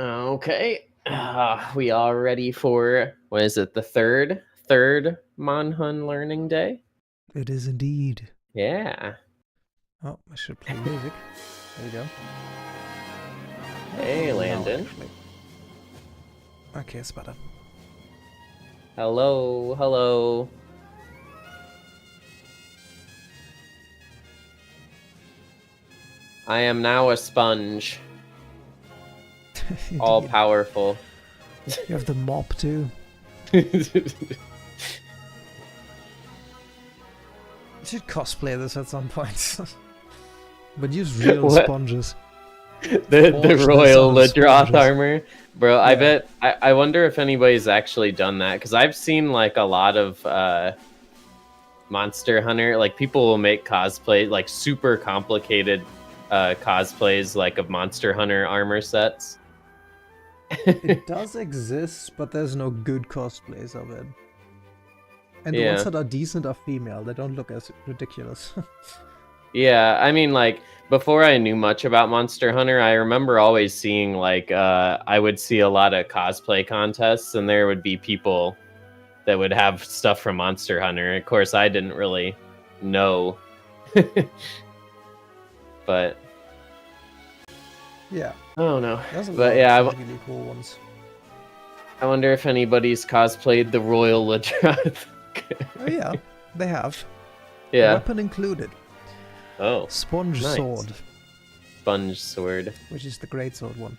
Okay. We all ready for, what is it, the third Monhun Learning Day? It is indeed. Yeah. Oh, I should play music. There we go. Hey, Landon. No, okay, it's better. Hello, hello. I am now a sponge. All powerful. You have the mop too. You should cosplay this at some point. But use real sponges. The Royal Ladroth armor. Bro, yeah. I bet, I wonder if anybody's actually done that, because I've seen like a lot of Monster Hunter, like people will make cosplay, like super complicated cosplays like of Monster Hunter armor sets. It does exist, but there's no good cosplays of it. And the ones that are decent are female, they don't look as ridiculous. Yeah, I mean, like, before I knew much about Monster Hunter, I remember always seeing, like, I would see a lot of cosplay contests, and there would be people that would have stuff from Monster Hunter. Of course, I didn't really know. But... yeah. I don't know. But yeah, really cool ones. I wonder if anybody's cosplayed the Royal Ladroth. Oh yeah, they have. Yeah. Weapon included. Oh. Sponge sword. Sponge sword. Which is the great sword one.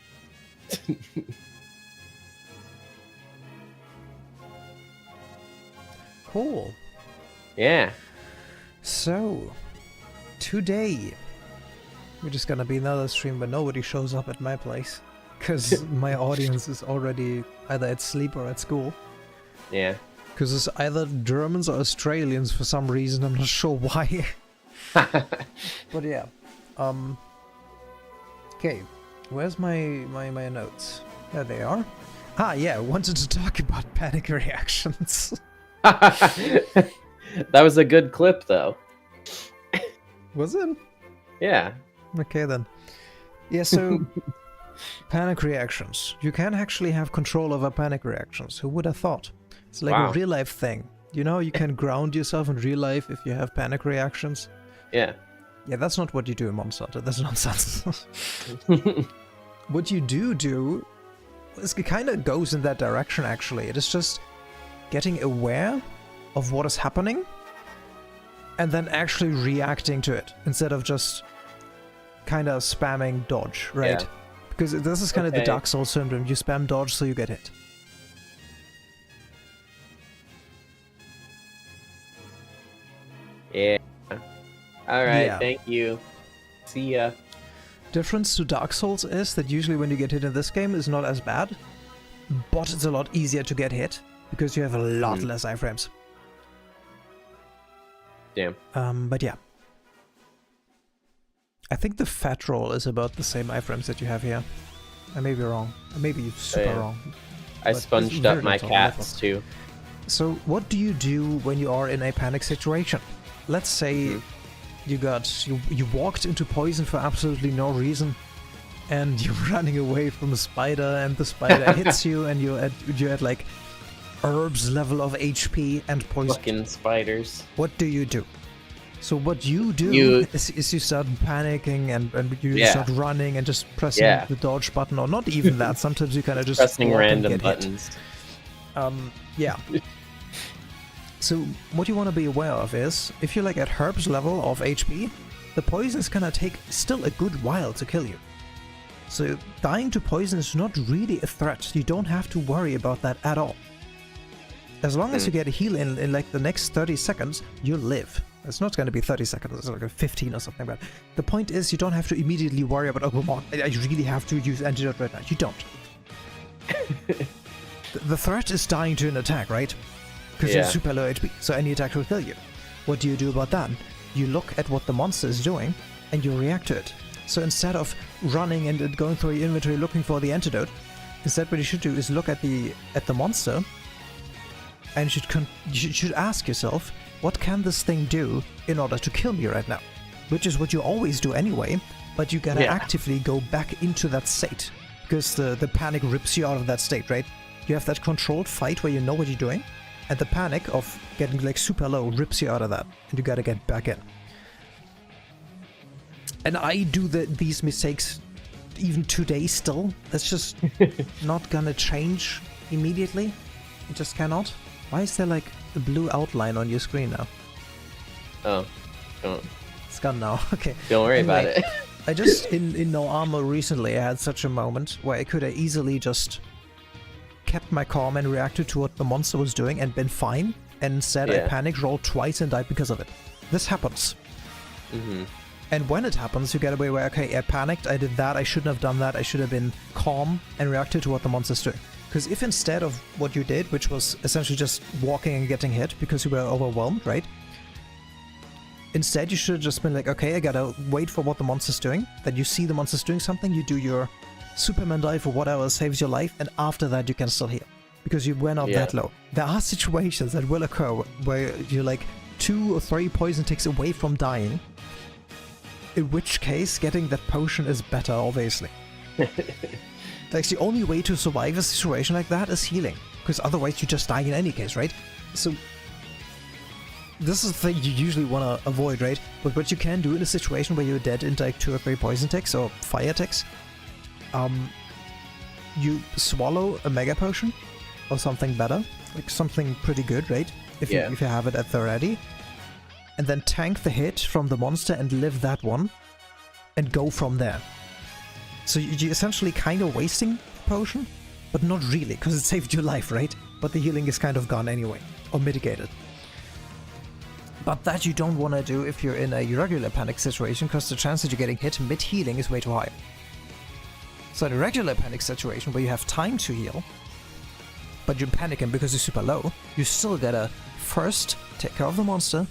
Cool. Yeah. So, today, we're just gonna be another stream where nobody shows up at my place. Because my audience is already either at sleep or at school. Yeah. Because it's either Germans or Australians for some reason, I'm not sure why. But yeah. Okay, where's my notes? There they are. Ah yeah, I wanted to talk about panic reactions. That was a good clip though. Was it? Yeah. Okay then. Yeah, so panic reactions. You can actually have control over panic reactions. Who would have thought? It's like a real life thing. You know, you can ground yourself in real life if you have panic reactions. Yeah. Yeah, that's not what you do in Monster Hunter. That's nonsense. What you do is it kind of goes in that direction actually. It is just getting aware of what is happening and then actually reacting to it instead of just kind of spamming dodge, right? Yeah. Because this is kind of the Dark Souls syndrome. You spam dodge so you get hit. Yeah. Alright, thank you. See ya. Difference to Dark Souls is that usually when you get hit in this game is not as bad, but it's a lot easier to get hit because you have a lot less iframes. Damn. But yeah. I think the fat roll is about the same iframes that you have here. I may be wrong. I may be super wrong. I sponged up my cats too. So what do you do when you are in a panic situation? Let's say you walked into poison for absolutely no reason, and you're running away from a spider, and the spider hits you, and you're at like herbs level of HP and poison. Fucking spiders. What do you do? So what you do is you start panicking and you start running and just pressing the dodge button, or not even that. Sometimes you kind of just pressing random buttons. Yeah. So what you want to be aware of is, if you're like at Herb's level of HP, the poison is gonna take still a good while to kill you. So dying to poison is not really a threat. You don't have to worry about that at all. As long as you get a heal in like the next 30 seconds, you'll live. It's not going to be 30 seconds, it's like 15 or something like that. The point is, you don't have to immediately worry about, oh come on, I really have to use antidote right now. You don't. The threat is dying to an attack, right? Because you're super low HP, so any attack will kill you. What do you do about that? You look at what the monster is doing, and you react to it. So instead of running and going through your inventory looking for the antidote, instead what you should do is look at the monster, and you should ask yourself, what can this thing do in order to kill me right now? Which is what you always do anyway, but you gotta actively go back into that state. because the panic rips you out of that state, right? You have that controlled fight where you know what you're doing, and the panic of getting like super low rips you out of that, and you gotta get back in. And I do these mistakes even today still. That's just not gonna change immediately. It just cannot. Why is there like a blue outline on your screen now? Oh, don't. It's gone now. Okay. Don't worry Anyway, about it. I just, in No Armor recently, I had such a moment where I could have easily just kept my calm and reacted to what the monster was doing and been fine, and instead I panic rolled twice and died because of it. This happens. Mm-hmm. And when it happens, you get away where, okay, I panicked, I did that, I shouldn't have done that, I should have been calm and reacted to what the monster's doing. Because if instead of what you did, which was essentially just walking and getting hit because you were overwhelmed, right? Instead, you should have just been like, okay, I gotta wait for what the monster's doing. Then you see the monster's doing something, you do your Superman dive or whatever saves your life, and after that you can still heal. Because you went up that low. There are situations that will occur where you're like 2 or 3 poison ticks away from dying. In which case, getting that potion is better, obviously. Like, the only way to survive a situation like that is healing. Because otherwise you just die in any case, right? So this is the thing you usually want to avoid, right? But what you can do in a situation where you're dead into like 2 or 3 poison ticks or fire ticks, you swallow a mega potion or something better, like something pretty good, right? If you have it at the ready, and then tank the hit from the monster and live that one, and go from there. So you're essentially kind of wasting the potion, but not really, because it saved your life, right? But the healing is kind of gone anyway, or mitigated. But that you don't want to do if you're in a regular panic situation, because the chance that you're getting hit mid-healing is way too high. So in a regular panic situation where you have time to heal, but you're panicking because you're super low, you still gotta first take care of the monster,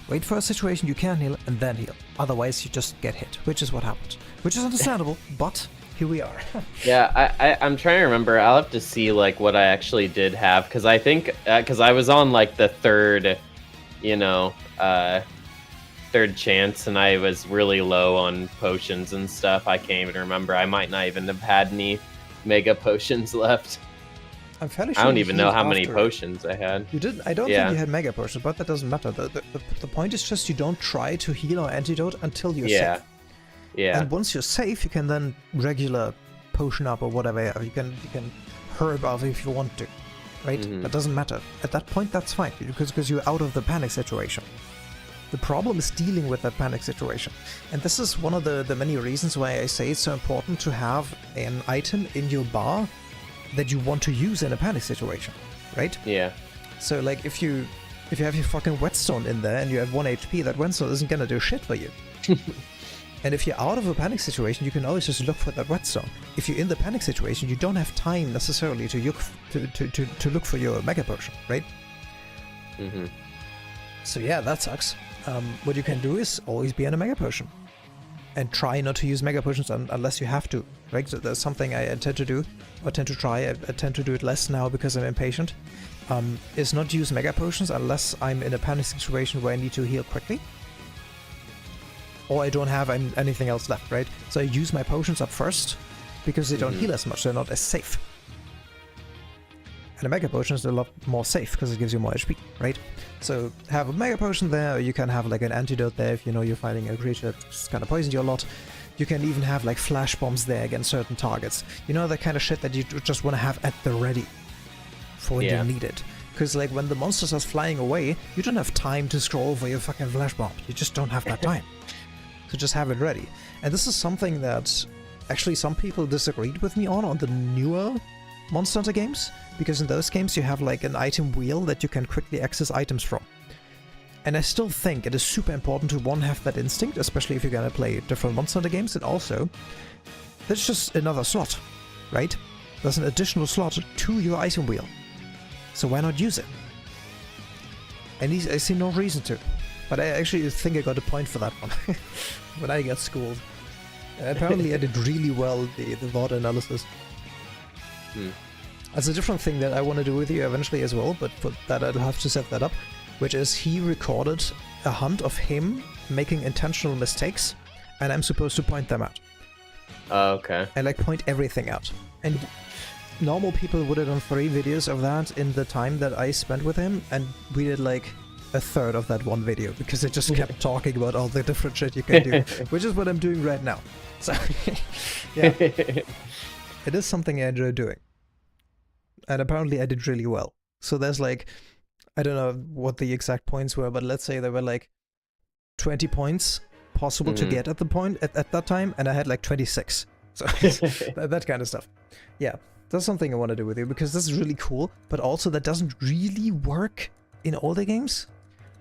wait for a situation you can heal, and then heal. Otherwise you just get hit, which is what happened. Which is understandable, but here we are. Yeah, I'm trying to remember. I'll have to see like what I actually did have, because I think, because I was on like the third, third chance, and I was really low on potions and stuff. I can't even remember. I might not even have had any mega potions left. I'm fairly sure I don't even know how many potions I had. You did? I don't think you had mega potions, but that doesn't matter. The point is just you don't try to heal or antidote until you're safe. Yeah. And once you're safe, you can then regular potion up or whatever. You can herb up if you want to, right? Mm-hmm. That doesn't matter. At that point, that's fine because you're out of the panic situation. The problem is dealing with that panic situation. And this is one of the many reasons why I say it's so important to have an item in your bar that you want to use in a panic situation, right? Yeah. So like if you have your fucking whetstone in there and you have 1 HP, that whetstone isn't gonna do shit for you. And if you're out of a panic situation, you can always just look for that whetstone. If you're in the panic situation, you don't have time necessarily to look for your mega potion, right? Mm-hmm. So yeah, that sucks. What you can do is always be on a mega potion. And try not to use mega potions unless you have to, right? So that's something I tend to do, or tend to try. I tend to do it less now because I'm impatient. Is not use mega potions unless I'm in a panic situation where I need to heal quickly. Or I don't have anything else left, right? So I use my potions up first, because they don't heal as much, they're not as safe. And a mega potion is a lot more safe, because it gives you more HP, right? So have a mega potion there, or you can have like an antidote there if you know you're fighting a creature that's kind of poisoned you a lot. You can even have like flash bombs there against certain targets. You know, that kind of shit that you just want to have at the ready for when you need it. Because like when the monster starts flying away, you don't have time to scroll for your fucking flash bomb. You just don't have that time. So just have it ready. And this is something that actually some people disagreed with me on the newer Monster Hunter games, because in those games you have like an item wheel that you can quickly access items from. And I still think it is super important to have that instinct, especially if you're gonna play different Monster Hunter games, and also there's just another slot, right? There's an additional slot to your item wheel. So why not use it? And I see no reason to. But I actually think I got a point for that one when I got schooled. Apparently I did really well the VOD analysis. That's a different thing that I want to do with you eventually as well, but for that I'll have to set that up, which is he recorded a hunt of him making intentional mistakes, and I'm supposed to point them out. Oh, okay. and like point everything out. And normal people would have done 3 videos of that in the time that I spent with him, and we did like a third of that one video because it just kept talking about all the different shit you can do, which is what I'm doing right now. So yeah, it is something I enjoy doing, and apparently I did really well. So there's like, I don't know what the exact points were, but let's say there were like 20 points possible to get at the point at that time, and I had like 26. So that kind of stuff. Yeah, that's something I want to do with you because this is really cool, but also that doesn't really work in all the games,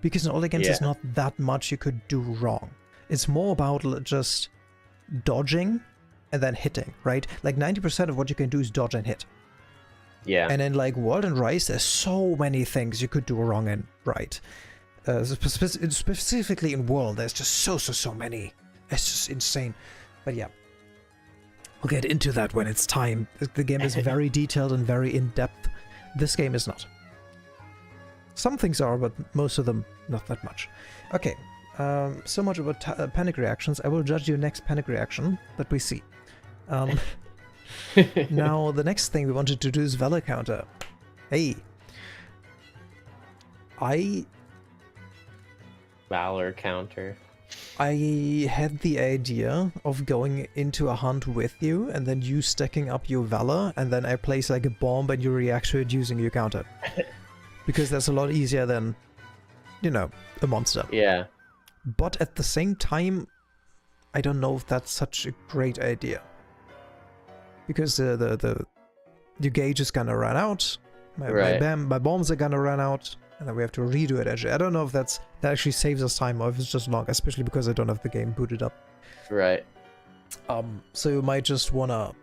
because in all the games there's not that much you could do wrong. It's more about just dodging and then hitting, right? Like 90% of what you can do is dodge and hit. Yeah. And in like World and Rise, there's so many things you could do wrong and right. Specifically in World, there's just so many. It's just insane. But yeah, we'll get into that when it's time. The game is very detailed and very in-depth. This game is not. Some things are, but most of them not that much. Okay, so much about panic reactions. I will judge your next panic reaction that we see. Now, the next thing we wanted to do is Valor counter. Hey. Valor counter. I had the idea of going into a hunt with you, and then you stacking up your Valor, and then I place like a bomb and you react to it using your counter. Because that's a lot easier than, you know, a monster. Yeah. But at the same time, I don't know if that's such a great idea. Because your gauge is gonna run out, my bombs are gonna run out, and then we have to redo it actually. I don't know if that actually saves us time or if it's just long, especially because I don't have the game booted up. Right. So you might just wanna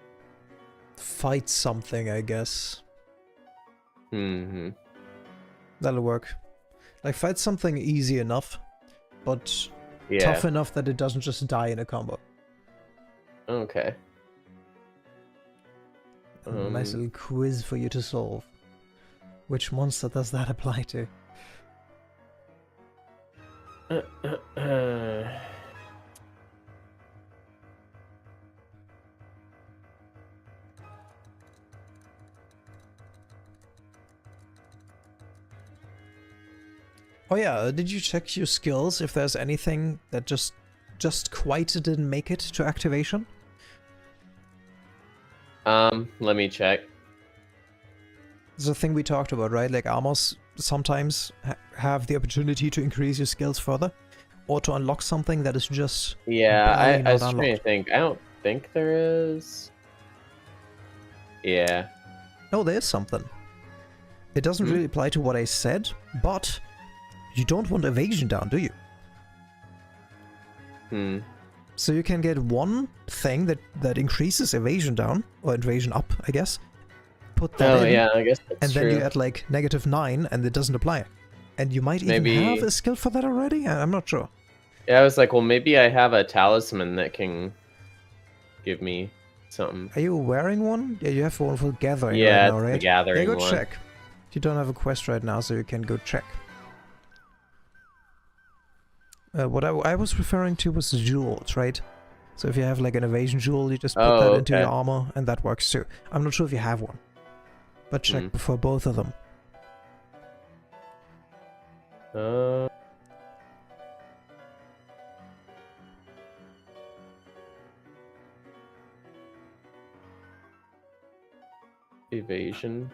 fight something, I guess. Mm-hmm. That'll work. Like, fight something easy enough, but tough enough that it doesn't just die in a combo. Okay. Nice little quiz for you to solve. Which monster does that apply to? Oh yeah, did you check your skills if there's anything that just quite didn't make it to activation? Let me check. It's a thing we talked about, right? Like armors sometimes have the opportunity to increase your skills further, or to unlock something that is just I was trying to think. I don't think there is. Yeah. No, there's something. It doesn't really apply to what I said, but you don't want evasion down, do you? So you can get one thing that increases evasion down, or evasion up, I guess. Put that in, I guess that's and true. then you add like -9, and it doesn't apply. And you might even have a skill for that already? I'm not sure. Yeah, I was like, well, maybe I have a talisman that can give me something. Are you wearing one? Yeah, you have one for gathering yeah, right now, right? the gathering yeah, go one. check. You don't have a quest right now, so you can go check. What I was referring to was jewels, right? So if you have like an evasion jewel, you just put that into your armor, and that works too. I'm not sure if you have one, but check for both of them. Evasion.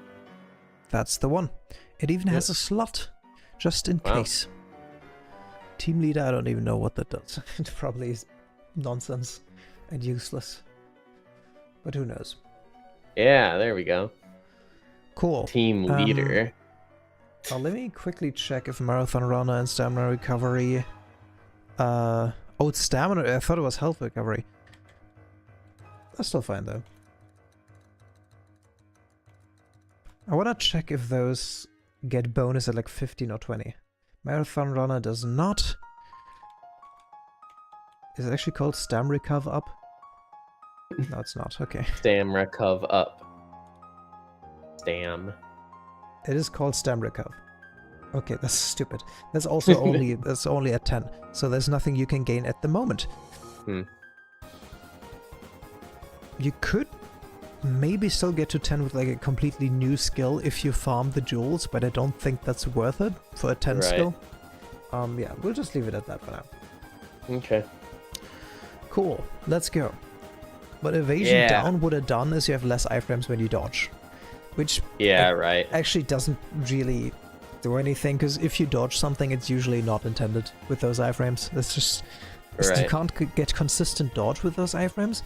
That's the one. It even has a slot, just in case. Team leader, I don't even know what that does. It probably is nonsense and useless. But who knows? Yeah, there we go. Cool. Team leader. Let me quickly check if Marathon Runner and Stamina Recovery... oh, it's Stamina. I thought it was Health Recovery. That's still fine, though. I want to check if those get bonus at like 15 or 20. Marathon Runner does not. Is it actually called Stam Recover Up? No, it's not. Okay. Stam Recov Up. Stam. It is called Stam Recover. Okay, that's stupid. That's also only at 10, so there's nothing you can gain at the moment. You could maybe still get to 10 with like a completely new skill if you farm the jewels, but I don't think that's worth it for a 10 skill. Yeah, we'll just leave it at that for now. Okay. Cool, let's go. But evasion down, what it done is you have less iframes when you dodge. Which actually doesn't really do anything, because if you dodge something, it's usually not intended with those iframes. That's just... You can't get consistent dodge with those iframes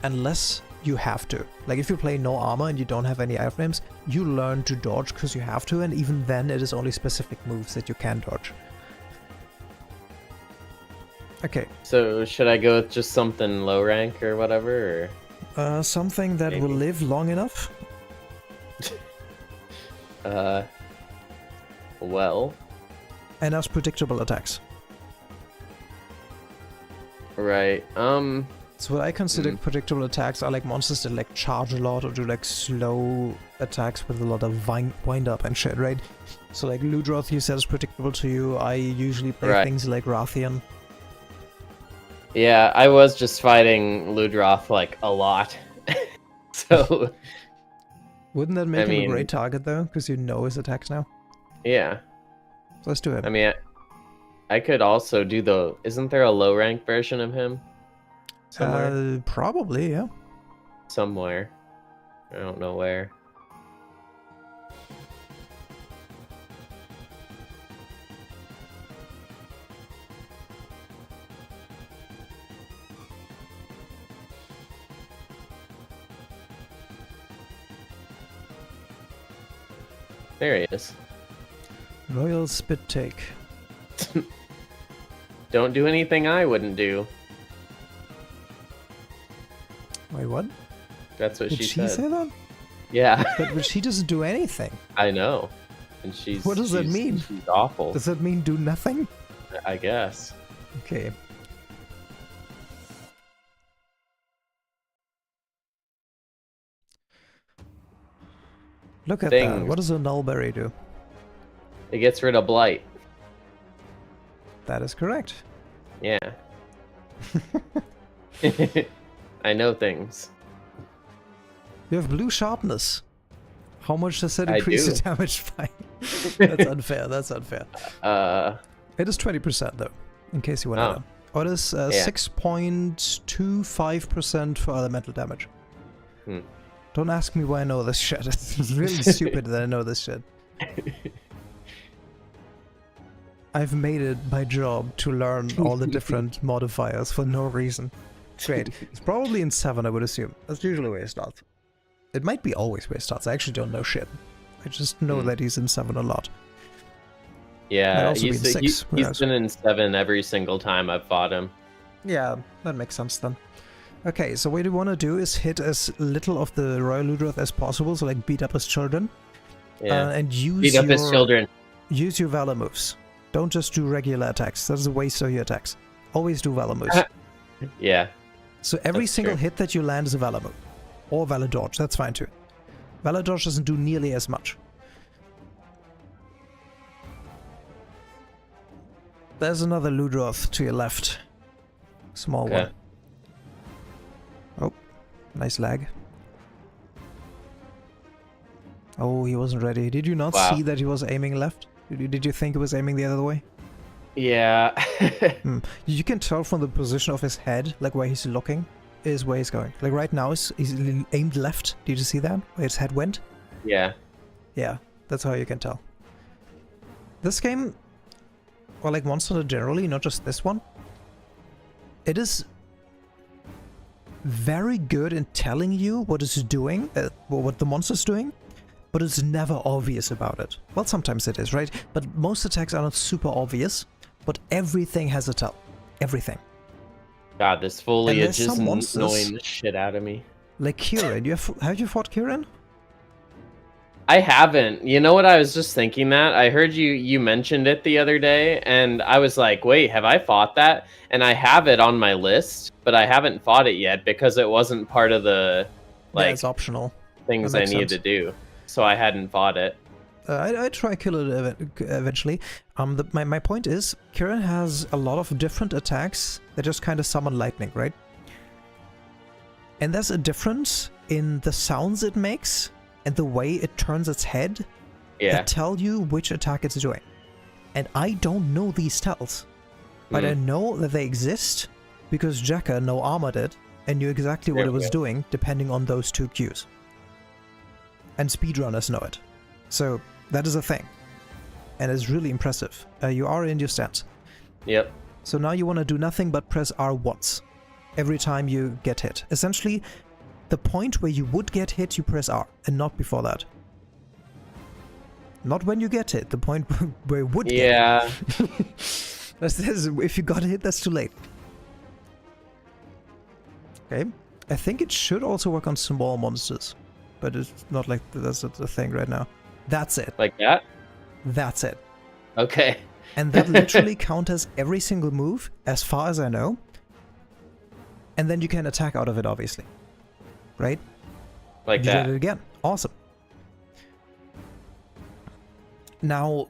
unless you have to. Like if you play no armor and you don't have any iframes, you learn to dodge because you have to, and even then it is only specific moves that you can dodge. Okay. So should I go with just something low rank or whatever? Or? Something that will live long enough? Well. And has predictable attacks. Right. So what I consider predictable attacks are like monsters that like charge a lot or do like slow attacks with a lot of wind up and shit, right? So like Ludroth you said is predictable to you. I usually play things like Rathian. Yeah, I was just fighting Ludroth like a lot. So wouldn't that make him a great target though? Because you know his attacks now? Yeah. So let's do it. I mean, I could also do the... Isn't there a low rank version of him? Somewhere? Probably, yeah. Somewhere. I don't know where. There he is. Royal Spit Take. Don't do anything I wouldn't do. Wait, what? That's what Did she said. Did she say that? Yeah. But she doesn't do anything. I know. And she's... What does that mean? She's awful. Does that mean do nothing? I guess. Okay. Look at that. What does a nullberry do? It gets rid of blight. That is correct. Yeah. I know things. You have blue sharpness. How much does that increase the damage by? That's unfair. That's unfair. It is 20% though, in case you want to know. Oh, it is 6.25% for elemental damage. Don't ask me why I know this shit. It's really stupid that I know this shit. I've made it my job to learn all the different modifiers for no reason. Great. It's probably in 7, I would assume. That's usually where it starts. It might be always where it starts. I actually don't know shit. I just know that he's in 7 a lot. Yeah, he's been in 7 every single time I've fought him. Yeah, that makes sense then. Okay, so what you want to do is hit as little of the Royal Ludroth as possible, so like beat up his children. Yeah. And use beat up his children. Use your Valor moves. Don't just do regular attacks. That's a waste of your attacks. Always do Valor moves. Yeah. So every single hit that you land is a Valor move. Or Valor dodge, that's fine too. Valor dodge doesn't do nearly as much. There's another Ludroth to your left. Small one. Oh, nice lag. Oh, he wasn't ready. Did you not see that he was aiming left? Did you think he was aiming the other way? Yeah. You can tell from the position of his head, like where he's looking, is where he's going. Like right now, he's aimed left. Did you see that? Where his head went? Yeah. Yeah, that's how you can tell. This game, or like Monster Hunter generally, not just this one, it is very good in telling you what it's doing, what the monster's doing, but it's never obvious about it. Well, sometimes it is, right? But most attacks are not super obvious, but everything has a tell. Everything. God, this foliage is annoying the shit out of me. Like Kirin. Have you fought Kirin? I haven't. You know what, I was just thinking that? I heard you mentioned it the other day, and I was like, wait, have I fought that? And I have it on my list, but I haven't fought it yet because it wasn't part of the, like, it's optional. Things I needed to do. So I hadn't fought it. I'd try kill it eventually. My point is, Kirin has a lot of different attacks that just kind of summon lightning, right? And there's a difference in the sounds it makes and the way it turns its head that tell you which attack it's doing. And I don't know these tells, but I know that they exist because Jekka no-armored it and knew exactly what it was doing depending on those two cues. And speedrunners know it. So that is a thing. And it's really impressive. You are in your stance. Yep. So now you want to do nothing but press R once every time you get hit. Essentially, the point where you would get hit, you press R, and not before that. Not when you get hit, the point where you would get hit. If you got hit, that's too late. Okay. I think it should also work on small monsters, but it's not like that's the thing right now. That's it. Like that? That's it. Okay. And that literally counters every single move, as far as I know. And then you can attack out of it, obviously. Right? Like you that. did it again. Awesome. Now,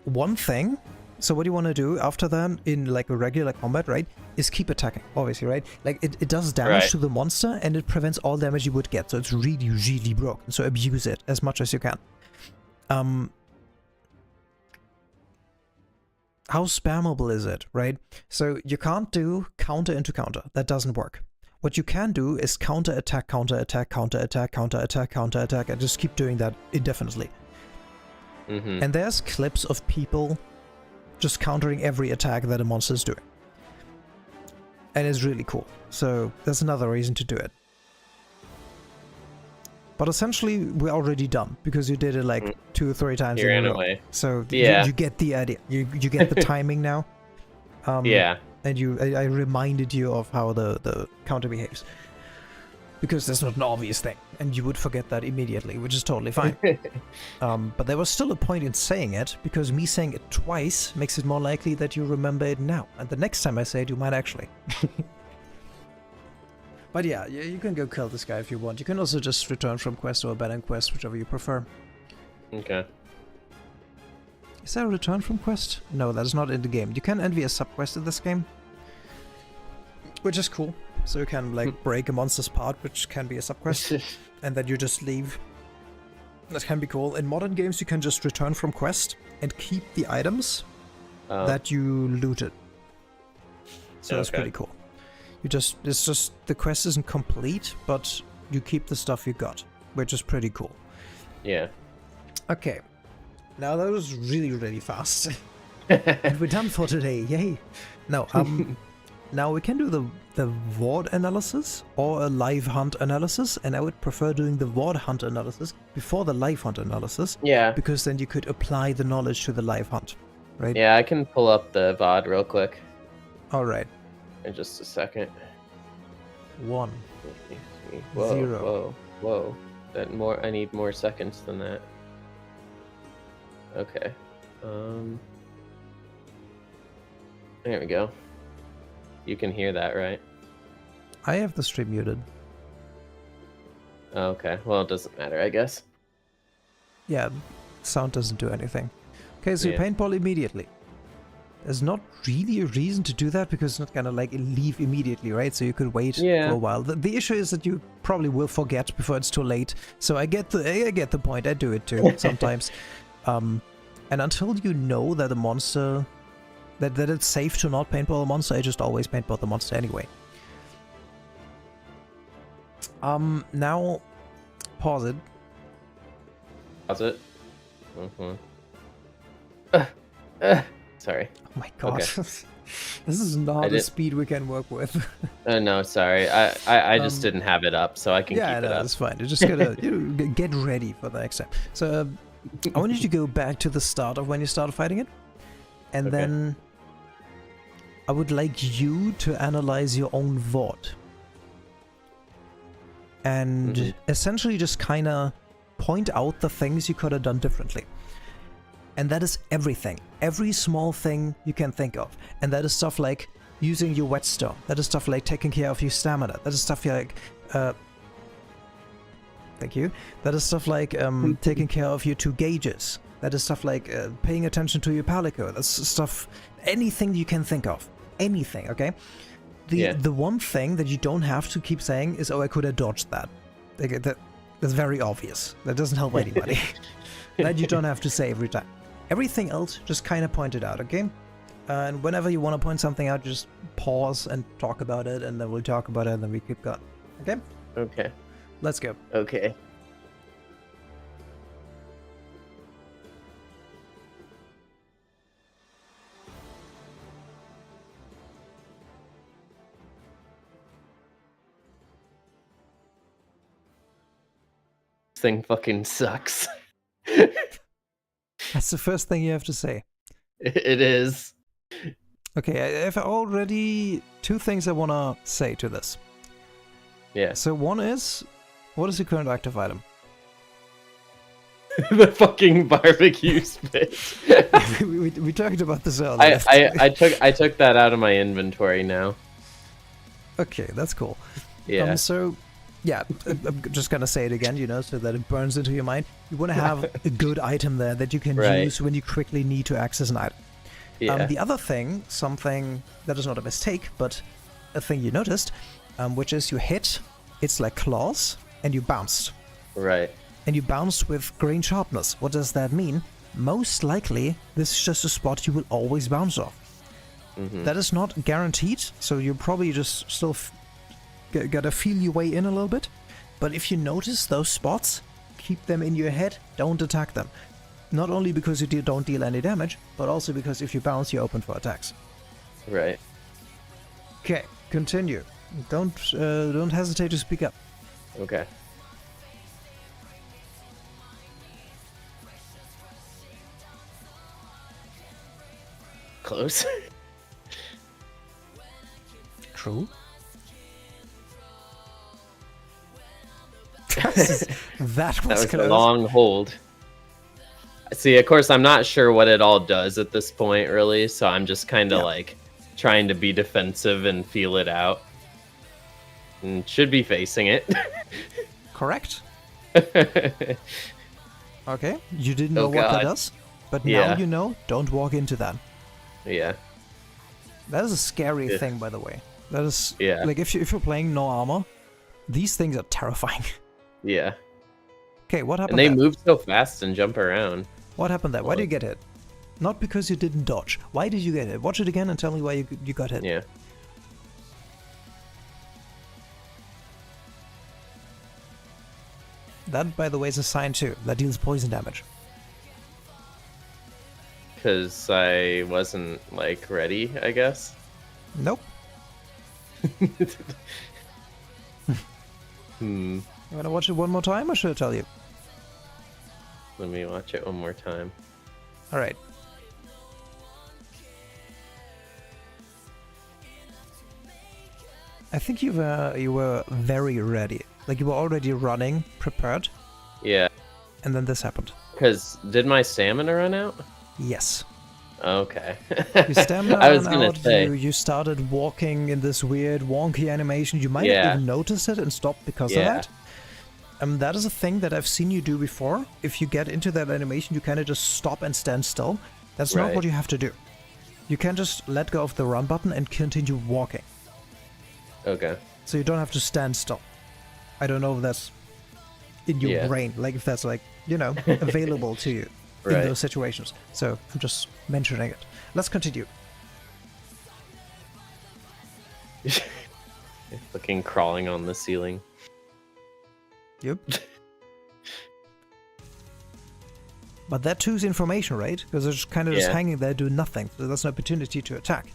one thing. So what you want to do after that in like a regular combat, right, is keep attacking, obviously, right? Like it does damage to the monster and it prevents all damage you would get. So it's really, really broken. So abuse it as much as you can. How spammable is it, right? So you can't do counter into counter. That doesn't work. What you can do is counter attack, counter attack, counter attack, counter attack, counter attack, and just keep doing that indefinitely. And there's clips of people just countering every attack that a monster is doing. And it's really cool. So that's another reason to do it. But essentially, we're already done because you did it like 2 or 3 times in a row. So you get the idea. You get the timing now. And I reminded you of how the counter behaves. Because that's not an obvious thing, and you would forget that immediately, which is totally fine. But there was still a point in saying it, because me saying it twice makes it more likely that you remember it now. And the next time I say it, you might actually. But yeah, you can go kill this guy if you want. You can also just return from quest or abandon quest, whichever you prefer. Okay. Is there a return from quest? No, that is not in the game. You can envy a sub-quest in this game, which is cool. So you can like break a monster's part, which can be a sub-quest, and then you just leave. That can be cool. In modern games, you can just return from quest and keep the items that you looted. So that's pretty cool. It's just the quest isn't complete, but you keep the stuff you got, which is pretty cool. Yeah. Okay. Now that was really, really fast. And we're done for today. Yay. No, now we can do the ward analysis or a live hunt analysis, and I would prefer doing the ward hunt analysis before the live hunt analysis. Yeah. Because then you could apply the knowledge to the live hunt, right? Yeah, I can pull up the VOD real quick. All right. In just a second. 1. Whoa, 0. Whoa. I need more seconds than that. Okay. There we go. You can hear that, right? I have the stream muted. Okay, well, it doesn't matter, I guess. Yeah, sound doesn't do anything. Okay, so you paintball immediately. There's not really a reason to do that because it's not gonna like leave immediately, right? So you could wait for a while. The issue is that you probably will forget before it's too late. So I get the point. I do it too sometimes. And until you know that the monster, that it's safe to not paintball a monster, I just always paintball the monster anyway. Now, pause it. Pause it. Sorry. Oh my god. Okay. This is not the speed we can work with. No, sorry. I just didn't have it up, so I can keep it up. Yeah, that's fine. You're just gonna get ready for the next time. So, I want you to go back to the start of when you started fighting it. And then I would like you to analyze your own VOD. And essentially just kind of point out the things you could have done differently. And that is everything. Every small thing you can think of. And that is stuff like using your whetstone. That is stuff like taking care of your stamina. That is stuff like... thank you. That is stuff like taking care of your 2 gauges. That is stuff like paying attention to your Palico. That's stuff... Anything you can think of. Anything, okay? The one thing that you don't have to keep saying is, "Oh, I could have dodged that." Like, that's very obvious. That doesn't help anybody. That you don't have to say every time. Everything else, just kind of point it out, okay? And whenever you want to point something out, just pause and talk about it, and then we'll talk about it, and then we keep going. Okay? Okay. Let's go. Okay. This thing fucking sucks. That's the first thing you have to say. It is. Okay, I have already 2 things I want to say to this. Yeah. So one is, what is your current active item? The fucking barbecue spit. we talked about this earlier. I took that out of my inventory now. Okay, that's cool. Yeah. So, yeah, I'm just gonna say it again, you know, so that it burns into your mind. You want to have a good item there that you can use when you quickly need to access an item. Yeah. The other thing, something that is not a mistake, but a thing you noticed, which is you hit, it's like claws, and you bounced. Right. And you bounced with green sharpness. What does that mean? Most likely, this is just a spot you will always bounce off. Mm-hmm. That is not guaranteed, so you probably just still gotta feel your way in a little bit. But if you notice those spots, keep them in your head, don't attack them. Not only because you don't deal any damage, but also because if you bounce, you're open for attacks. Right. Okay, continue. Don't hesitate to speak up. Okay. Close. True. That was a close. long hold. See, of course, I'm not sure what it all does at this point, really, so I'm just kind of like trying to be defensive and feel it out. And should be facing it. Correct. Okay, you didn't know what that does, but now you know, don't walk into that. Yeah. That is a scary thing, by the way. That is, like, if you're playing no armor, these things are terrifying. Yeah. Okay, what happened And they move so fast and jump around. What happened there? Why did you get hit? Not because you didn't dodge. Why did you get hit? Watch it again and tell me why you got hit. Yeah. That, by the way, is a sign too. That deals poison damage. Because I wasn't, like, ready, I guess. Nope. You want to watch it one more time, or should I tell you? Let me watch it one more time. Alright. I think you were very ready. Like, you were already running, prepared. Yeah. And then this happened. Because did my stamina run out? Yes. Okay. Your stamina I was ran gonna out, say. you started walking in this weird wonky animation. You might have even noticed it and stopped because of that. That is a thing that I've seen you do before. If you get into that animation, you kind of just stop and stand still. That's not what you have to do. You can just let go of the run button and continue walking. Okay. So you don't have to stand still. I don't know if that's in your brain, like if that's like, you know, available to you in those situations. So I'm just mentioning it. Let's continue. Looking crawling on the ceiling. Yep. But that too is information, right? Because they're just kind of just hanging there doing nothing. So that's an opportunity to attack.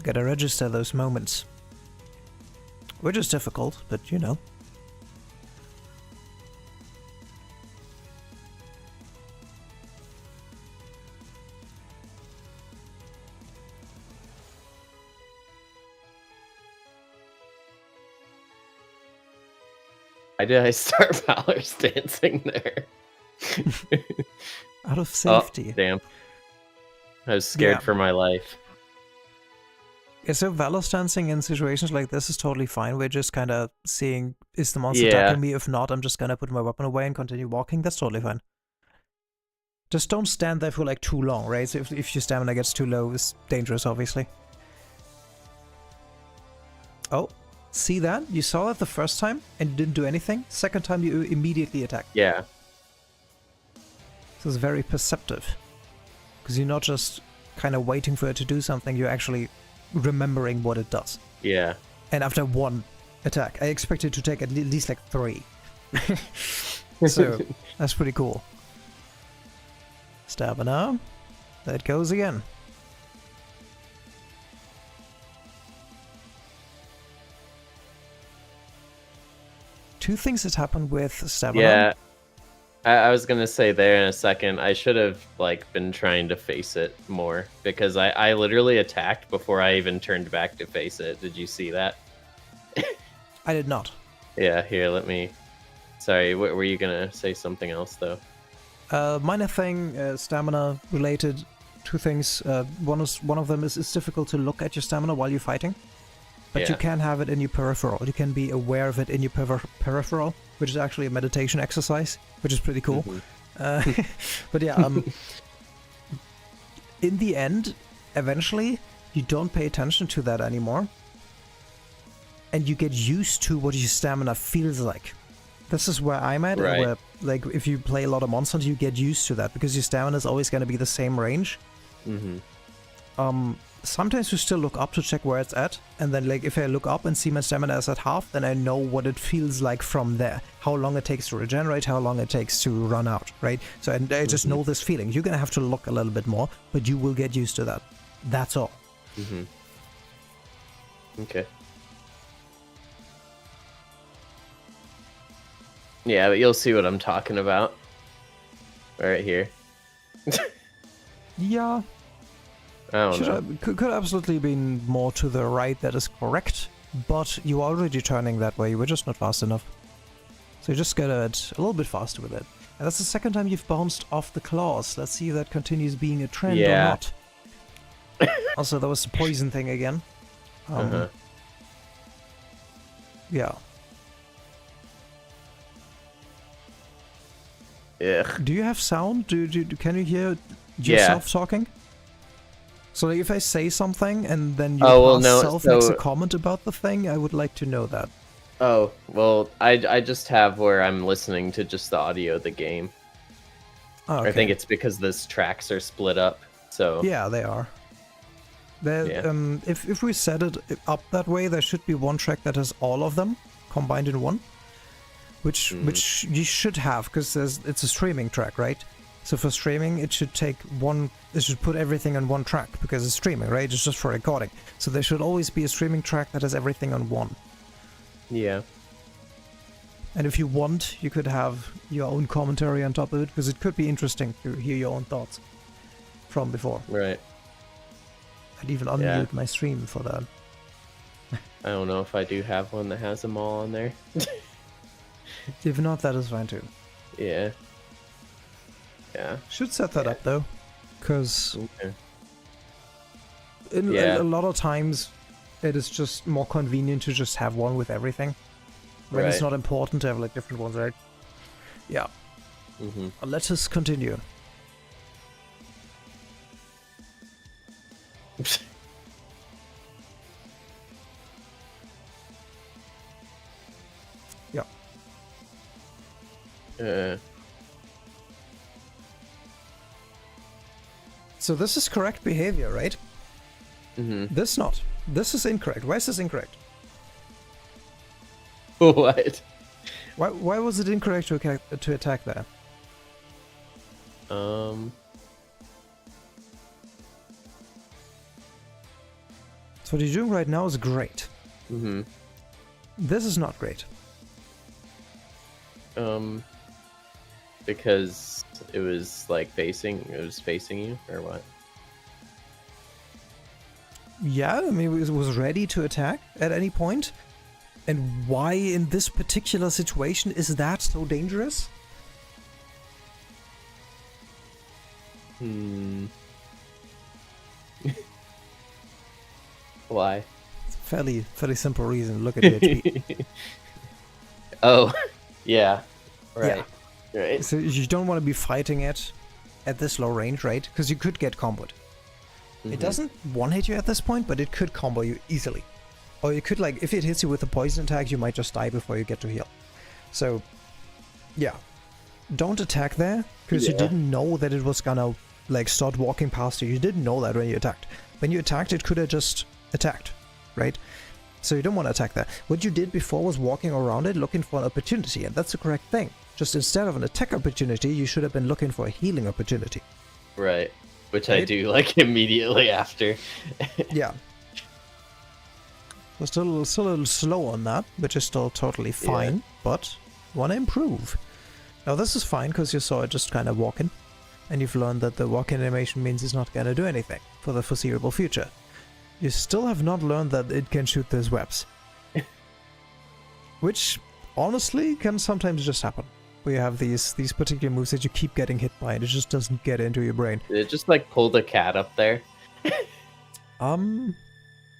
Gotta register those moments. Which is difficult, but you know. Why did I start Valor's dancing there? Out of safety. Oh, damn. I was scared for my life. Yeah, so Valor's dancing in situations like this is totally fine. We're just kind of seeing, is the monster attacking me? If not, I'm just gonna put my weapon away and continue walking. That's totally fine. Just don't stand there for like too long, right? So if your stamina gets too low, it's dangerous, obviously. Oh, see that? You saw that the first time and you didn't do anything. Second time you immediately attack. Yeah. This is very perceptive. Because you're not just kind of waiting for it to do something, you're actually remembering what it does. Yeah. And after one attack, I expect it to take at least like 3. So, that's pretty cool. Stamina. There it goes again. Two things that happen with stamina. Yeah. I was gonna say there in a second, I should have like been trying to face it more because I literally attacked before I even turned back to face it. Did you see that? I did not. Yeah, here, let me... Sorry, were you gonna say something else though? Minor thing, stamina related. 2 things. One of them is it's difficult to look at your stamina while you're fighting. But you can have it in your peripheral. You can be aware of it in your peripheral, which is actually a meditation exercise, which is pretty cool. Mm-hmm. But yeah, in the end, eventually, you don't pay attention to that anymore. And you get used to what your stamina feels like. This is where I'm at, right. Where, like, if you play a lot of monsters, you get used to that, because your stamina is always going to be the same range. Mm-hmm. Sometimes you still look up to check where it's at, and then like if I look up and see my stamina is at half, then I know what it feels like from there. How long it takes to regenerate, how long it takes to run out, right? So I just know this feeling. You're gonna have to look a little bit more, but you will get used to that. That's all. Mm-hmm. Okay. Yeah, but you'll see what I'm talking about. Right here. Yeah. I don't know. Could absolutely been more to the right, that is correct, but you are already turning that way, you were just not fast enough. So you just get it a little bit faster with it. And that's the second time you've bounced off the claws. Let's see if that continues being a trend or not. Also, there was the poison thing again. Yeah. Ugh. Do you have sound? Can you hear yourself talking? So like, if I say something and then your self makes a comment about the thing, I would like to know that. Oh, well, I just have where I'm listening to just the audio of the game. Oh, okay. I think it's because those tracks are split up, so... Yeah, they are. If we set it up that way, there should be one track that has all of them combined in one. Which you should have, because it's a streaming track, right? So for streaming, it should put everything on one track, because it's streaming, right? It's just for recording. So there should always be a streaming track that has everything on one. Yeah. And if you want, you could have your own commentary on top of it, because it could be interesting to hear your own thoughts from before. Right. I'd even unmute my stream for that. I don't know if I do have one that has them all on there. If not, that is fine too. Yeah. Yeah. Should set that up though, because a lot of times it is just more convenient to just have one with everything. When it's not important to have like different ones, right? Yeah. Let us continue. Yeah. So this is correct behavior, right? This not. This is incorrect. Why is this incorrect? What? Why was it incorrect to attack there? So what you're doing right now is great. This is not great. Because it was like facing you, or what? Yeah, I mean, it was ready to attack at any point. And why in this particular situation is that so dangerous? Why? It's a fairly simple reason. Look at the HP. Oh, yeah. Right. Yeah. Right. So you don't want to be fighting it at this low range, right? Because you could get comboed. It doesn't one-hit you at this point, but it could combo you easily. Or you could, like, if it hits you with a poison attack, you might just die before you get to heal. So, yeah. Don't attack there, because you didn't know that it was gonna, like, start walking past you. You didn't know that when you attacked. When you attacked, it could have just attacked, right? So you don't want to attack that. What you did before was walking around it looking for an opportunity, and that's the correct thing. Just instead of an attack opportunity, you should have been looking for a healing opportunity. Right. Which I do, like, immediately after. Yeah. We're still a little slow on that, which is still totally fine, but want to improve. Now this is fine, because you saw it just kind of walking, and you've learned that the walk animation means it's not going to do anything for the foreseeable future. You still have not learned that it can shoot those webs. Which, honestly, can sometimes just happen. Where you have these particular moves that you keep getting hit by, and it just doesn't get into your brain. Did it just, like, pull the cat up there?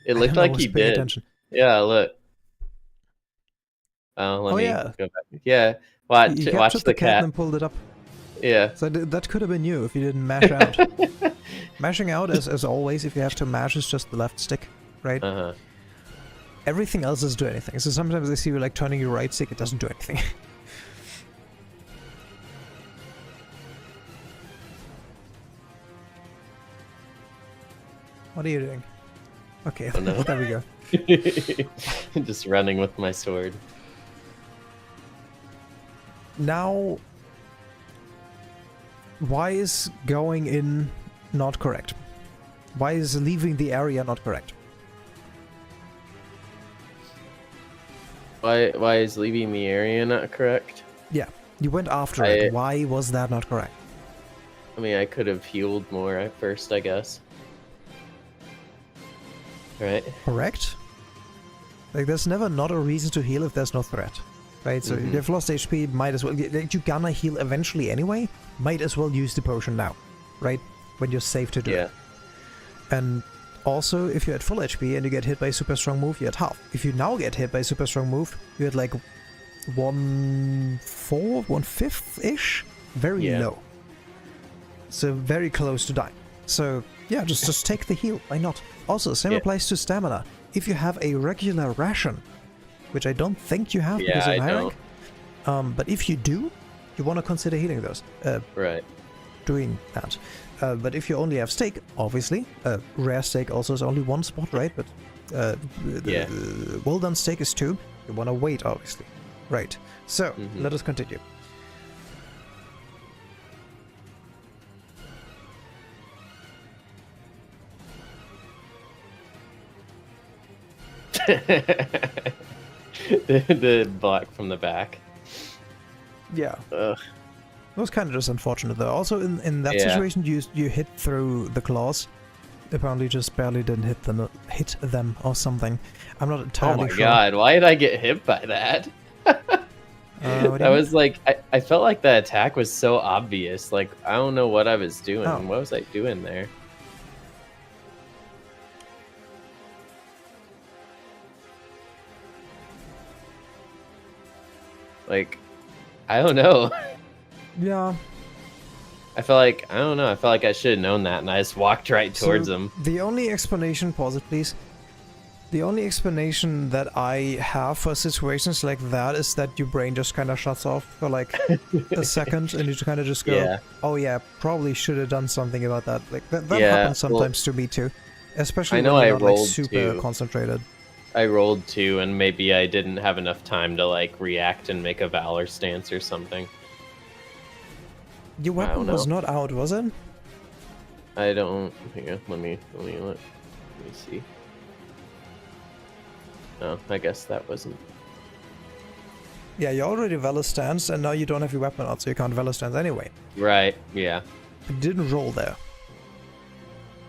It looked like he did. Attention. Yeah, look. Oh, let me go back. Yeah, watch the cat. And pulled it up. Yeah. So that could have been you if you didn't mash out. Mashing out, as always, if you have to mash, is just the left stick, right? Uh-huh. Everything else doesn't do anything. So sometimes I see you, like, turning your right stick, it doesn't do anything. What are you doing? Okay, oh, no. There we go. Just running with my sword. Now, why is going in not correct? Why is leaving the area not correct? Why is leaving the area not correct? Yeah, you went after it. Why was that not correct? I mean, I could have healed more at first, I guess. Right? Correct? Like, there's never not a reason to heal if there's no threat. Right? So if you've lost HP, might as well... You're gonna heal eventually anyway. Might as well use the potion now. Right? When you're safe to do it. And also, if you're at full HP and you get hit by a super strong move, you're at half. If you now get hit by a super strong move, you're at like 1/4, 1/5-ish? Very low. So very close to dying. So yeah, just take the heal. Why not? Also, same applies to stamina. If you have a regular ration, which I don't think you have because of high rank, but if you do, you want to consider healing those. Right. Doing that. But if you only have steak, obviously, rare steak also is only one spot, right? But well done steak is 2. You want to wait, obviously. Right. So, let us continue. the block from the back. Yeah. Ugh. It was kind of just unfortunate though. Also in that situation you hit through the claws. Apparently just barely didn't hit them or something. I'm not entirely sure. Oh my god, why did I get hit by that? That was like I felt like the attack was so obvious. Like I don't know what I was doing. Oh. What was I doing there? Like I don't know. Yeah. I felt like, I don't know, I felt like I should have known that, and I just walked right towards him. The only explanation, pause it please, the only explanation that I have for situations like that is that your brain just kind of shuts off for like a second, and you kind of just go, oh yeah, probably should have done something about that. Like that happens sometimes to me too, especially when you're not like super concentrated. I rolled 2, and maybe I didn't have enough time to like react and make a Valor stance or something. Your weapon was not out, was it? I don't. Here, let me see. No, I guess that wasn't. Yeah, you already Valor stance, and now you don't have your weapon out, so you can't Valor stance anyway. Right. Yeah. You didn't roll there.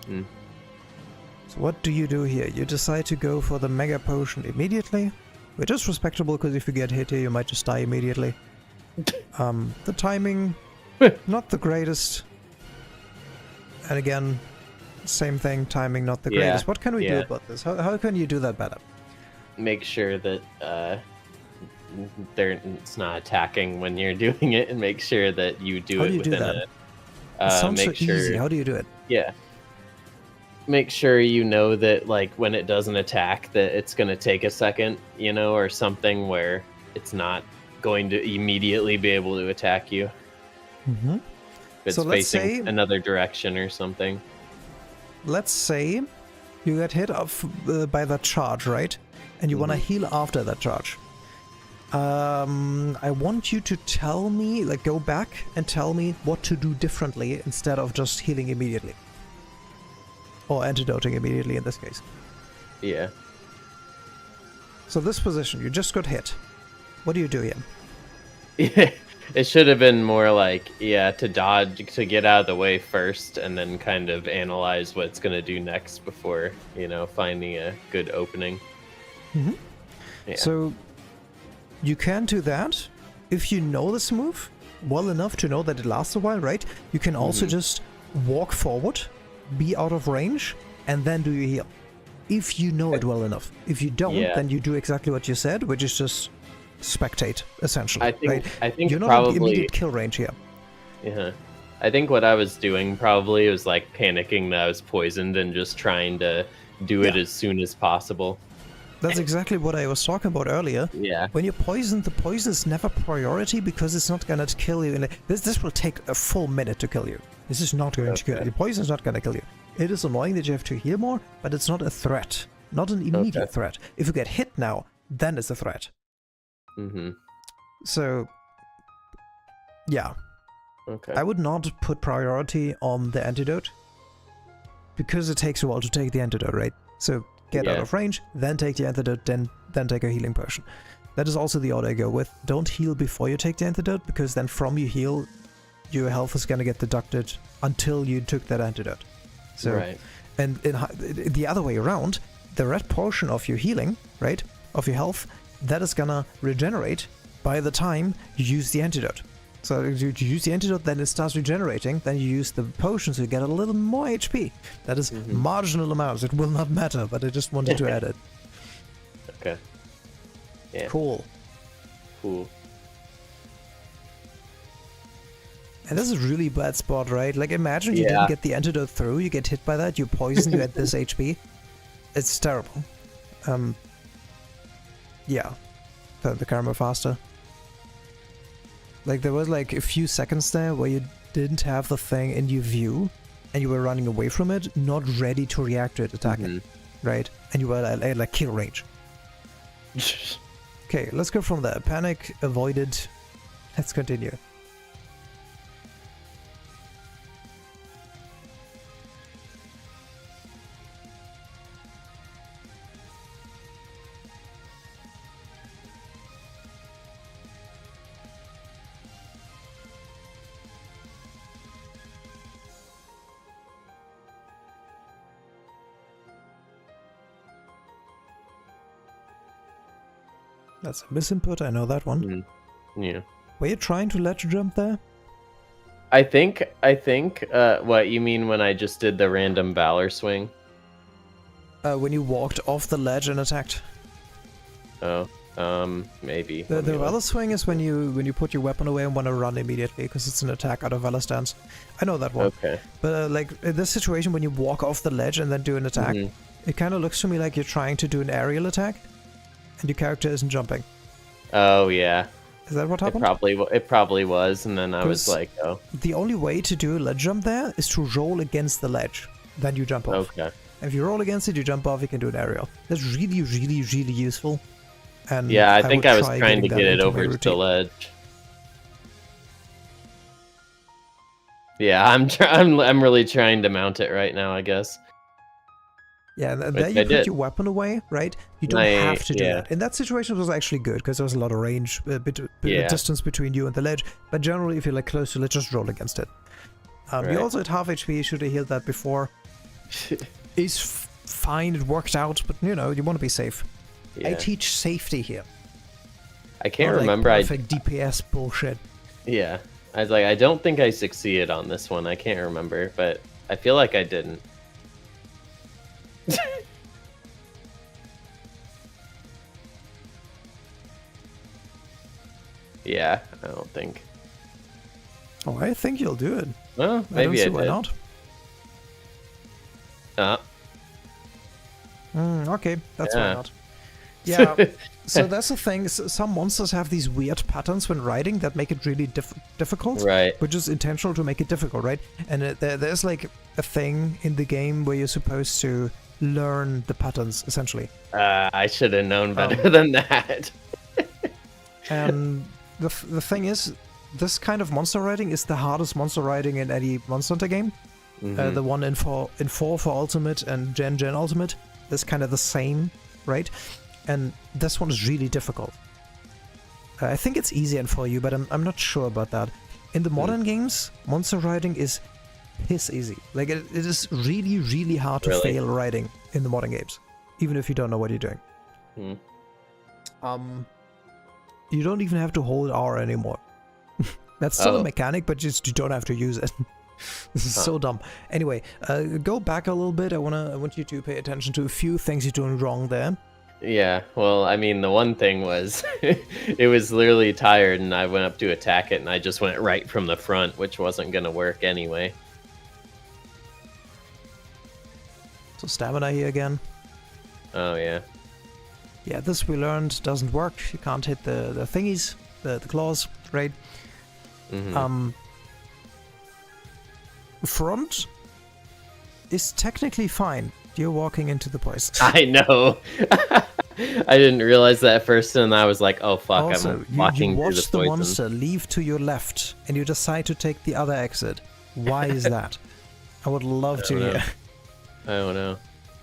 So what do you do here? You decide to go for the Mega Potion immediately, which is respectable because if you get hit here, you might just die immediately. The timing. Not the greatest. And again, same thing, timing not the greatest. What can we do about this? How can you do that better? Make sure that it's not attacking when you're doing it, and make sure that you do it within it sounds so easy. How do you do it? Yeah. make sure you know that like when it doesn't attack that it's going to take a second, you know, or something where it's not going to immediately be able to attack you. Mm-hmm. If it's So let's facing say, another direction or something. let's say you get hit off by that charge, right? And you want to heal after that charge. I want you to tell me, like, go back and tell me what to do differently instead of just healing immediately. Or antidoting immediately in this case. Yeah. So this position, you just got hit. What do you do here? It should have been more like, yeah, to dodge, to get out of the way first, and then kind of analyze what it's going to do next before, you know, finding a good opening. Mm-hmm. Yeah. So you can do that if you know this move well enough to know that it lasts a while, right? You can also just walk forward, be out of range, and then do your heal. If you know it well enough. If you don't, then you do exactly what you said, which is just spectate, essentially. I think you're not probably in immediate kill range here. Yeah. I think what I was doing probably was like panicking that I was poisoned and just trying to do it as soon as possible. That's exactly what I was talking about earlier. Yeah. When you're poisoned, the poison is never priority because it's not gonna kill you. This will take a full minute to kill you. This is not going to kill you. The poison is not gonna kill you. It is annoying that you have to heal more, but it's not a threat. Not an immediate threat. If you get hit now, then it's a threat. Mm-hmm. So, yeah. Okay. I would not put priority on the antidote because it takes a while to take the antidote, right? So get out of range, then take the antidote, then take a healing potion. That is also the order I go with. Don't heal before you take the antidote, because then from you heal, your health is gonna get deducted until you took that antidote. So, and the other way around, the red portion of your healing, right, of your health, that is gonna regenerate by the time you use the antidote. So you use the antidote, then it starts regenerating, then you use the potion, so you get a little more HP. That is marginal amounts, it will not matter, but I just wanted to add it. Okay. Yeah. Cool. Cool. And this is a really bad spot, right? Like, imagine you didn't get the antidote through, you get hit by that, you poison, you at this HP. It's terrible. Yeah. Turn the camera faster. Like, there was like a few seconds there where you didn't have the thing in your view, and you were running away from it, not ready to react to it attacking, right? And you were at like kill range. Okay, let's go from there. Panic avoided. Let's continue. That's a misinput, I know that one. Yeah. Were you trying to ledge jump there? I think, what you mean when I just did the random Valor swing? When you walked off the ledge and attacked. Oh, maybe. The Valor swing is when you put your weapon away and want to run immediately, because it's an attack out of Valor stance. I know that one. Okay. But like, in this situation, when you walk off the ledge and then do an attack, it kind of looks to me like you're trying to do an aerial attack, and your character isn't jumping. Oh, yeah. Is that what happened? It probably was, and then I was like, oh. The only way to do a ledge jump there is to roll against the ledge. Then you jump off. Okay. If you roll against it, you jump off, you can do an aerial. That's really, really, really useful. And yeah, I think I was trying to get it over to the ledge. Yeah, I'm really trying to mount it right now, I guess. Yeah, there you put your weapon away, right? You don't have to do that. In that situation, it was actually good, because there was a lot of range, distance between you and the ledge. But generally, if you're like close to it, just roll against it. You also at half HP, you should have healed that before. It's fine, it worked out, but you know, you want to be safe. Yeah. I teach safety here. I can't remember. Perfect DPS bullshit. Yeah. I was like, I don't think I succeeded on this one. I can't remember, but I feel like I didn't. Yeah, I don't think. Oh, I think you'll do it. Well, maybe I don't see why not. Okay, that's Yeah. why not. Yeah, so that's the thing. Some monsters have these weird patterns when riding that make it really difficult. Right. Which is intentional to make it difficult, right? And there's like a thing in the game where you're supposed to learn the patterns, essentially. I should have known better than that. And the thing is, this kind of monster riding is the hardest monster riding in any Monster Hunter game. The one in 4 for Ultimate and Gen Ultimate is kind of the same, right? And this one is really difficult. I think it's easy in 4U, but I'm not sure about that. In the modern games, monster riding is piss easy. Like, it is really, really hard to fail riding in the modern games, even if you don't know what you're doing. You don't even have to hold R anymore. That's still a mechanic, but just you don't have to use it. This is so dumb. Anyway, go back a little bit. I want you to pay attention to a few things you're doing wrong there. Yeah, well, I mean, the one thing was, it was literally tired, and I went up to attack it, and I just went right from the front, which wasn't gonna work anyway. So stamina here again. Oh, yeah. Yeah, this we learned doesn't work. You can't hit the thingies, the claws, right? Front is technically fine. You're walking into the poison. I know. I didn't realize that at first, and I was like, "Oh fuck!" Also, I'm walking you through watch the the poison. monster leave to your left, and you decide to take the other exit. Why is that? I would love to hear. I don't know.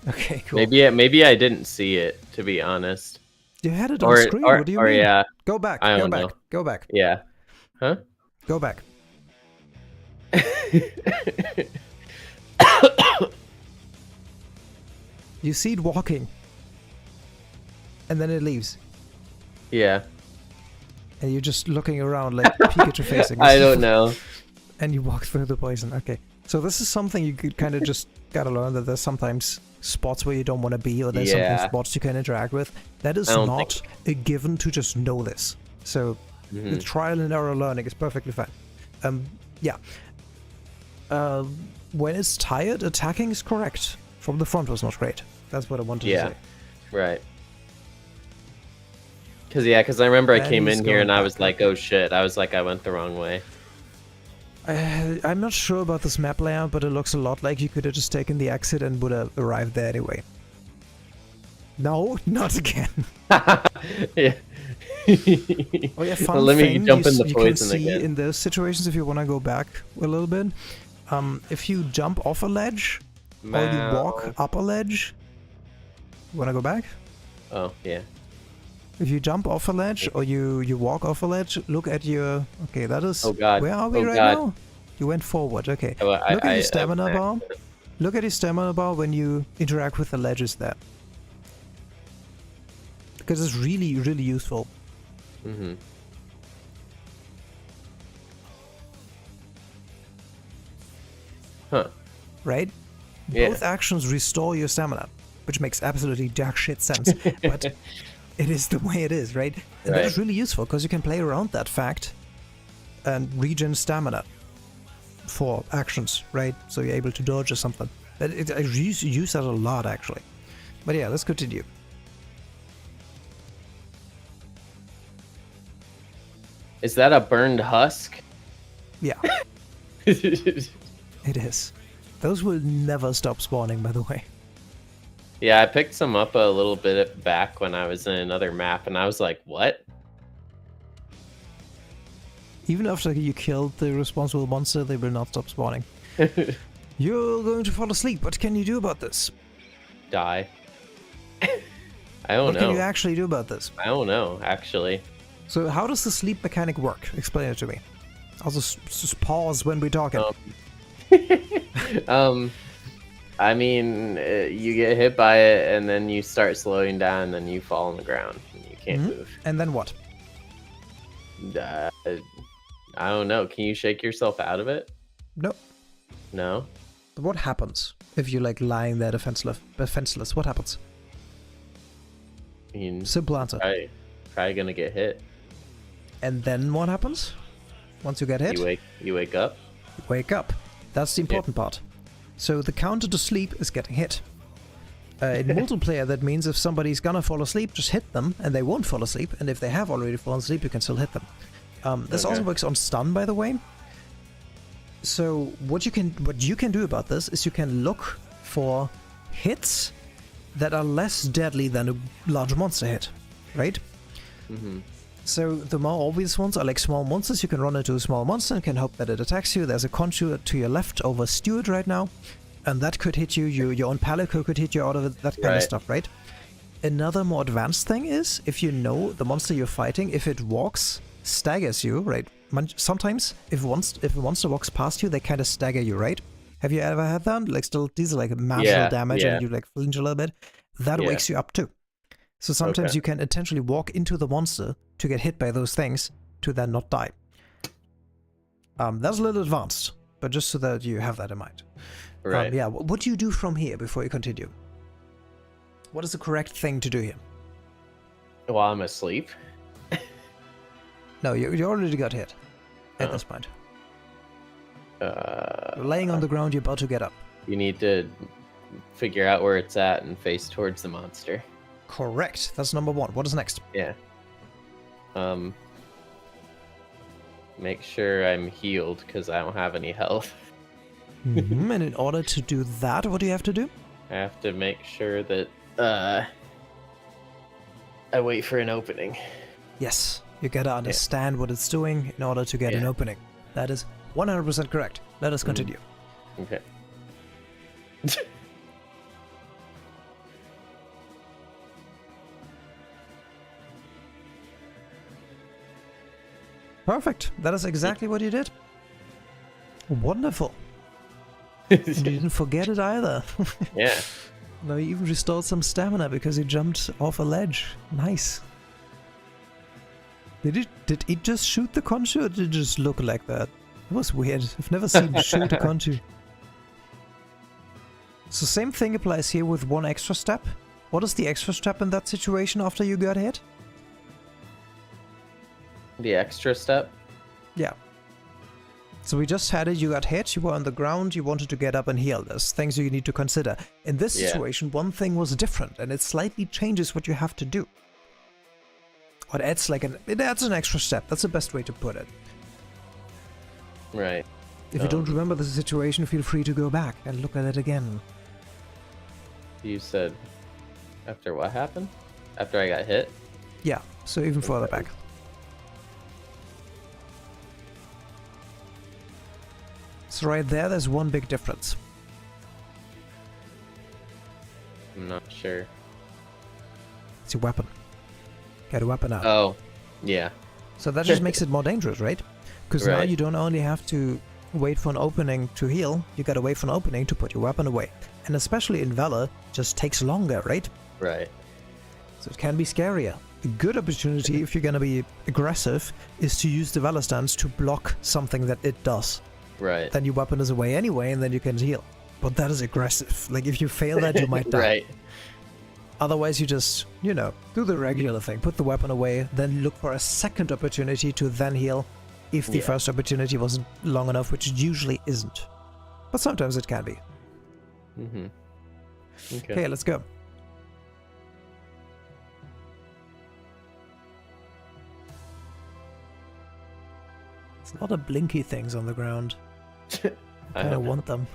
Okay, cool. Maybe I didn't see it, to be honest. You had it on screen. What do you mean? Yeah. Go back. I Go don't back. know. Go back. Yeah. Huh? Go back. You see it walking, and then it leaves, Yeah. and you're just looking around like Pikachu facing. I don't know. And you walk through the poison. Okay, so this is something you could kind of just gotta learn, that there's sometimes spots where you don't want to be, or there's some spots you can interact with. That is not a given to just know this. So the trial and error learning is perfectly fine. Yeah. When it's tired, attacking is correct. From the front was not great. That's what I wanted to say. Right. Because I remember I And came he's in here and going I was back. like, oh shit. I was like, I went the wrong way. I'm not sure about this map layout, but it looks a lot like you could have just taken the exit and would have arrived there anyway. No, not again. Yeah. Oh yeah, fun Well, let me thing jump in the you can poison see again. in those situations, if you want to go back a little bit, if you jump off a ledge or you walk up a ledge, you want to go back? Oh, yeah. If you jump off a ledge or you walk off a ledge, look at your... Okay, that is... Oh god. Where are we right now? You went forward, okay. Oh, Look at your stamina bar. Look at your stamina bar when you interact with the ledges there. Because it's really, really useful. Mm-hmm. Huh. Right? Yeah. Both actions restore your stamina, which makes absolutely jack shit sense. But it is the way it is, right? And that is really useful because you can play around that fact and regen stamina for actions, right? So you're able to dodge or something. I use that a lot, actually. But yeah, let's continue. Is that a burned husk? Yeah, it is. Those will never stop spawning, by the way. Yeah, I picked some up a little bit back when I was in another map, and I was like, what? Even after you killed the responsible monster, they will not stop spawning. You're going to fall asleep. What can you do about this? Die. I don't know. What can you actually do about this? I don't know, actually. So how does the sleep mechanic work? Explain it to me. I'll just pause when we're talking. I mean, you get hit by it, and then you start slowing down, and then you fall on the ground, and you can't move. And then what? I don't know. Can you shake yourself out of it? No. No? But what happens if you're like lying there defenseless? What happens? I mean, Simple answer. probably gonna get hit. And then what happens? Once you get hit? You wake up? Wake up. That's the important part. So the counter to sleep is getting hit. In multiplayer, that means if somebody's gonna fall asleep, just hit them, and they won't fall asleep. And if they have already fallen asleep, you can still hit them. This also works on stun, by the way. So what you can do about this is you can look for hits that are less deadly than a large monster hit, right? So the more obvious ones are like small monsters. You can run into a small monster and can hope that it attacks you. There's a conchu to your left over Steward right now, and that could hit you. Your own Palico could hit you out of it, that kind of stuff, right? Another more advanced thing is, if you know the monster you're fighting, if it walks, staggers you, right? Sometimes if a monster walks past you, they kind of stagger you, right? Have you ever had that? Like still, these are like marginal damage and you like flinch a little bit. That wakes you up too. So sometimes you can intentionally walk into the monster to get hit by those things to then not die. That's a little advanced, but just so that you have that in mind. Right. Yeah, what do you do from here before you continue? What is the correct thing to do here? While I'm asleep? No, you already got hit at this point. You're laying on the ground, you're about to get up. You need to figure out where it's at and face towards the monster. Correct. That's number one. What is next? Yeah. Make sure I'm healed, because I don't have any health. And in order to do that, what do you have to do? I have to make sure that I wait for an opening. Yes. You gotta understand what it's doing in order to get an opening. That is 100% correct. Let us continue. Okay. Perfect. That is exactly what you did. Wonderful. You didn't forget it either. Yeah. No, you even restored some stamina because you jumped off a ledge. Nice. Did it just shoot the conchu, or did it just look like that? It was weird. I've never seen it shoot a conchu. So same thing applies here with one extra step. What is the extra step in that situation after you got hit? The extra step? Yeah. So we just had it, you got hit, you were on the ground, you wanted to get up and heal. There's things you need to consider. In this situation, one thing was different, and it slightly changes what you have to do. Or it adds an extra step. That's the best way to put it. Right. If you don't remember the situation, feel free to go back and look at it again. You said after what happened? After I got hit? Yeah, so even further back. So right there's one big difference. I'm not sure. It's your weapon. Get a weapon out. Oh, yeah. So that just makes it more dangerous, right? Because now you don't only have to wait for an opening to heal, you gotta wait for an opening to put your weapon away. And especially in Valor, just takes longer, right? Right. So it can be scarier. A good opportunity, if you're gonna be aggressive, is to use the Valor stance to block something that it does. Right. Then your weapon is away anyway, and then you can heal. But that is aggressive. Like, if you fail that, you might die. Right. Otherwise, you just, do the regular thing. Put the weapon away, then look for a second opportunity to then heal if the first opportunity wasn't long enough, which it usually isn't. But sometimes it can be. Mm-hmm. Okay, let's go. There's a lot of blinky things on the ground. I don't want them.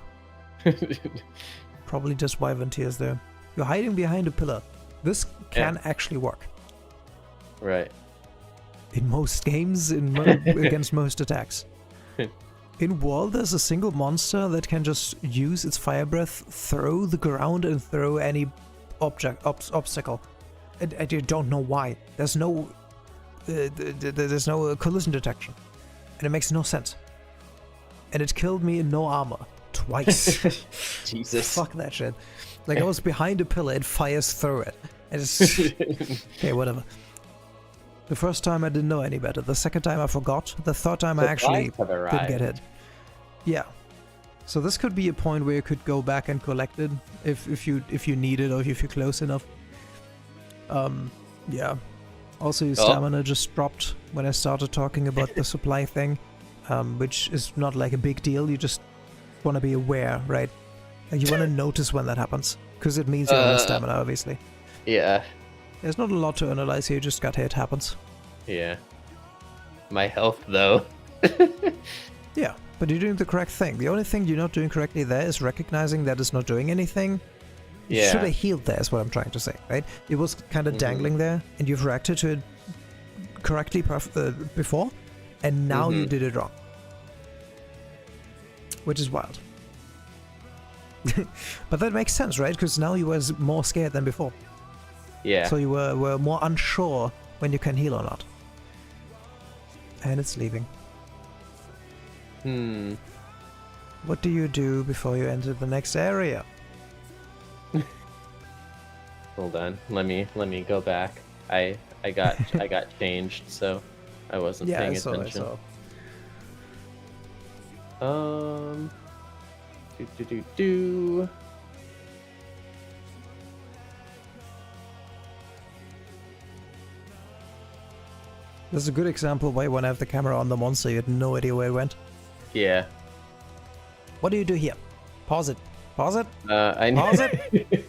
Probably just wyvern tears there. You're hiding behind a pillar. This can actually work. Right. In most games, against most attacks. In Wall, there's a single monster that can just use its fire breath, throw the ground, and throw any obstacle. And you don't know why. There's no collision detection. And it makes no sense. And it killed me in no armor. Twice. Jesus. Fuck that shit. Like, I was behind a pillar, it fires through it. And it's... okay, whatever. The first time I didn't know any better. The second time I forgot. The third time I actually didn't get hit. Yeah. So this could be a point where you could go back and collect it if you need it or if you're close enough. Yeah. Also, your stamina just dropped when I started talking about the supply thing, which is not like a big deal. You just want to be aware, right? Like, you want to notice when that happens. Because it means you have less stamina, obviously. Yeah. There's not a lot to analyze here, you just got hit, happens. Yeah. My health, though. Yeah, but you're doing the correct thing. The only thing you're not doing correctly there is recognizing that it's not doing anything. You should have healed there, is what I'm trying to say, right? It was kind of dangling there, and you've reacted to it correctly before, and now you did it wrong. Which is wild. But that makes sense, right? Because now you were more scared than before. Yeah. So you were more unsure when you can heal or not. And it's leaving. What do you do before you enter the next area? Hold on. Let me go back. I got changed, so I wasn't paying attention. I saw. Do. This is a good example why you want to have the camera on the monster, you had no idea where it went. Yeah. What do you do here? Pause it. Pause it. Pause it.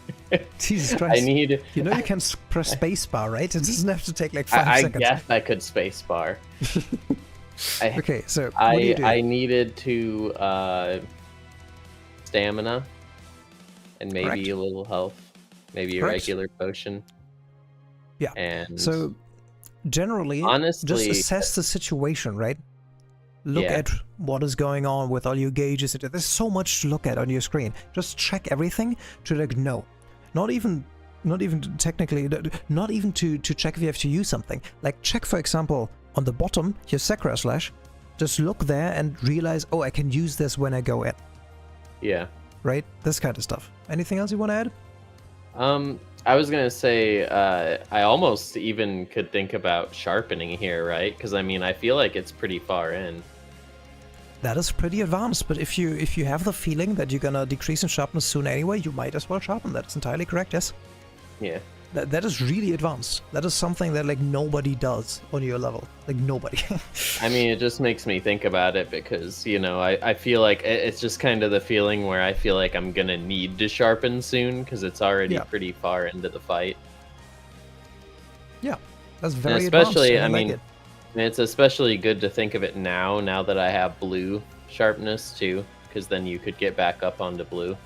Jesus Christ. I need. You know you can press spacebar, right? It doesn't have to take like 5 seconds. I guess I could spacebar. Okay, so what do you do? I needed to stamina and maybe a little health, maybe a regular potion. Yeah. And so generally, honestly, just assess the situation, right? Look at what is going on with all your gauges. There's so much to look at on your screen. Just check everything to like know. Not even technically, not even to check if you have to use something. Like check, for example, on the bottom, your Sakura slash. Just look there and realize, oh, I can use this when I go in. Yeah. Right? This kind of stuff. Anything else you want to add? I was gonna say, I almost even could think about sharpening here, right? Because I mean, I feel like it's pretty far in. That is pretty advanced, but if you have the feeling that you're gonna decrease in sharpness soon anyway, you might as well sharpen. That's entirely correct, yes. Yeah. That is really advanced. That is something that like nobody does on your level. Like nobody. I mean, it just makes me think about it because, you know, I feel like it's just kind of the feeling where I feel like I'm gonna need to sharpen soon because it's already pretty far into the fight. Yeah, that's very and especially, advanced. I mean, it's especially good to think of it now that I have blue sharpness too, because then you could get back up onto blue.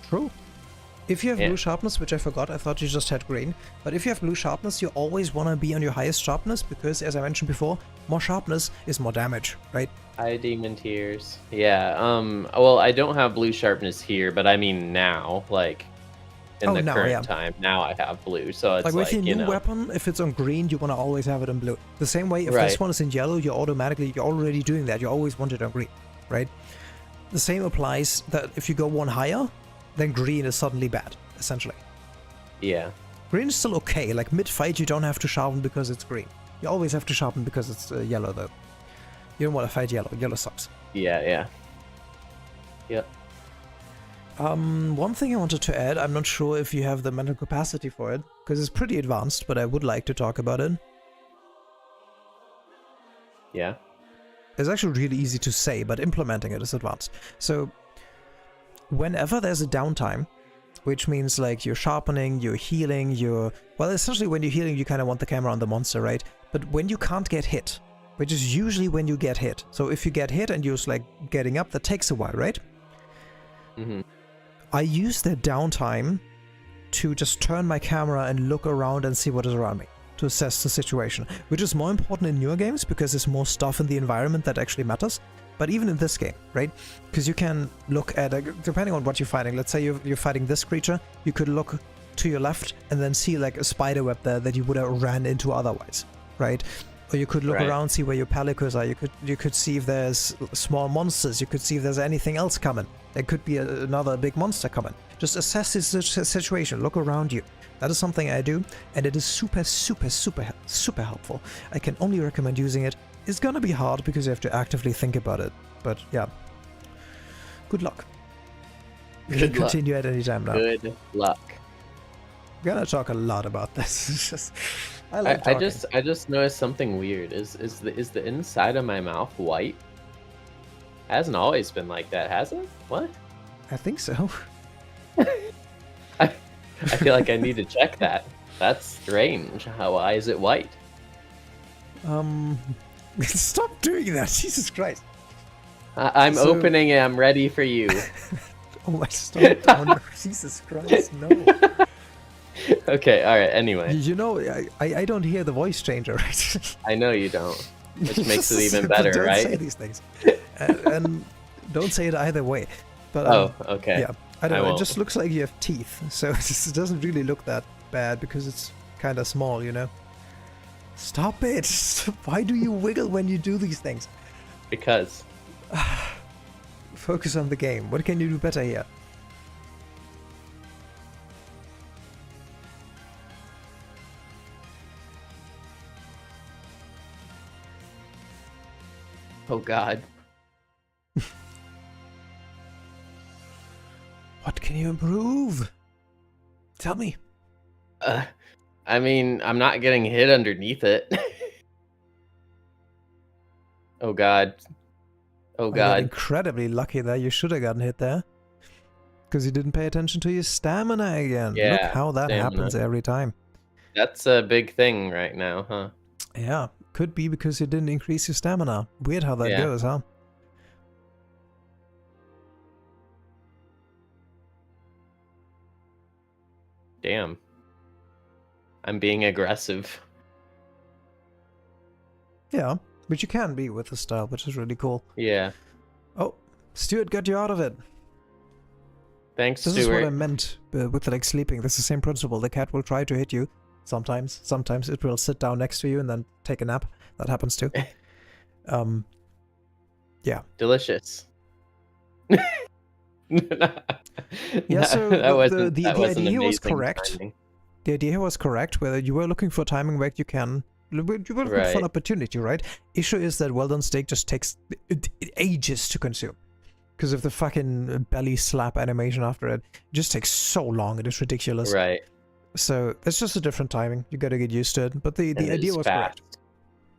True. If you have blue sharpness, which I forgot, I thought you just had green, but if you have blue sharpness, you always want to be on your highest sharpness because, as I mentioned before, more sharpness is more damage, right? Hi, Demon Tears. Yeah, well, I don't have blue sharpness here, but I mean now, like, in the current time, now I have blue, so it's like with your new weapon, if it's on green, you want to always have it in blue. The same way, if this one is in yellow, you're already doing that. You always want it on green, right? The same applies that if you go one higher, then green is suddenly bad, essentially. Yeah. Green is still okay, like mid-fight you don't have to sharpen because it's green. You always have to sharpen because it's yellow, though. You don't want to fight yellow. Yellow sucks. Yeah. Yep. One thing I wanted to add, I'm not sure if you have the mental capacity for it, because it's pretty advanced, but I would like to talk about it. Yeah. It's actually really easy to say, but implementing it is advanced. So, whenever there's a downtime, which means like you're sharpening, you're healing, well, essentially when you're healing, you kind of want the camera on the monster, right? But when you can't get hit, which is usually when you get hit. So if you get hit and you're like getting up, that takes a while, right? Mm-hmm. I use that downtime to just turn my camera and look around and see what is around me, to assess the situation, which is more important in newer games because there's more stuff in the environment that actually matters. But even in this game, right? Because you can look at, depending on what you're fighting, let's say you're fighting this creature, you could look to your left and then see like a spider web there that you would have ran into otherwise, right? Or you could look around, see where your palicos are. You could see if there's small monsters. You could see if there's anything else coming. There could be another big monster coming. Just assess this situation. Look around you. That is something I do, and it is super, super, super, super helpful. I can only recommend using it. It's gonna be hard because you have to actively think about it. But yeah, good luck. You can continue at any time now. Good luck. We're gonna talk a lot about this. It's just, I like talking. I just noticed something weird. Is the inside of my mouth white? Hasn't always been like that, has it? What? I think so. I feel like I need to check that. That's strange. Why is it white? Stop doing that, Jesus Christ. I'm opening it. I'm ready for you. Oh my, stop. Oh, no. Jesus Christ, no. Okay, alright, anyway. You know, I don't hear the voice changer, right? I know you don't. Which makes it even better, don't right? Don't say these things. And don't say it either way. But okay. Yeah, I don't know. It just looks like you have teeth. So it doesn't really look that bad because it's kind of small, you know? Stop it. Why do you wiggle when you do these things? Because. Focus on the game. What can you do better here? Oh god. What can you improve? Tell me. I mean, I'm not getting hit underneath it. Oh god. Oh I got god. incredibly lucky there. You should have gotten hit there. Because you didn't pay attention to your stamina again. Yeah, Look how that happens every time. That's a big thing right now, huh? Yeah, could be because you didn't increase your stamina. Weird how that goes, huh? Damn. I'm being aggressive. Yeah, which you can be with the style, which is really cool. Yeah. Oh, Stuart got you out of it. Thanks, Stuart. This is what I meant with like sleeping. This is the same principle. The cat will try to hit you sometimes. Sometimes it will sit down next to you and then take a nap. That happens too. Yeah. Delicious. Yeah, so the idea was correct. Timing. The idea was correct. Whether you were looking for timing where you can, you were looking for an opportunity, right? Issue is that well done steak just takes ages to consume. Because of the fucking belly slap animation after it. It just takes so long, it is ridiculous. Right. So it's just a different timing. You gotta get used to it. But the idea was correct.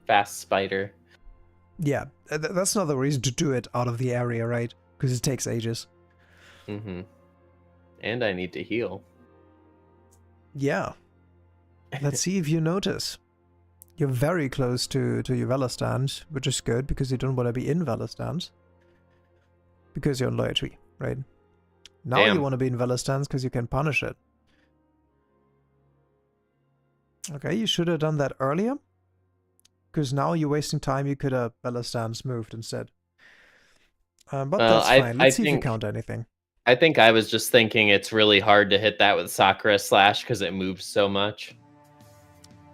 Fast spider. Yeah, that's not the reason to do it out of the area, right? Because it takes ages. Mm-hmm. And I need to heal. Yeah. Let's see if you notice. You're very close to your Valor stand, which is good because you don't want to be in Valor stand. Because you're on low HP, right? Now you want to be in Valor stance because you can punish it. Okay, you should have done that earlier. Because now you're wasting time, you could have Valor stance moved instead. But that's fine. Let's see if you count anything. I think I was just thinking it's really hard to hit that with Sakura Slash because it moves so much.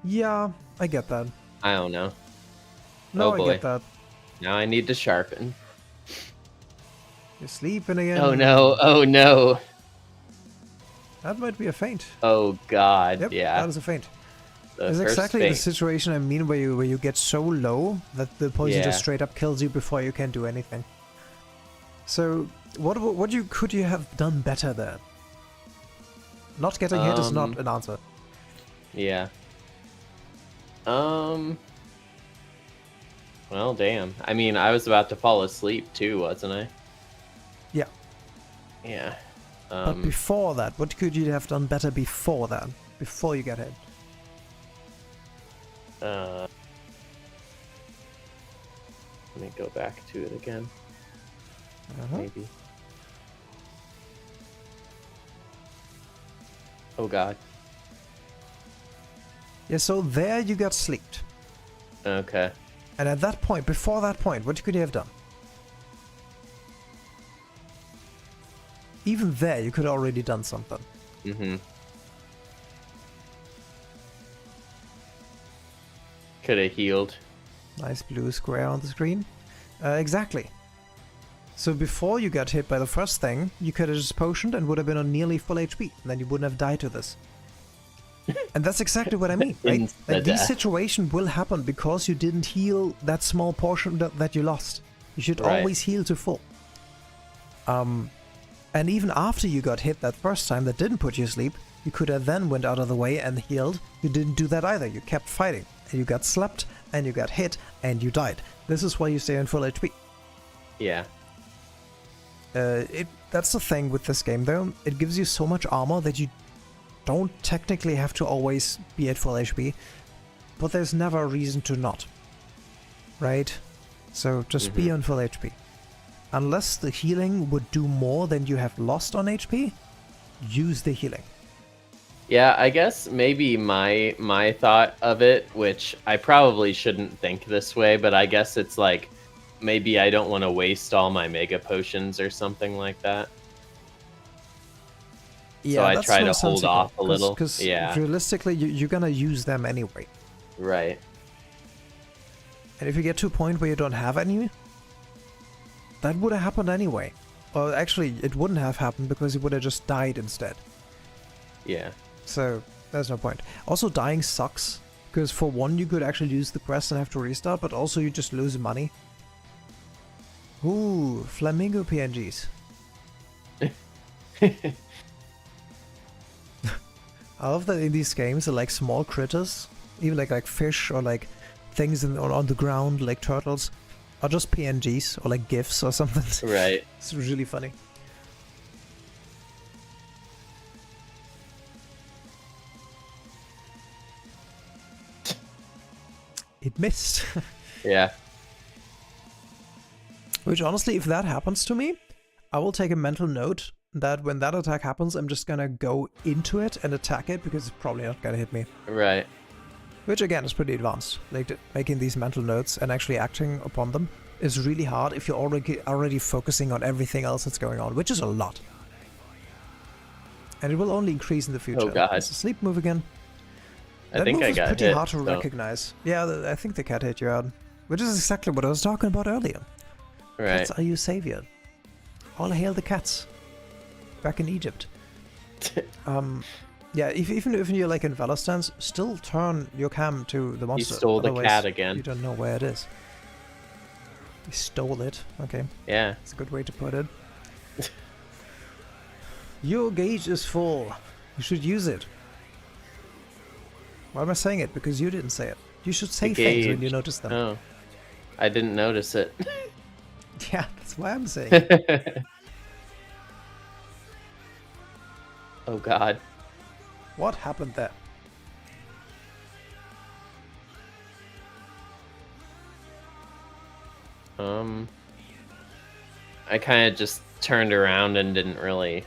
Yeah, I get that. I don't know. No, I get that. Now I need to sharpen. You're sleeping again. Oh no, oh no. That might be a feint. Oh god, yep, yeah. That is a feint. It's exactly the situation I mean where you get so low that the poison just straight up kills you before you can do anything. So, what could you have done better there? Not getting hit is not an answer. Yeah. Well, damn. I mean, I was about to fall asleep too, wasn't I? Yeah. Yeah. But before that, what could you have done better before that? Before you get hit? Let me go back to it again. Maybe. Oh god. Yeah, so there you got sleeped. Okay. And at that point, before that point, what could you have done? Even there, you could have already done something. Mm-hmm. Could have healed. Nice blue square on the screen. Exactly. So before you got hit by the first thing, you could have just potioned and would have been on nearly full HP. And then you wouldn't have died to this. And that's exactly what I mean, right? Like, this situation will happen because you didn't heal that small portion that you lost. You should always heal to full. And even after you got hit that first time that didn't put you to sleep, you could have then went out of the way and healed. You didn't do that either. You kept fighting. And you got slapped, and you got hit, and you died. This is why you stay on full HP. Yeah. That's the thing with this game, though. It gives you so much armor that you don't technically have to always be at full HP, but there's never a reason to not. Right? So just be on full HP. Unless the healing would do more than you have lost on HP, use the healing. Yeah, I guess maybe my thought of it, which I probably shouldn't think this way, but I guess it's like, maybe I don't want to waste all my mega potions or something like that. Yeah, so I that's try so to hold sensible, off a little. Because yeah, realistically, you're gonna use them anyway. right. And if you get to a point where you don't have any, that would have happened anyway. Or actually, it wouldn't have happened because you would have just died instead. Yeah. So, there's no point. Also, dying sucks. Because for one, you could actually use the quest and have to restart, but also you just lose money. Ooh, flamingo PNGs. I love that in these games, they're like small critters, even like fish or like things on the ground, like turtles, are just PNGs or like GIFs or something. Right. It's really funny. It missed. Yeah. Which honestly, if that happens to me, I will take a mental note that when that attack happens, I'm just gonna go into it and attack it because it's probably not gonna hit me. Right. Which again is pretty advanced. Like making these mental notes and actually acting upon them is really hard if you're already focusing on everything else that's going on, which is a lot. And it will only increase in the future. Oh god. It's a sleep move again. I think I got hit. That move is pretty hard to recognize. Yeah, I think the cat hit you out. Which is exactly what I was talking about earlier. Right. Cats are your savior. All hail the cats. Back in Egypt. Yeah, even if you're like in Valor stance, still turn your cam to the monster. You stole the Otherwise, cat again. You don't know where it is. You stole it. Okay. Yeah. It's a good way to put it. Your gauge is full. You should use it. Why am I saying it? Because you didn't say it. You should say things when you notice them. Oh. I didn't notice it. Yeah, that's why I'm saying it. Oh god. What happened there? I kind of just turned around and didn't really...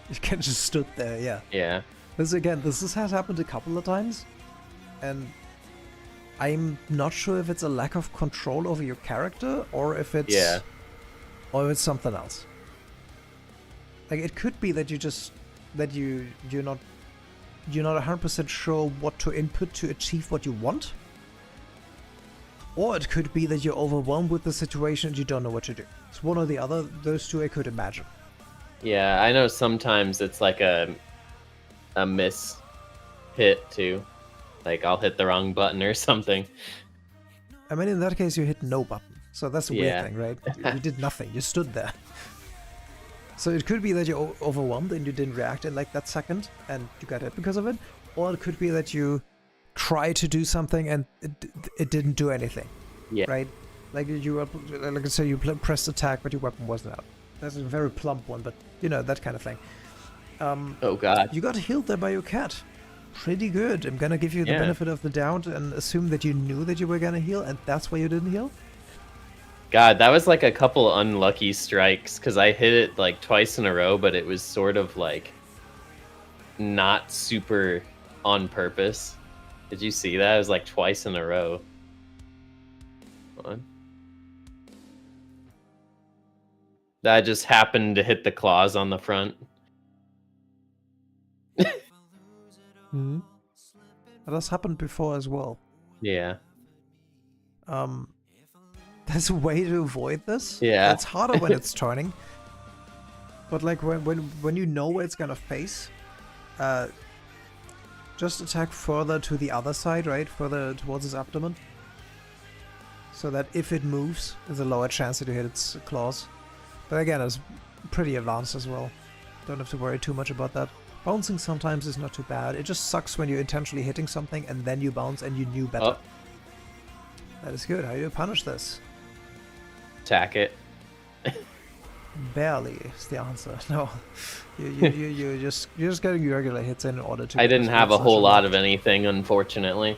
You can just stood there, yeah. Yeah. This has happened a couple of times, and I'm not sure if it's a lack of control over your character or if it's something else. Like it could be that you're not 100% sure what to input to achieve what you want, or it could be that you're overwhelmed with the situation and you don't know what to do. It's one or the other. Those two I could imagine. Yeah, I know sometimes it's like a miss hit too. Like I'll hit the wrong button or something. I mean, in that case, you hit no button. So that's a weird thing, right? You did nothing. You stood there. So it could be that you're overwhelmed and you didn't react in like that second and you got hit because of it. Or it could be that you tried to do something and it didn't do anything. Yeah. Right? Like like say you pressed attack but your weapon wasn't out. That's a very plump one, but you know, that kind of thing. Oh god. You got healed there by your cat. Pretty good. I'm gonna give you the benefit of the doubt and assume that you knew that you were gonna heal and that's why you didn't heal. God, that was like a couple unlucky strikes because I hit it like twice in a row, but it was sort of like not super on purpose. Did you see that? It was like twice in a row. Hold on. That just happened to hit the claws on the front. Mm-hmm. That's happened before as well. Yeah. There's a way to avoid this. Yeah. It's harder when it's turning. But like when you know where it's gonna face, just attack further to the other side, right? Further towards its abdomen. So that if it moves, there's a lower chance that you hit its claws. But again, it's pretty advanced as well. Don't have to worry too much about that. Bouncing sometimes is not too bad. It just sucks when you're intentionally hitting something and then you bounce and you knew better. Oh. That is good. How do you punish this? Attack it. Barely is the answer. No, you're just getting your regular hits in order to. I get the didn't have spirit a whole slasher lot locked. of anything, unfortunately.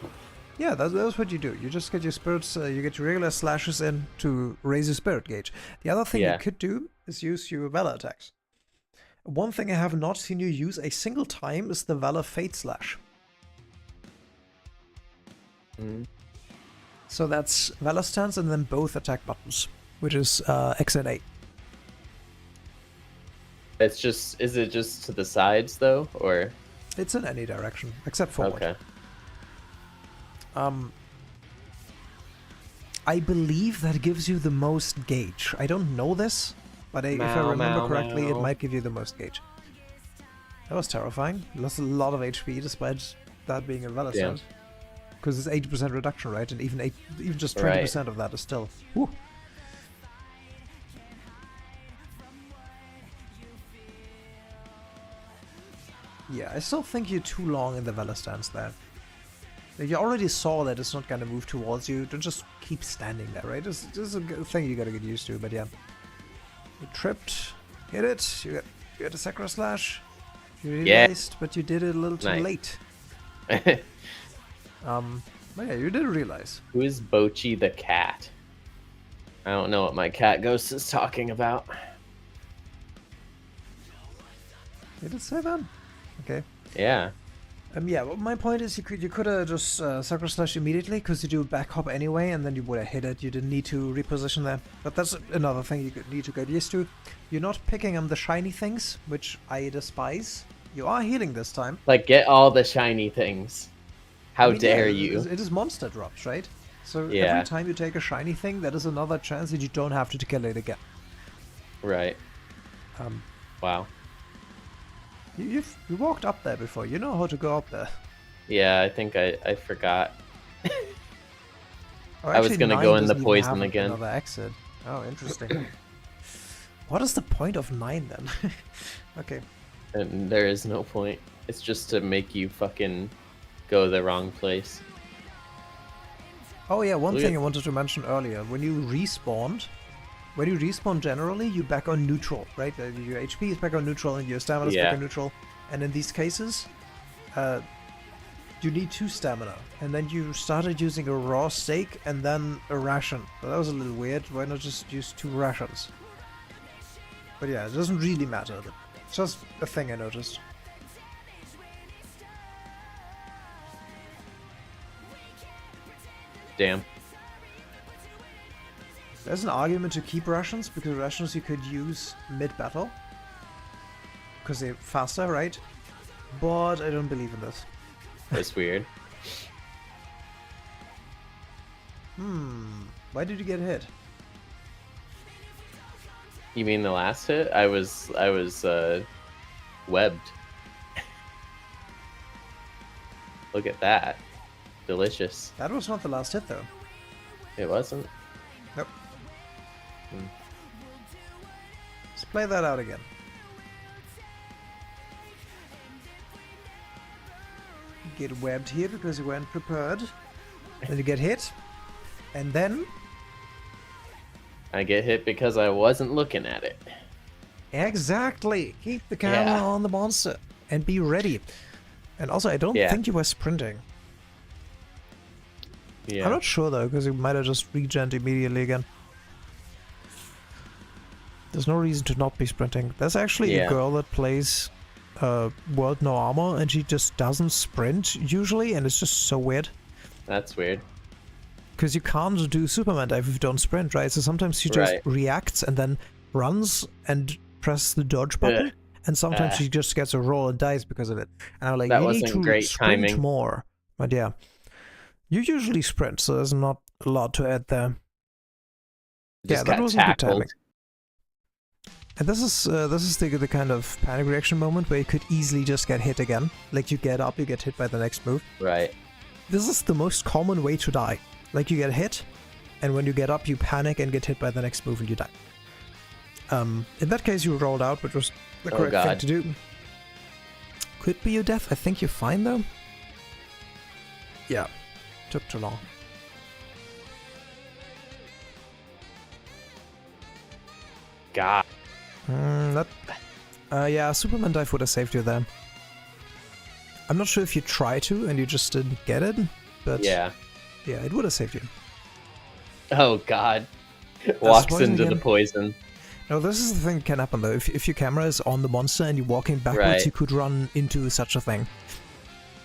Yeah, that's what you do. You just get your spirits, you get your regular slashes in to raise your spirit gauge. The other thing you Yeah. could do is use your Valor attacks. One thing I have not seen you use a single time is the Valor Fate Slash. Mm. So that's Valor stance and then both attack buttons, which is X and A. It's just, is it just to the sides though, or? It's in any direction except forward. Okay. I believe that gives you the most gauge. I don't know this, but if I remember correctly, it might give you the most gauge. That was terrifying. Lost a lot of HP despite that being a Valor stance. Because it's 80% reduction, right? And even just 20% of that is still... Whew. Yeah, I still think you're too long in the Valor stance there. You already saw that it's not gonna move towards you. Don't just keep standing there, right? This is a thing you gotta get used to, but yeah. You tripped, hit it, you got a Sakura Slash. You realized, but you did it a little too late. But yeah, you did realize. Who is Bochi the cat? I don't know what my cat ghost is talking about. Did it say that? Okay. Yeah. Yeah, well, my point is you could have just Sakura Slash immediately, because you do back hop anyway, and then you would have hit it. You didn't need to reposition there. But that's another thing you need to get used to. You're not picking the shiny things, which I despise. You are healing this time. Like, get all the shiny things. How dare you? It is monster drops, right? So Yeah. every time you take a shiny thing, that is another chance that you don't have to kill it again. Right. Wow. You walked up there before. You know how to go up there. Yeah, I think I forgot. Oh, I was actually, gonna go 9 in the doesn't even poison have again. Another exit. Oh, interesting. What is the point of 9 then? Okay. And there is no point. It's just to make you fucking go the wrong place. Oh yeah, one thing I wanted to mention earlier. When you respawn generally, you back on neutral, right? Your HP is back on neutral and your stamina is back on neutral. And in these cases, you need 2 stamina. And then you started using a raw steak and then a ration. So that was a little weird. Why not just use 2 rations? But yeah, it doesn't really matter. It's just a thing I noticed. Damn. There's an argument to keep rations, because rations you could use mid-battle. Because they're faster, right? But I don't believe in this. That's weird. Why did you get hit? You mean the last hit? I was webbed. Look at that. Delicious. That was not the last hit, though. It wasn't? Nope. Let's play that out again. Get webbed here because you weren't prepared. Then you get hit. And then... I get hit because I wasn't looking at it. Exactly! Keep the camera on the monster. And be ready. And also, I don't think you were sprinting. Yeah. I'm not sure though, because you might have just regened immediately again. There's no reason to not be sprinting. There's actually a girl that plays World No Armor, and she just doesn't sprint usually, and it's just so weird. That's weird. Because you can't do Superman dive if you don't sprint, right? So sometimes she just reacts and then runs and presses the dodge button, and sometimes she just gets a roll and dies because of it. And I'm like, that you wasn't need to great sprint timing. more. But yeah. You usually sprint, so there's not a lot to add there. Just that wasn't good timing. tackled. And this is the kind of panic reaction moment where you could easily just get hit again. Like you get up, you get hit by the next move. Right. This is the most common way to die. Like you get hit, and when you get up, you panic and get hit by the next move and you die. In that case, you rolled out, which was the correct thing to do. Could be your death. I think you're fine though. Yeah. Took too long. God. Yeah, Superman dive would have saved you then. I'm not sure if you try to and you just didn't get it, but Yeah. Yeah, it would have saved you. Oh god. Walks into again. the poison. No, this is the thing that can happen though. If your camera is on the monster and you're walking backwards, Right. you could run into such a thing.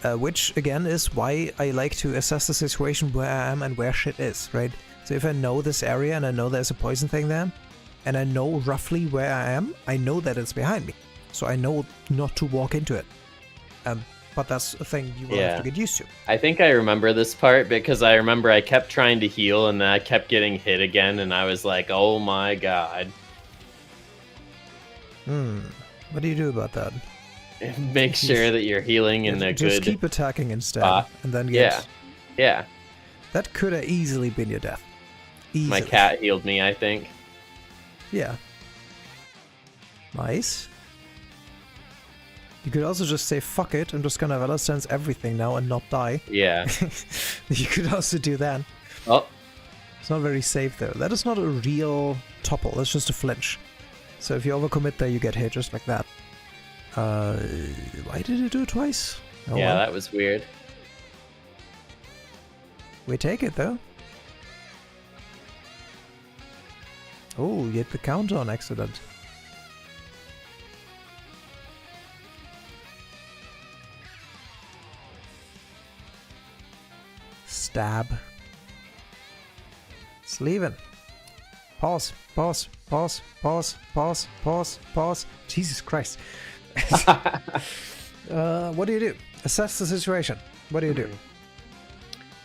Which, again, is why I like to assess the situation where I am and where shit is, right? So if I know this area and I know there's a poison thing there, and I know roughly where I am, I know that it's behind me. So I know not to walk into it. But that's a thing you will have to get used to. I think I remember this part because I remember I kept trying to heal and then I kept getting hit again and I was like, oh my god. What do you do about that? Make sure that you're healing in a good... Just keep attacking instead, and then get... Yeah. That could have easily been your death. Easily. My cat healed me, I think. Yeah. Nice. You could also just say, fuck it, I'm just gonna Valor Sense everything now and not die. Yeah. You could also do that. Oh. It's not very safe though. That is not a real topple, that's just a flinch. So if you overcommit there, you get hit just like that. Why did you do it twice? Oh, yeah, well. that was weird. We take it though. Oh, you hit the counter on accident. Stab. It's leaving. Pause, pause, pause, pause, pause, pause, pause. Jesus Christ. What do you do? Assess the situation. What do you do?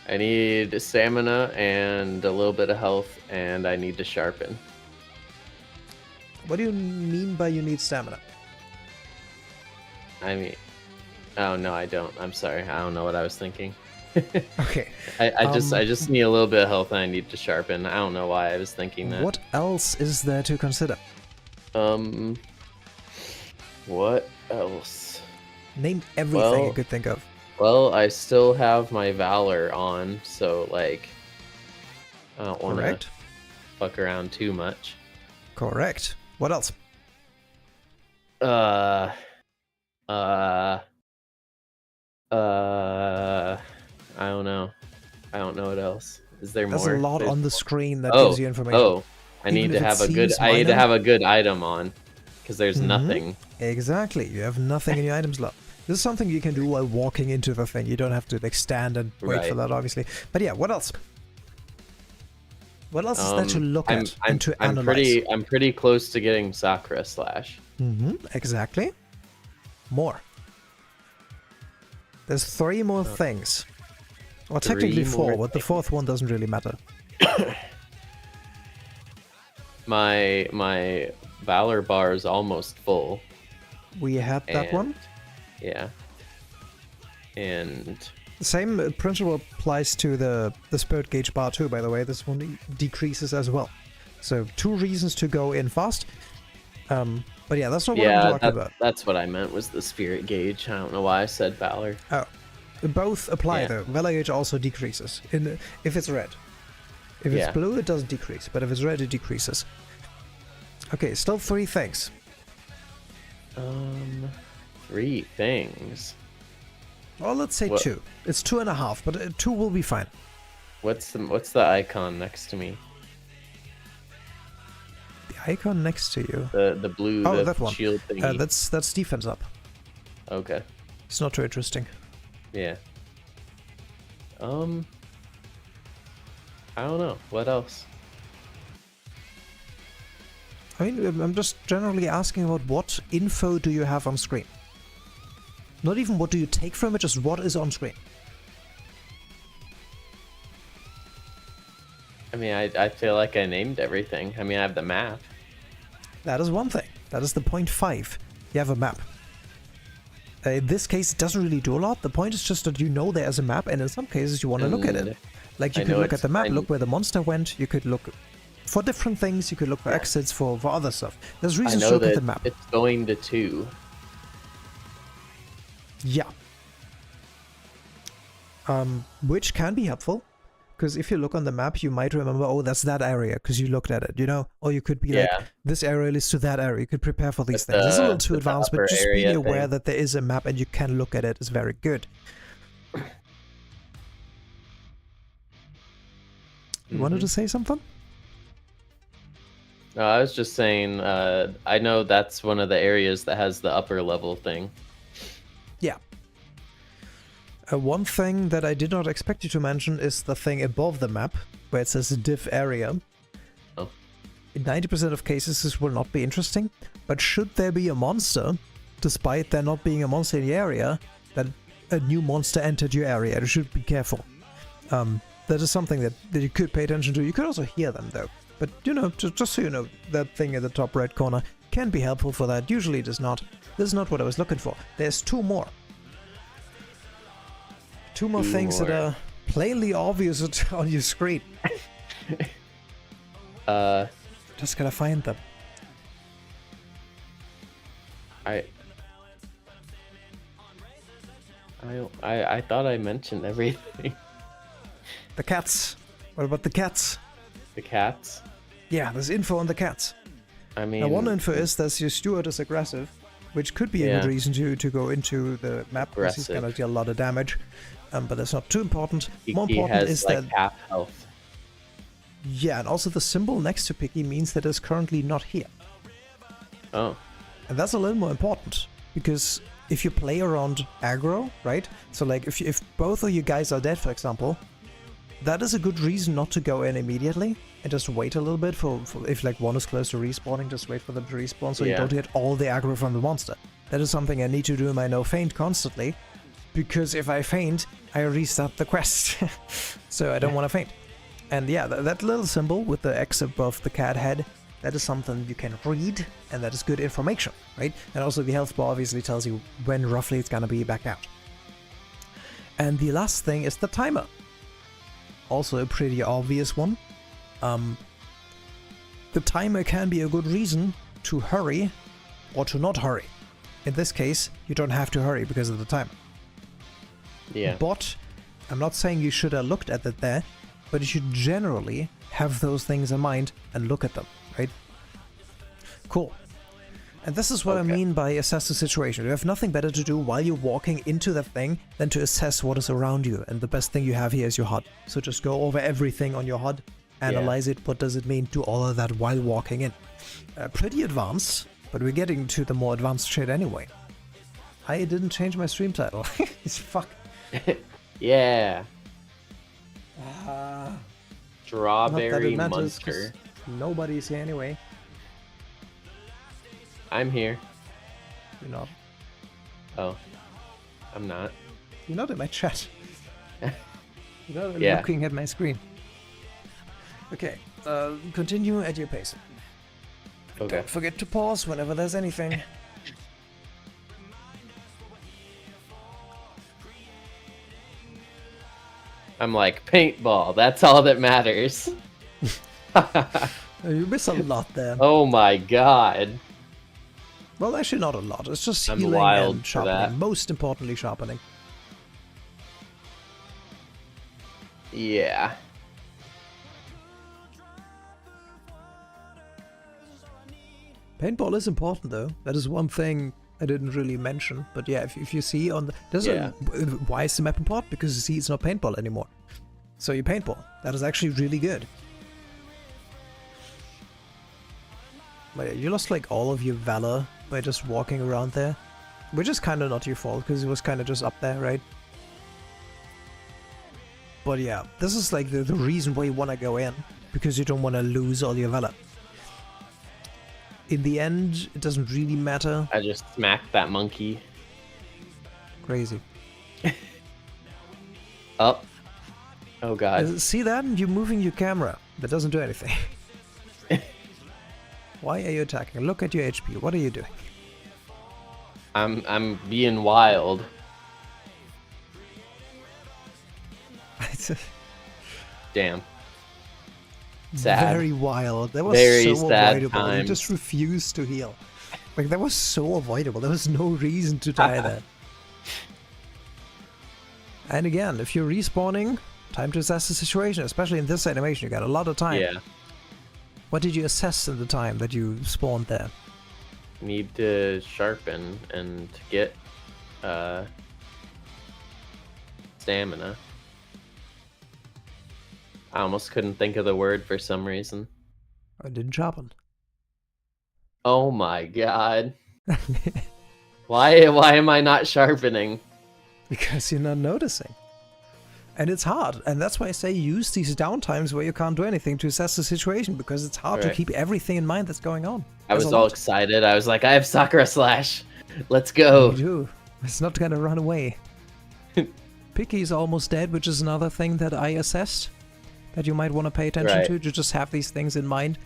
I need stamina and a little bit of health, and I need to sharpen. What do you mean by you need stamina? I mean... Oh, no, I don't. I'm sorry. I don't know what I was thinking. Okay. I just need a little bit of health and I need to sharpen. I don't know why I was thinking that. What else is there to consider? What else? Name everything you could think of. Well, I still have my Valor on, so, like, I don't want to fuck around too much. Correct. What else? I don't know. I don't know what else. Is there more? There's a lot on the screen that gives you information. Oh, I need to have a good. I need to have a good item on, because there's nothing. Exactly. You have nothing in your items left. This is something you can do while walking into the thing. You don't have to like stand and wait for that, obviously. But yeah, what else? What else is there to look at and to analyze? I'm pretty close to getting Sakura Slash. Exactly. More. There's 3 more things. Or technically 4, but the 4th one doesn't really matter. My Valor bar is almost full. We had that one. Yeah. And the same principle applies to the spirit gauge bar too, by the way. This one decreases as well. So 2 reasons to go in fast. But yeah, that's not what I'm talking about. That's what I meant was the spirit gauge. I don't know why I said Valor. Oh. Both apply though. Valor gauge also decreases if it's red. If it's blue, it doesn't decrease, but if it's red, it decreases. Okay, still 3 things. 3 things. Well, let's say 2. It's 2.5, but 2 will be fine. What's the icon next to me? The icon next to you. The blue. Oh, that one. Shield thingy. That's defense up. Okay. It's not too interesting. Yeah. I don't know. What else? I mean, I'm just generally asking about what info do you have on screen? Not even what do you take from it, just what is on screen. I mean, I feel like I named everything. I mean, I have the map. That is one thing. That is the point 5. You have a map. In this case, it doesn't really do a lot. The point is just that you know there is a map, and in some cases you want to look at it. Like you could look at the map, look where the monster went. You could look for different things. You could look for exits, for other stuff. There's reasons to look at the map. It's going to 2. Yeah. Which can be helpful, Because if you look on the map, you might remember, oh, that's that area, because you looked at it, you know? Or you could be like, this area leads to that area. You could prepare for these things. It's a little too advanced, but just being aware that there is a map and you can look at it is very good. You wanted to say something? No, I was just saying, I know that's one of the areas that has the upper level thing. Yeah. One thing that I did not expect you to mention is the thing above the map, where it says diff area. Oh. In 90% of cases, this will not be interesting, but should there be a monster, despite there not being a monster in the area, that a new monster entered your area, you should be careful. That is something that you could pay attention to. You could also hear them, though. But, you know, just so you know, that thing in the top right corner can be helpful for that. Usually it is not. This is not what I was looking for. There's two more. Two more things that are plainly obvious on your screen. Just gotta find them. I thought I mentioned everything. The cats. What about the cats? The cats? Yeah, there's info on the cats. I mean... Now, one info is that your steward is aggressive, which could be a good reason to go into the map, because he's gonna deal a lot of damage. But that's not too important. More important is like that... half health. Yeah, and also the symbol next to Picky means that it's currently not here. Oh. And that's a little more important, because if you play around aggro, right? So like if both of you guys are dead, for example, that is a good reason not to go in immediately and just wait a little bit for if like one is close to respawning, just wait for them to respawn so you don't get all the aggro from the monster. That is something I need to do in my no feint constantly, because if I feint, I restart the quest. So I don't want to feint. And yeah, that little symbol with the X above the cat head, that is something you can read, and that is good information, right? And also the health bar obviously tells you when roughly it's gonna be back out. And the last thing is the timer. Also a pretty obvious one. The timer can be a good reason to hurry or to not hurry. In this case, you don't have to hurry because of the timer. Yeah. But I'm not saying you should have looked at it there, but you should generally have those things in mind and look at them, right? Cool. And this is what I mean by assess the situation. You have nothing better to do while you're walking into that thing than to assess what is around you. And the best thing you have here is your HUD. So just go over everything on your HUD, analyze it, what does it mean to all of that while walking in. Pretty advanced, but we're getting to the more advanced shit anyway. I didn't change my stream title. It's fuck. Yeah. Strawberry Monster. Nobody's here anyway. I'm here. You're not. Oh. I'm not. You're not in my chat. You're not looking at my screen. Okay. Continue at your pace. Okay. Don't forget to pause whenever there's anything. I'm like, paintball, that's all that matters. You miss a lot there. Oh my god. Well, actually not a lot. It's just I'm healing wild and for sharpening. that. Most importantly, sharpening. Yeah. Paintball is important though. That is one thing I didn't really mention. But yeah, if you see on the... why is the map important? Because you see it's not paintball anymore. So you paintball. That is actually really good. But yeah, you lost like all of your valor by just walking around there. Which is kind of not your fault, because it was kind of just up there, right? But yeah, this is like the reason why you want to go in. Because you don't want to lose all your valor. In the end, it doesn't really matter. I just smacked that monkey. Crazy. Up. Oh god. See that? You're moving your camera. That doesn't do anything. Why are you attacking? Look at your HP. What are you doing? I'm being wild. Damn. Sad. Very wild. That was Very so sad avoidable. times. You just refused to heal. Like, that was so avoidable. There was no reason to die there. And again, if you're respawning, Time to assess the situation, especially in this animation. You got a lot of time. Yeah. What did you assess in the time that you spawned there? Need to sharpen and get stamina. I almost couldn't think of the word for some reason. I didn't sharpen. Oh my god. Why am I not sharpening? Because you're not noticing. And it's hard, and that's why I say use these downtimes where you can't do anything to assess the situation, because it's hard to keep everything in mind that's going on. I was all excited. I was like, I have Sakura Slash. Let's go. You do. It's not gonna run away. Picky's almost dead, which is another thing that I assessed that you might want to pay attention to just have these things in mind.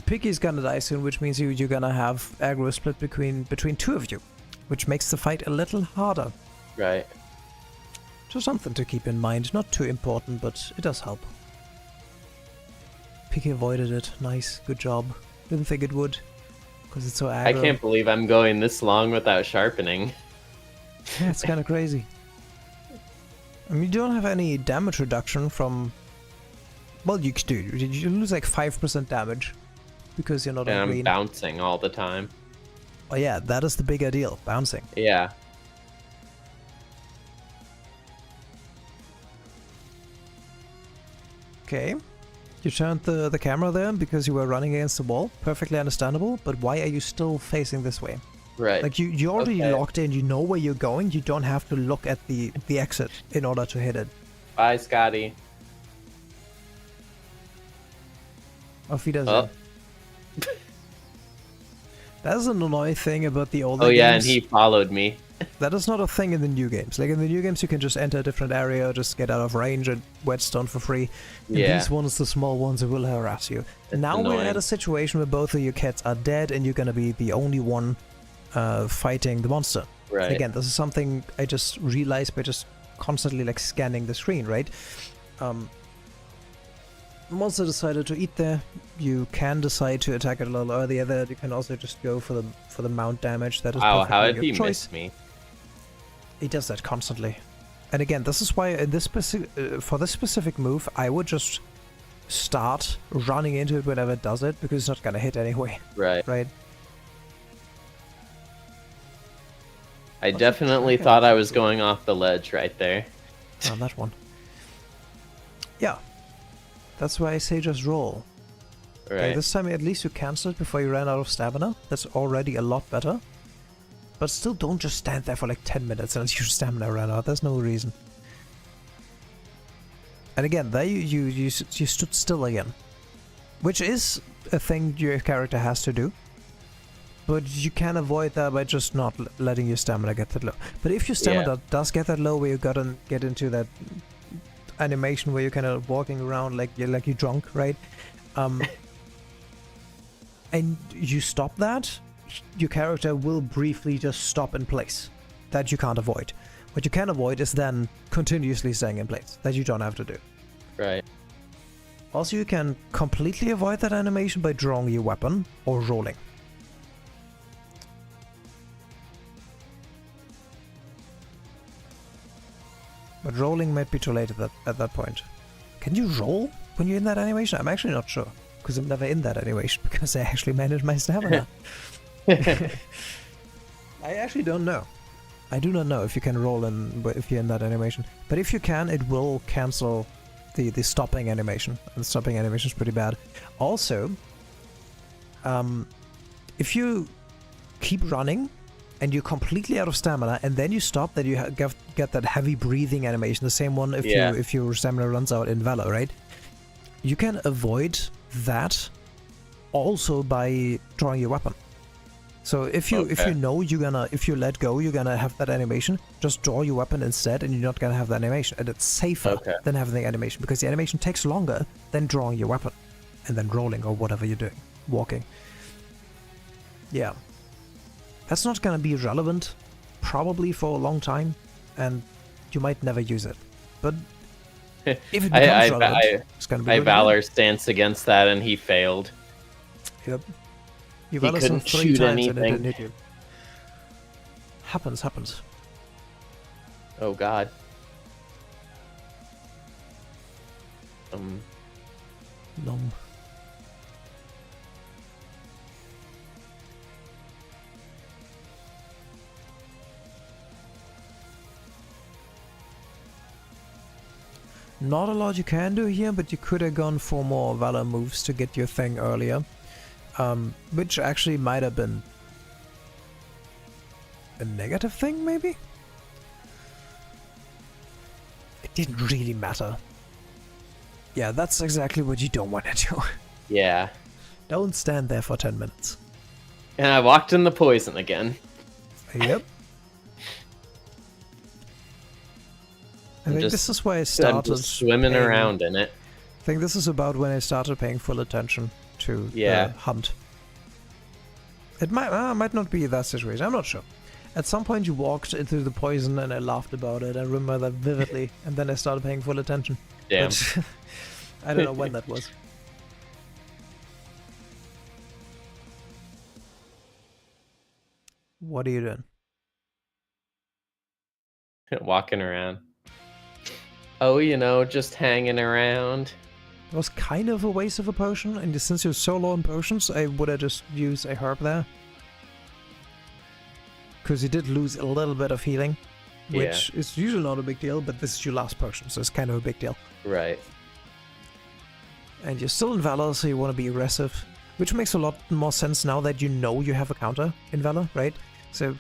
Picky's gonna die soon, which means you're gonna have aggro split between two of you, which makes the fight a little harder. Right. So something to keep in mind. Not too important, but it does help. Picky avoided it. Nice. Good job. Didn't think it would, because it's so aggro. I can't believe I'm going this long without sharpening. Yeah, it's kind of crazy. I mean, you don't have any damage reduction from... Well, you do. You lose like 5% damage because you're not on green. I'm bouncing all the time. Oh yeah, that is the bigger deal. Bouncing. Yeah. Okay. You turned the camera there because you were running against the wall. Perfectly understandable, but why are you still facing this way? Right. Like, you already locked in, you know where you're going, you don't have to look at the exit in order to hit it. Bye, Scotty. Auf Wiedersehen. Oh. That's an annoying thing about the older games. games. Yeah, and he followed me. That is not a thing in the new games. Like, in the new games, you can just enter a different area, just get out of range and whetstone for free. And these ones, the small ones, it will harass you. And now we're at a situation where both of your cats are dead and you're gonna be the only one fighting the monster. Right. And again, this is something I just realized by just constantly like scanning the screen, right? Monster decided to eat there. You can decide to attack it a little earlier there. You can also just go for the mount damage. That is wow, how did he choice. miss me? He does that constantly. And again, this is why in this for this specific move, I would just start running into it whenever it does it, because it's not gonna hit anyway. Right. Right. I definitely thought I was going off the ledge right there. On that one. Yeah. That's why I say just roll. Right. Okay, this time at least you cancelled before you ran out of stamina. That's already a lot better. But still, don't just stand there for like 10 minutes and your stamina ran out. There's no reason. And again, there you stood still again. Which is a thing your character has to do. But you can avoid that by just not letting your stamina get that low. But if your stamina does get that low, where you gotta get into that animation where you're kind of walking around like you're drunk, right? And you stop that, your character will briefly just stop in place. That you can't avoid. What you can avoid is then continuously staying in place. That you don't have to do. Right. Also, you can completely avoid that animation by drawing your weapon or rolling. But rolling might be too late at that point. Can you roll when you're in that animation? I'm actually not sure, because I'm never in that animation, because I actually manage my stamina. I actually don't know. I do not know if you can roll if you're in that animation. But if you can, it will cancel the stopping animation. And the stopping animation is pretty bad. Also, if you keep running and you're completely out of stamina, and then you stop, then you get that heavy breathing animation, the same one if your stamina runs out in Valor, right? You can avoid that also by drawing your weapon. So if you know if you let go, you're gonna have that animation, just draw your weapon instead, and you're not gonna have the animation, and it's safer than having the animation, because the animation takes longer than drawing your weapon and then rolling or whatever you're doing, walking. Yeah. That's not gonna be relevant, probably for a long time, and you might never use it. But if it becomes relevant, it's gonna be really Valor stance against that, and he failed. Yep. You he couldn't shoot anything. Happens. Oh god. Nom. Not a lot you can do here, but you could have gone for more Valor moves to get your thing earlier. Which actually might have been a negative thing, maybe? It didn't really matter. Yeah, that's exactly what you don't want to do. Yeah. Don't stand there for 10 minutes. And I walked in the poison again. Yep. I think this is why I started just swimming around in it. I think this is about when I started paying full attention to the hunt. It might not be that situation, I'm not sure. At some point you walked into the poison and I laughed about it, I remember that vividly, and then I started paying full attention. Damn. But I don't know when that was. What are you doing? Walking around. Oh, you know, just hanging around. It was kind of a waste of a potion, and since you're so low on potions, I would have just used a herb there. Because you did lose a little bit of healing, which is usually not a big deal, but this is your last potion, so it's kind of a big deal. Right. And you're still in Valor, so you want to be aggressive, which makes a lot more sense now that you know you have a counter in Valor, right? So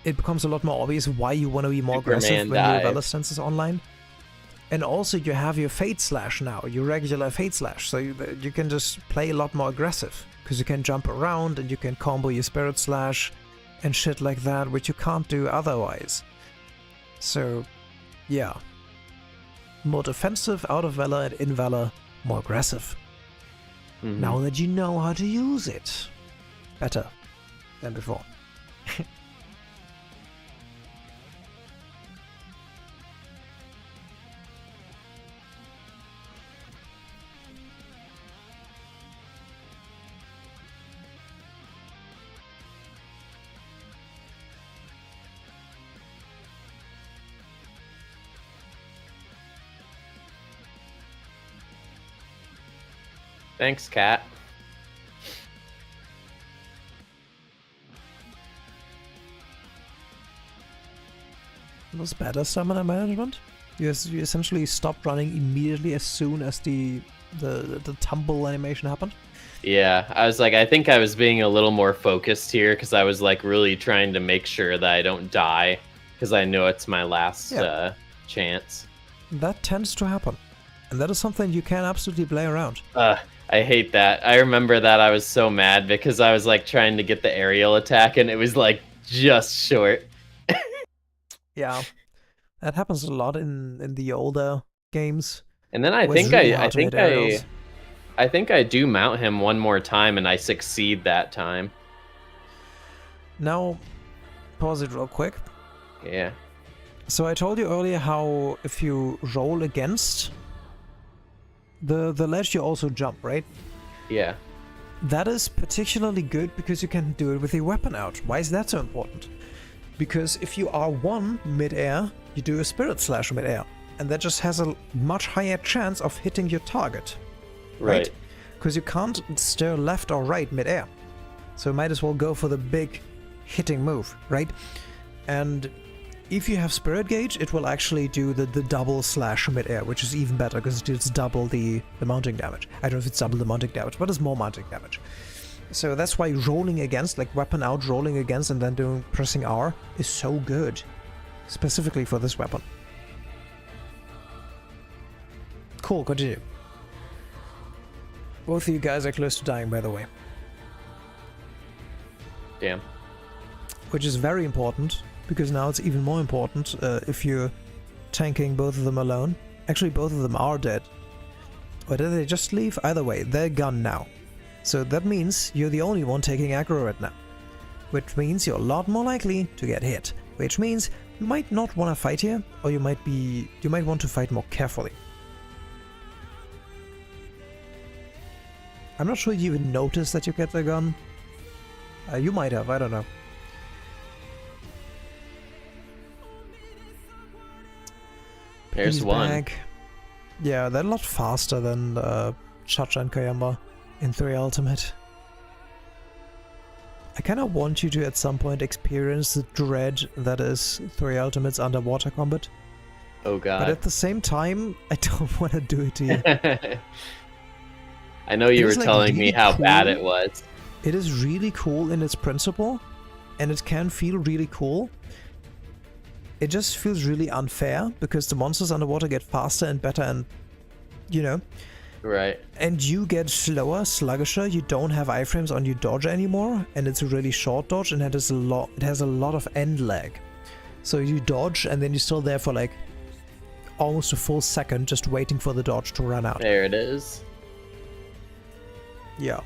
it becomes a lot more obvious why you want to be more aggressive when your Valor stance is online. And also you have your Fate Slash now, your regular Fate Slash, so you can just play a lot more aggressive, because you can jump around and you can combo your Spirit Slash and shit like that, which you can't do otherwise. So, yeah. More defensive out of Valor, and in Valor, more aggressive. Mm-hmm. Now that you know how to use it. Better than before. Thanks, cat. It was better stamina management. You essentially stopped running immediately as soon as the tumble animation happened. Yeah, I was like, I think I was being a little more focused here because I was like really trying to make sure that I don't die because I know it's my last chance. That tends to happen, and that is something you can absolutely play around. I hate that. I remember that I was so mad because I was like trying to get the aerial attack and it was like just short. Yeah, that happens a lot in the older games. And then I think I do mount him one more time and I succeed that time. Now, pause it real quick. Yeah. So I told you earlier how if you roll against the ledge, you also jump, right? Yeah. That is particularly good because you can do it with your weapon out. Why is that so important? Because if you are one mid-air, you do a Spirit Slash mid-air, and that just has a much higher chance of hitting your target. Right? Because you can't stir left or right mid-air. So you might as well go for the big hitting move, right? And if you have Spirit Gauge, it will actually do the double slash mid-air, which is even better because it's double the mounting damage. I don't know if it's double the mounting damage, but it's more mounting damage. So that's why rolling against, like weapon out, rolling against, and then pressing R is so good. Specifically for this weapon. Cool, continue. Both of you guys are close to dying, by the way. Damn. Which is very important, because now it's even more important if you're tanking both of them alone. Actually, both of them are dead. Or did they just leave? Either way, they're gone now. So that means you're the only one taking aggro right now. Which means you're a lot more likely to get hit. Which means you might not want to fight here, or you might want to fight more carefully. I'm not sure you even noticed that you get the gun. You might have, I don't know. There's one. Bag. Yeah, they're a lot faster than Chacha and Kayamba in 3 Ultimate. I kind of want you to at some point experience the dread that is 3 Ultimate's underwater combat. Oh god. But at the same time, I don't want to do it to you. I know you were telling me how bad it was. It is really cool in its principle, and it can feel really cool. It just feels really unfair, because the monsters underwater get faster and better and, you know. Right. And you get slower, sluggisher, you don't have iframes on your dodge anymore, and it's a really short dodge, and it has a lot of end lag. So you dodge, and then you're still there for like almost a full second just waiting for the dodge to run out. There it is. Yeah.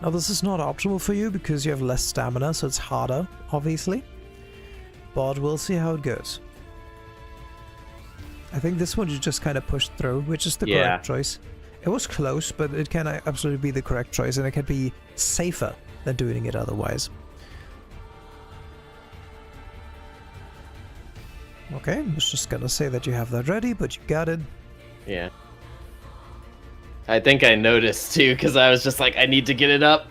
Now this is not optimal for you because you have less stamina, so it's harder, obviously. But we'll see how it goes. I think this one you just kind of pushed through, which is the correct choice. It was close, but it can absolutely be the correct choice, and it can be safer than doing it otherwise. Okay, I was just gonna say that you have that ready, but you got it. Yeah. I think I noticed too, because I was just like, I need to get it up.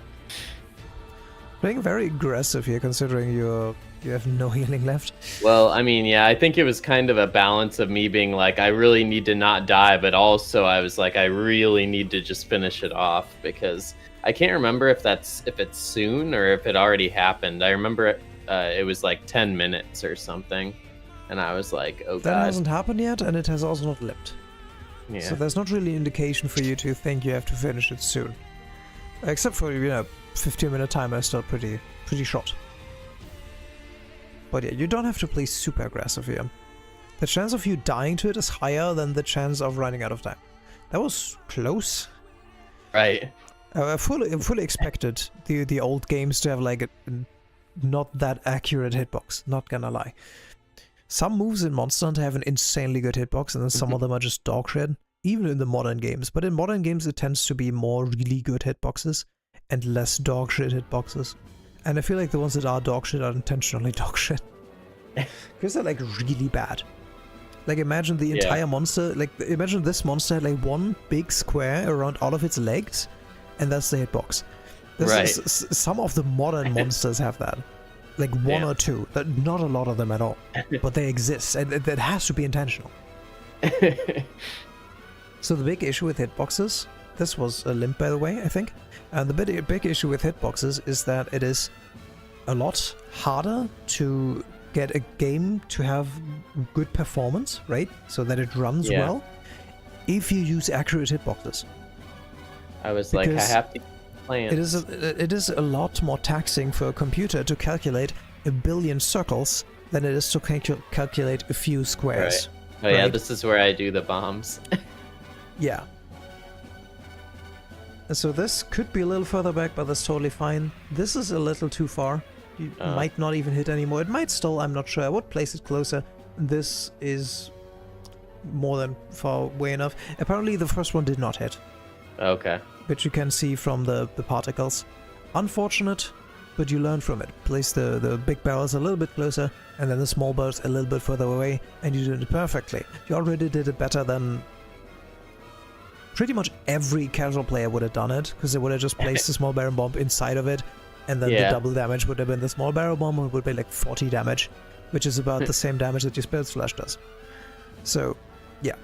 Being very aggressive here, considering you have no healing left. Well, I mean, yeah, I think it was kind of a balance of me being like, I really need to not die, but also I was like, I really need to just finish it off, because I can't remember if it's soon or if it already happened. I remember it was like 10 minutes or something, and I was like, oh god. That hasn't happened yet, and it has also not lipped. Yeah. So there's not really indication for you to think you have to finish it soon. Except for, 15-minute timer is still pretty short. But yeah, you don't have to play super aggressive here. The chance of you dying to it is higher than the chance of running out of time. That was close. Right. I fully expected the old games to have like a not that accurate hitbox, not gonna lie. Some moves in Monster Hunter have an insanely good hitbox, and then some of them are just dog shit, even in the modern games. But in modern games, it tends to be more really good hitboxes and less dog shit hitboxes. And I feel like the ones that are dog shit are intentionally dog shit. Because they're like really bad. Like imagine the entire monster, like imagine this monster had like one big square around all of its legs, and that's the hitbox. Some of the modern monsters have that. Like one or two, not a lot of them at all, but they exist, and that has to be intentional. So the big issue with hitboxes, this was a limp by the way, I think, and the big issue with hitboxes is that it is a lot harder to get a game to have good performance, right? So that it runs well, if you use accurate hitboxes. I was like, I have to plan. It is a lot more taxing for a computer to calculate a billion circles than it is to calculate a few squares. Right. Oh yeah, this is where I do the bombs. Yeah. So this could be a little further back, but that's totally fine. This is a little too far. You might not even hit anymore. It might still, I'm not sure. I would place it closer. This is more than far away enough. Apparently the first one did not hit. Okay. Which you can see from the particles. Unfortunate, but you learn from it. Place the big barrels a little bit closer, and then the small barrels a little bit further away, and you did it perfectly. You already did it better than pretty much every casual player would have done it, because they would have just placed the small barrel bomb inside of it, and then the double damage would have been the small barrel bomb, and it would be like 40 damage, which is about the same damage that your Spirit Slash does. So, yeah.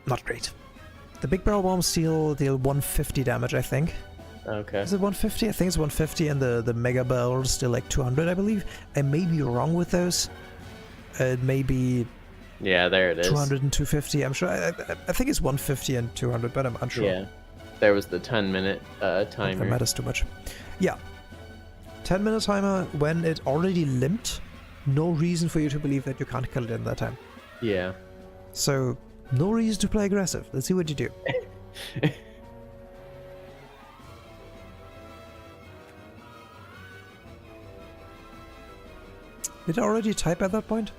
Not great. The big barrel bombs deal 150 damage, I think. Okay. Is it 150? I think it's 150, and the mega barrels deal like 200, I believe. I may be wrong with those. It may be... Yeah, there it is. 200 and 250, I'm sure. I think it's 150 and 200, but I'm unsure. Yeah. There was the 10-minute timer. That matters too much. Yeah. 10-minute timer when it already limped. No reason for you to believe that you can't kill it in that time. Yeah. So, no reason to play aggressive. Let's see what you do. Did it already type at that point?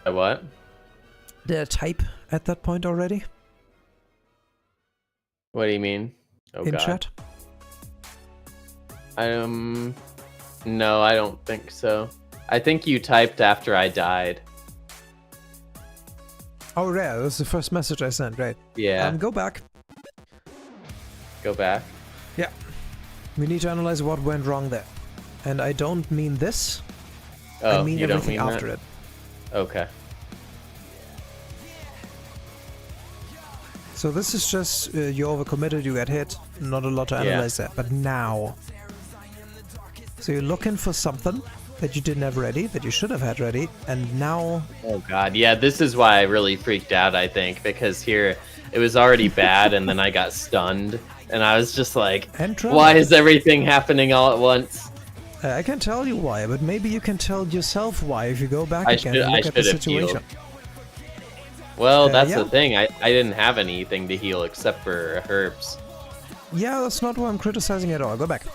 What? Did I type at that point already? What do you mean? Oh, in God. chat? No, I don't think so. I think you typed after I died. Oh, yeah, that was the first message I sent, right? Yeah. Go back. Go back. Yeah. We need to analyze what went wrong there. And I don't mean this. Oh, I mean you don't everything mean after that? it. Okay. So this is just you overcommitted, you got hit. Not a lot to analyze that. But now. So you're looking for something that you didn't have ready, that you should have had ready, and now... Oh god, yeah, this is why I really freaked out, I think, because here, it was already bad, and then I got stunned, and I was just like, why is everything happening all at once? I can tell you why, but maybe you can tell yourself why if you go back again and look at the situation. Well, that's the thing, I didn't have anything to heal except for herbs. Yeah, that's not what I'm criticizing at all. Go back.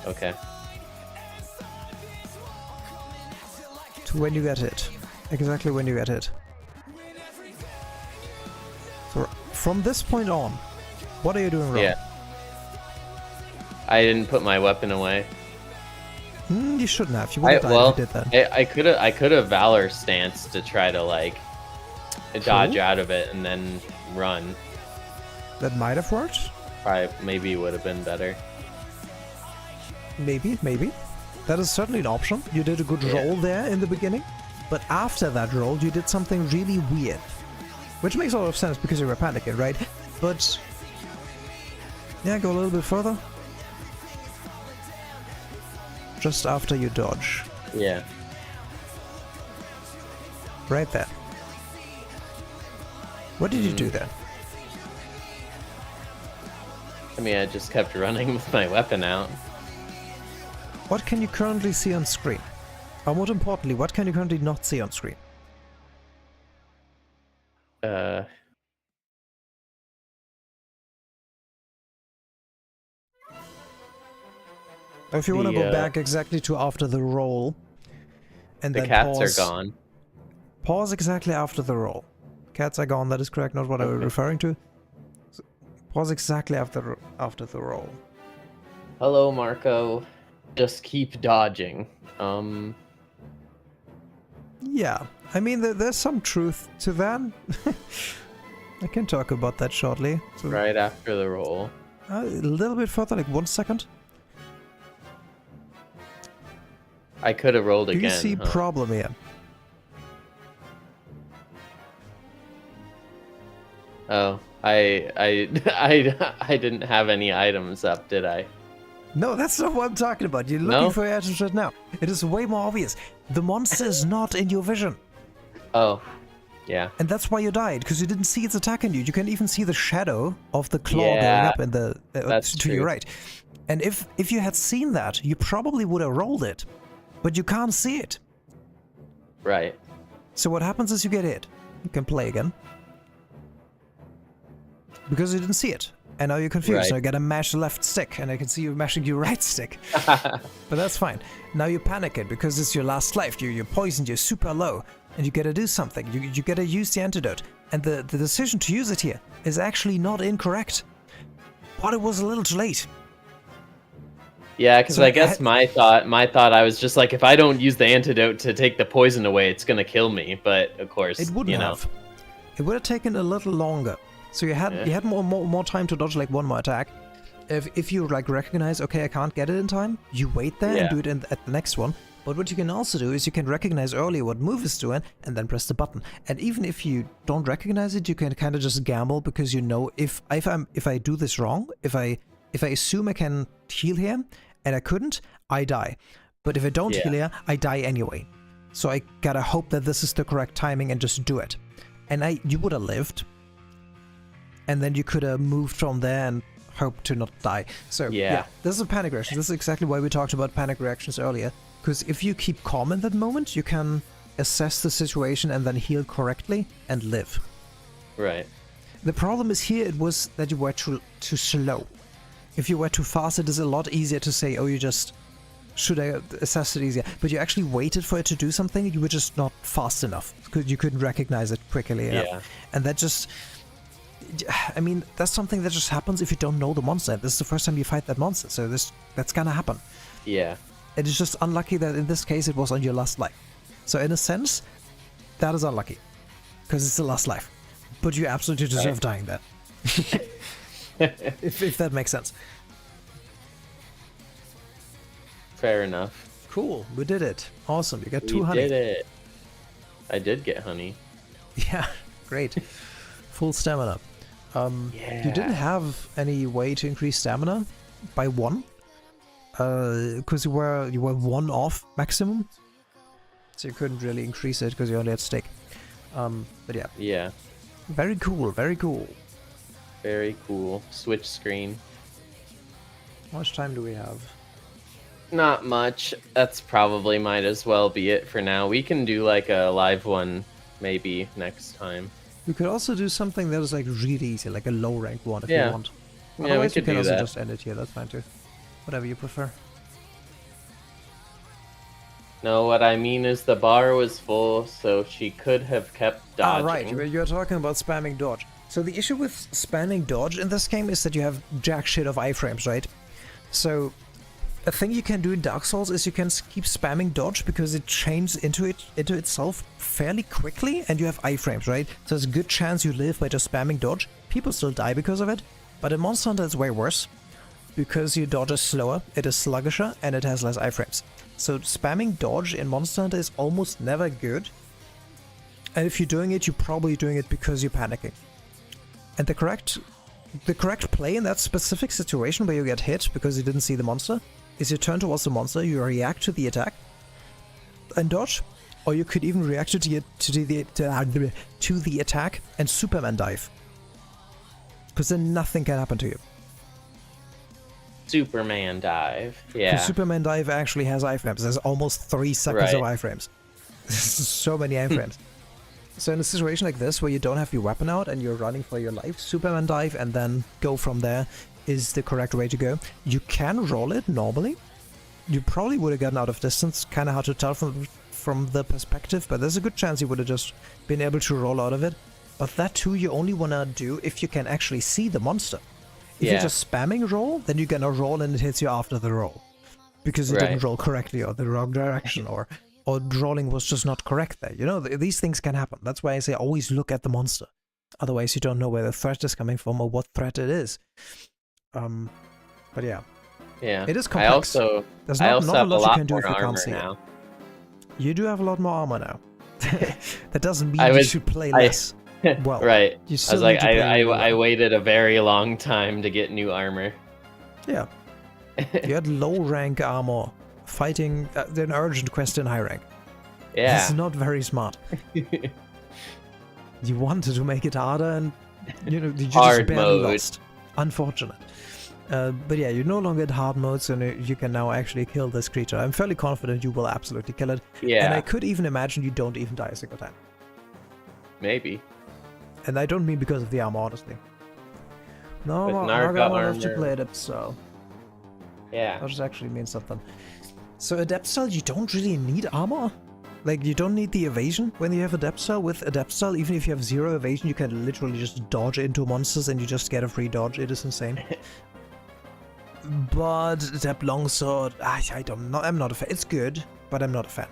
Okay. To when you get hit. Exactly when you get hit. So, from this point on, what are you doing wrong? Yeah. I didn't put my weapon away. You shouldn't have. You would have died if you did that. I could have Valor stance to try to, like, dodge out of it and then run. That might have worked? Probably, maybe would have been better. Maybe, maybe. That is certainly an option. You did a good roll there in the beginning, but after that roll you did something really weird. Which makes a lot of sense because you were panicking, right? But... yeah, go a little bit further. Just after you dodge. Yeah. Right there. What did you do there? I mean, I just kept running with my weapon out. What can you currently see on screen? Or more importantly, what can you currently not see on screen? If you want to go back exactly to after the roll, and then cats pause, are gone. Pause exactly after the roll. Cats are gone. That is correct. Not what I was referring to. So, pause exactly after the roll. Hello, Marco. Just keep dodging. Yeah, I mean, there's some truth to that. I can talk about that shortly. So, right after the roll. A little bit further, like 1 second. I could have rolled again. Do you see problem here? Oh, I didn't have any items up, did I? No, that's not what I'm talking about. You're looking for your items right now. It is way more obvious. The monster is not in your vision. Oh, yeah. And that's why you died, because you didn't see its attacking you. You can even see the shadow of the claw going up in the to your right. And if you had seen that, you probably would have rolled it, but you can't see it. Right. So what happens is you get hit. You can play again. Because you didn't see it. And now you're confused. Right. So you gotta mash the left stick, and I can see you mashing your right stick. But that's fine. Now you panic it because it's your last life. You're poisoned, you're super low, and you gotta do something. You gotta use the antidote. And the decision to use it here is actually not incorrect. But it was a little too late. Yeah, because I guess my thought I was just like, if I don't use the antidote to take the poison away, it's gonna kill me. But of course, it wouldn't have. It would have taken a little longer. So you had more time to dodge like one more attack. If you like recognize, okay, I can't get it in time, you wait there and do it at the next one. But what you can also do is you can recognize earlier what move is doing and then press the button. And even if you don't recognize it, you can kind of just gamble because you know if I do this wrong, if I assume I can heal here and I couldn't, I die. But if I don't heal here, I die anyway. So I gotta hope that this is the correct timing and just do it. And you would have lived. And then you could have moved from there and hoped to not die. So yeah, this is a panic reaction. This is exactly why we talked about panic reactions earlier. Because if you keep calm in that moment, you can assess the situation and then heal correctly and live. Right. The problem is here, it was that you were too slow. If you were too fast, it is a lot easier to say, oh, you just should I assess it easier. But you actually waited for it to do something, you were just not fast enough. Because you couldn't recognize it quickly enough. Yeah. And that just... I mean, that's something that just happens if you don't know the monster. This is the first time you fight that monster, so that's gonna happen. Yeah. It is just unlucky that in this case it was on your last life. So in a sense, that is unlucky. Because it's the last life. But you absolutely deserve dying then. if that makes sense. Fair enough. Cool, we did it. Awesome, you got 2 honey. We did it. I did get honey. Yeah, great. Full stamina. Yeah. You didn't have any way to increase stamina by 1? Because you were 1 off maximum. So you couldn't really increase it because you only had stick. But yeah. Yeah. Very cool, very cool. Very cool. Switch screen. How much time do we have? Not much. That's probably might as well be it for now. We can do like a live one maybe next time. We could also do something that is like really easy, like a low rank one if you want. Yeah, Otherwise, we we could can do also that. just end it here, that's fine too. Whatever you prefer. No, what I mean is the bar was full, so she could have kept dodging. Right, you're talking about spamming dodge. So the issue with spamming dodge in this game is that you have jack shit of iframes, right? So a thing you can do in Dark Souls is you can keep spamming dodge because it changes into itself fairly quickly and you have iframes, right? So there's a good chance you live by just spamming dodge. People still die because of it, but in Monster Hunter it's way worse. Because your dodge is slower, it is sluggisher, and it has less iframes. So spamming dodge in Monster Hunter is almost never good. And if you're doing it, you're probably doing it because you're panicking. And the correct play in that specific situation where you get hit because you didn't see the monster is you turn towards the monster, you react to the attack and dodge, or you could even react to the attack and Superman dive. Because then nothing can happen to you. Superman dive. Yeah. Because Superman dive actually has iframes. There's almost 3 seconds of iframes. So many iframes. So in a situation like this, where you don't have your weapon out and you're running for your life, Superman dive and then go from there is the correct way to go. You can roll it normally. You probably would have gotten out of distance, kind of hard to tell from the perspective, but there's a good chance you would have just been able to roll out of it. But that too, you only want to do if you can actually see the monster. If you're just spamming roll, then you're gonna roll and it hits you after the roll. Because you didn't roll correctly or the wrong direction or rolling was just not correct there. You know, these things can happen. That's why I say always look at the monster. Otherwise you don't know where the threat is coming from or what threat it is. But yeah. Yeah. It is complex. There's not a lot you can do if you can't see it. You do have a lot more armor now. That doesn't mean you should play less. Well, right. You I was like, I waited a very long time to get new armor. Yeah. You had low rank armor fighting an urgent quest in high rank. Yeah. This is not very smart. You wanted to make it harder and you just barely lost. Unfortunate. But yeah, you no longer at hard mode, so you can now actually kill this creature. I'm fairly confident you will absolutely kill it. Yeah. And I could even imagine you don't even die a single time. Maybe. And I don't mean because of the armor, honestly. No, Naga armor has to play Adept Style. Yeah. That just actually means something. So Adept Style, you don't really need armor. Like, you don't need the evasion when you have Adept Style. With Adept Style, even if you have 0 evasion, you can literally just dodge into monsters and you just get a free dodge. It is insane. But Adept Longsword, I don't know. I'm not a fan. It's good, but I'm not a fan.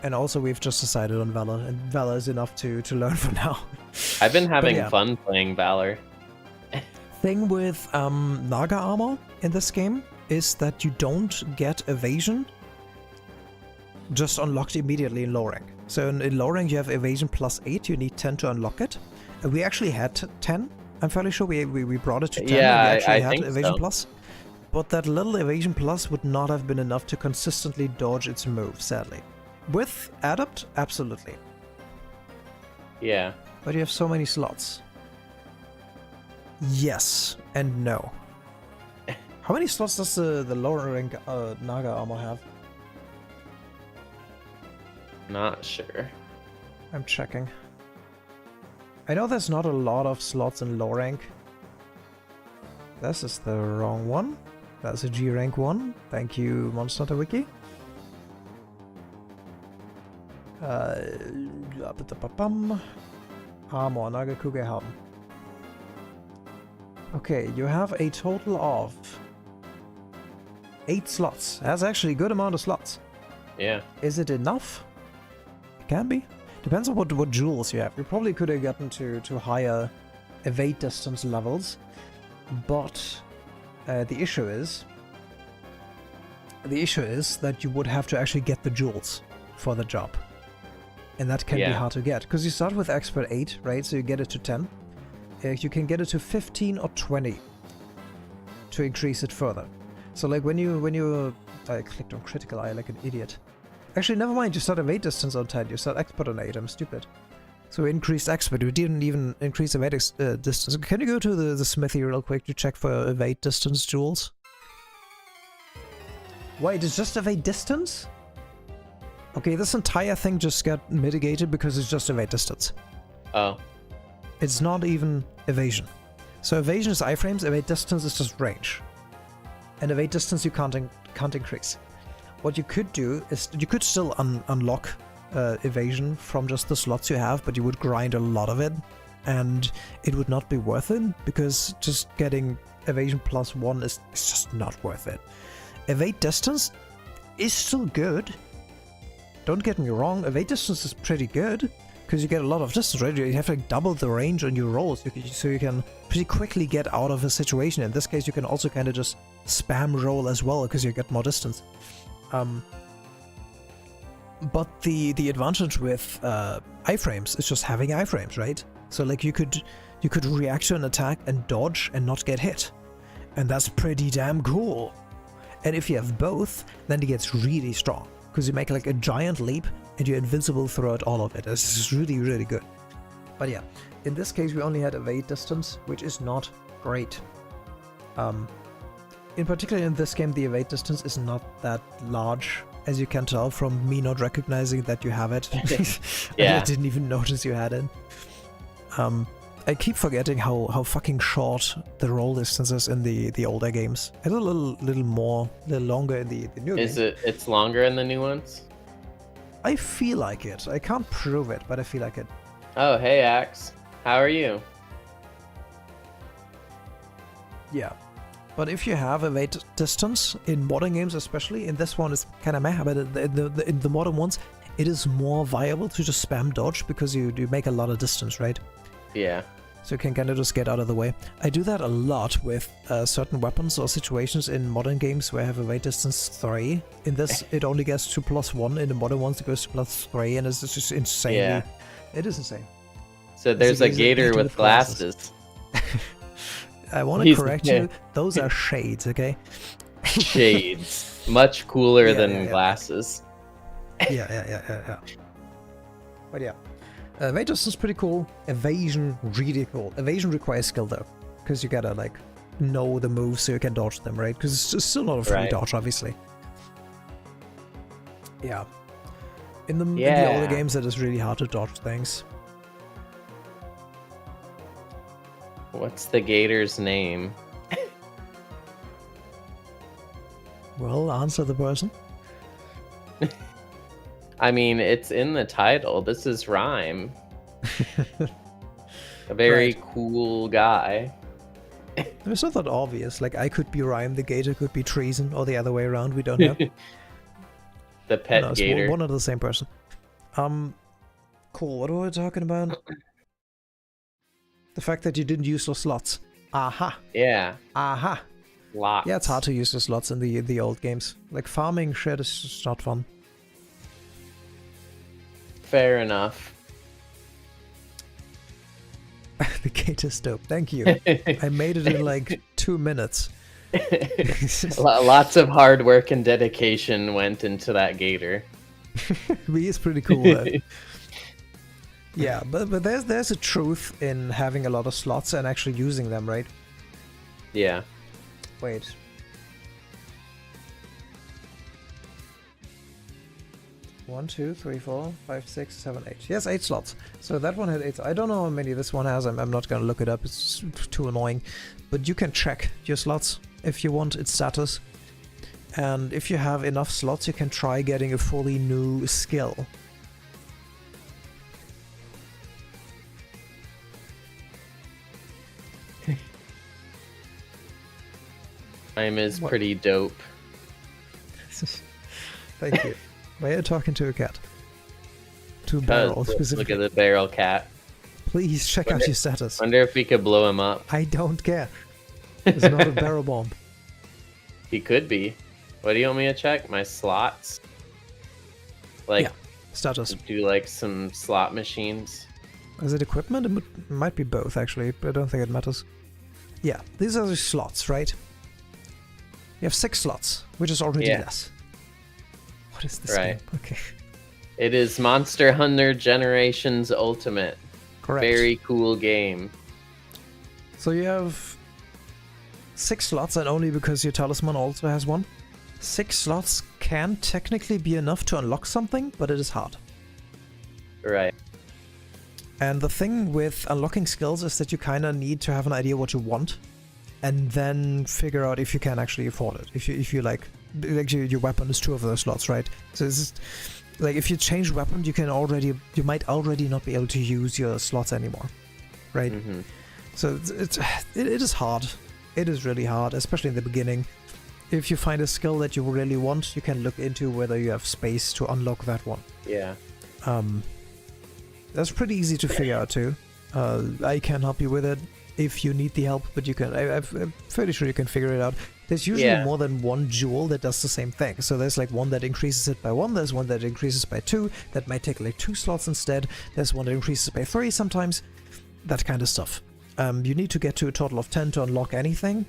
And also, we've just decided on Valor, and Valor is enough to learn for now. I've been having fun playing Valor. Thing with Naga armor in this game is that you don't get evasion just unlocked immediately in low rank. So in low rank you have evasion plus 8, you need 10 to unlock it. And we actually had 10. I'm fairly sure we brought it to 10. Yeah, and we actually I had evasion plus. But that little evasion plus would not have been enough to consistently dodge its move, sadly. With Adept, absolutely. Yeah. But you have so many slots. Yes and no. How many slots does the lower rank Naga armor have? Not sure. I'm checking. I know there's not a lot of slots in low rank. This is the wrong one. That's a G rank one. Thank you, Monster Hunter Wiki. Armor, Nagakuge haben. Okay, you have a total of 8 slots. That's actually a good amount of slots. Yeah. Is it enough? It can be. Depends on what jewels you have. You probably could have gotten to higher evade distance levels, but the issue is that you would have to actually get the jewels for the job, and that can be hard to get because you start with expert 8, right? So you get it to 10. You can get it to 15 or 20 to increase it further. So like when you I clicked on critical eye like an idiot. Actually, never mind. You start evade distance on 10. You start expert on 8. I'm stupid. So we increased expert. We didn't even increase evade distance. Can you go to the smithy real quick to check for evade distance jewels? Wait, it's just evade distance? Okay, this entire thing just got mitigated because it's just evade distance. Oh. It's not even evasion. So evasion is iframes, evade distance is just range. And evade distance you can't increase. What you could do is you could still unlock evasion from just the slots you have, but you would grind a lot of it, and it would not be worth it because just getting evasion +1 is just not worth it. Evade distance is still good. Don't get me wrong, evade distance is pretty good because you get a lot of distance, right? You have like double the range on your rolls, so you can pretty quickly get out of a situation. In this case, you can also kind of just spam roll as well because you get more distance. But the advantage with iframes is just having iframes, right? So like you could react to an attack and dodge and not get hit, and that's pretty damn cool. And if you have both, then it gets really strong because you make like a giant leap and you're invincible throughout all of it. This is really, really good. But yeah, in this case we only had evade distance, which is not great. In particular in this game, the evade distance is not that large, as you can tell from me not recognizing that you have it. Yeah. I didn't even notice you had it. I keep forgetting how fucking short the roll distance is in the older games. It's a little longer in the new games. It's longer in the new ones? I feel like it. I can't prove it, but I feel like it. Oh, hey Axe. How are you? Yeah. But if you have evade distance in modern games, especially in this one, it's kind of meh. But in the modern ones, it is more viable to just spam dodge because you make a lot of distance, right? Yeah. So you can kind of just get out of the way. I do that a lot with certain weapons or situations in modern games where I have evade distance 3. In this, it only gets to +1. In the modern ones, it goes to +3, and it's just insanely. Yeah. It is insane. So there's a gator with glasses. I want to correct you. Those are shades, okay? Shades. Much cooler than glasses. Yeah. But yeah. Evade distance is pretty cool. Evasion, really cool. Evasion requires skill though, because you gotta like know the moves so you can dodge them, right? Because it's still not a free dodge, obviously. Yeah. In the older games, it is really hard to dodge things. What's the gator's name? Well, answer the person. I mean, it's in the title. This is Rhyme. A very cool guy. It's not that obvious. Like, I could be Rhyme, the gator could be Treason, or the other way around. We don't know. The pet gator. One of the same person. Cool. What were we talking about? The fact that you didn't use those slots. Aha. Yeah. Aha. Lots. Yeah, it's hard to use the slots in the old games. Like, farming shit is just not fun. Fair enough. The gate is dope. Thank you. I made it in like 2 minutes. Lots of hard work and dedication went into that gator. He is pretty cool. Yeah, but there's a truth in having a lot of slots and actually using them, right? Yeah. Wait. One, 2, 3, 4, 5, 6, 7, 8. Yes, 8 slots. So that one had 8. I don't know how many this one has. I'm not gonna look it up. It's too annoying. But you can check your slots if you want its status. And if you have enough slots, you can try getting a fully new skill. Time is pretty dope. Thank you. Why are you talking to a cat? To a barrel, Look specifically. at the barrel cat. Please check out your status. Wonder if we could blow him up. I don't care. It's not a barrel bomb. He could be. What do you want me to check? My slots? Like, Yeah, status. do like some slot machines? Is it equipment? It might be both, actually, but I don't think it matters. Yeah, these are the slots, right? You have 6 slots, which is already less. What is this game? Okay. It is Monster Hunter Generations Ultimate. Correct. Very cool game. So you have 6 slots, and only because your talisman also has 1. 6 slots can technically be enough to unlock something, but it is hard. Right. And the thing with unlocking skills is that you kind of need to have an idea what you want, and then figure out if you can actually afford it. If you like your weapon is 2 of those slots, right? So it's just, like if you change weapon, you might already not be able to use your slots anymore, right? Mm-hmm. So it is hard. It is really hard, especially in the beginning. If you find a skill that you really want, you can look into whether you have space to unlock that one. Yeah. That's pretty easy to figure out too. I can help you with it if you need the help, but you can. I'm fairly sure you can figure it out. There's usually more than one jewel that does the same thing. So there's like one that increases it by 1, there's one that increases by 2, that might take like 2 slots instead, there's one that increases by 3 sometimes, that kind of stuff. You need to get to a total of 10 to unlock anything,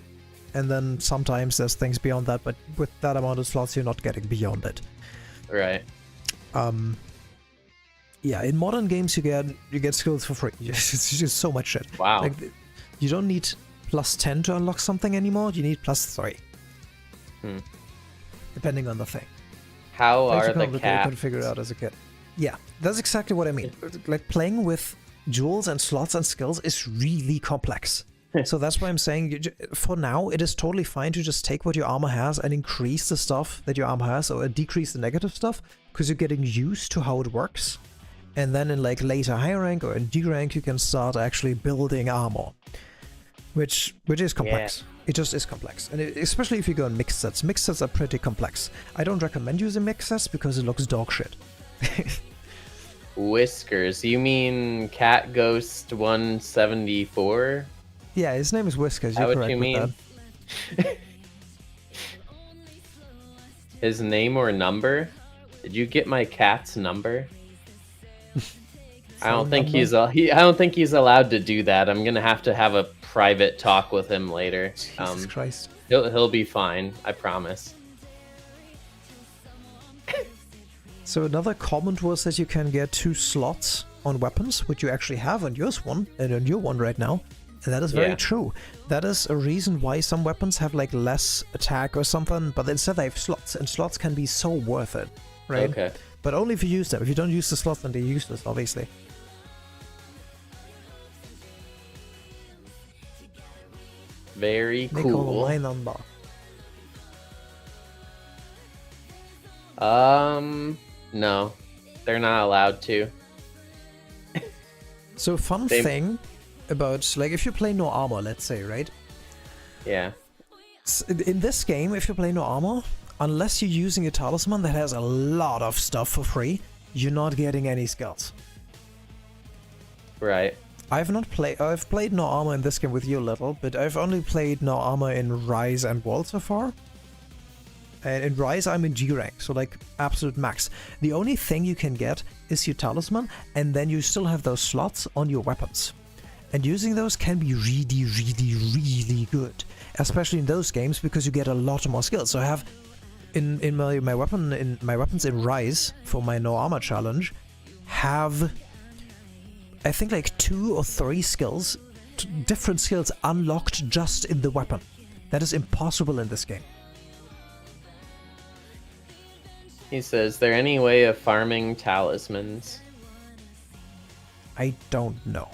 and then sometimes there's things beyond that, but with that amount of slots you're not getting beyond it. Right. Yeah, in modern games you get skills for free. It's just so much shit. Wow. Like, you don't need plus 10 to unlock something anymore, you need plus 3. Depending on the thing. How are the You cats? could figure it out as a kid. Yeah, that's exactly what I mean. Like, playing with jewels and slots and skills is really complex. So that's why I'm saying, for now, it is totally fine to just take what your armor has and increase the stuff that your armor has, or decrease the negative stuff, because you're getting used to how it works. And then in like later high rank or in D rank, you can start actually building armor, which is complex. Yeah. It just is complex, and especially if you go in mixed sets. Mixed sets are pretty complex. I don't recommend using mixed sets because it looks dog shit. Whiskers. You mean Cat Ghost 174? Yeah, his name is Whiskers. Is that You're what correct you with mean? that. His name or number? Did you get my cat's number? I don't think he's allowed to do that. I'm gonna have a private talk with him later. Jesus Christ. He'll be fine. I promise. So another comment was that you can get 2 slots on weapons, which you actually have on yours one and on your one right now. And that is very true. That is a reason why some weapons have like less attack or something, but instead they have slots, and slots can be so worth it, right? Okay. But only if you use them. If you don't use the slots, then they're useless, obviously. Very They call cool. my number. No, they're not allowed to. So fun thing about, like, if you play no armor, let's say, right? Yeah. In this game, if you play no armor, unless you're using a talisman that has a lot of stuff for free, you're not getting any skills. Right. I've played no armor in this game with you a little, but I've only played no armor in Rise and World so far. And in Rise, I'm in G rank, so like absolute max. The only thing you can get is your talisman, and then you still have those slots on your weapons. And using those can be really, really, really good, especially in those games because you get a lot more skills. So I have in my weapons in Rise for my no armor challenge have, I think, like 2 or 3 skills, different skills unlocked just in the weapon. That is impossible in this game. He says, is there any way of farming talismans? I don't know.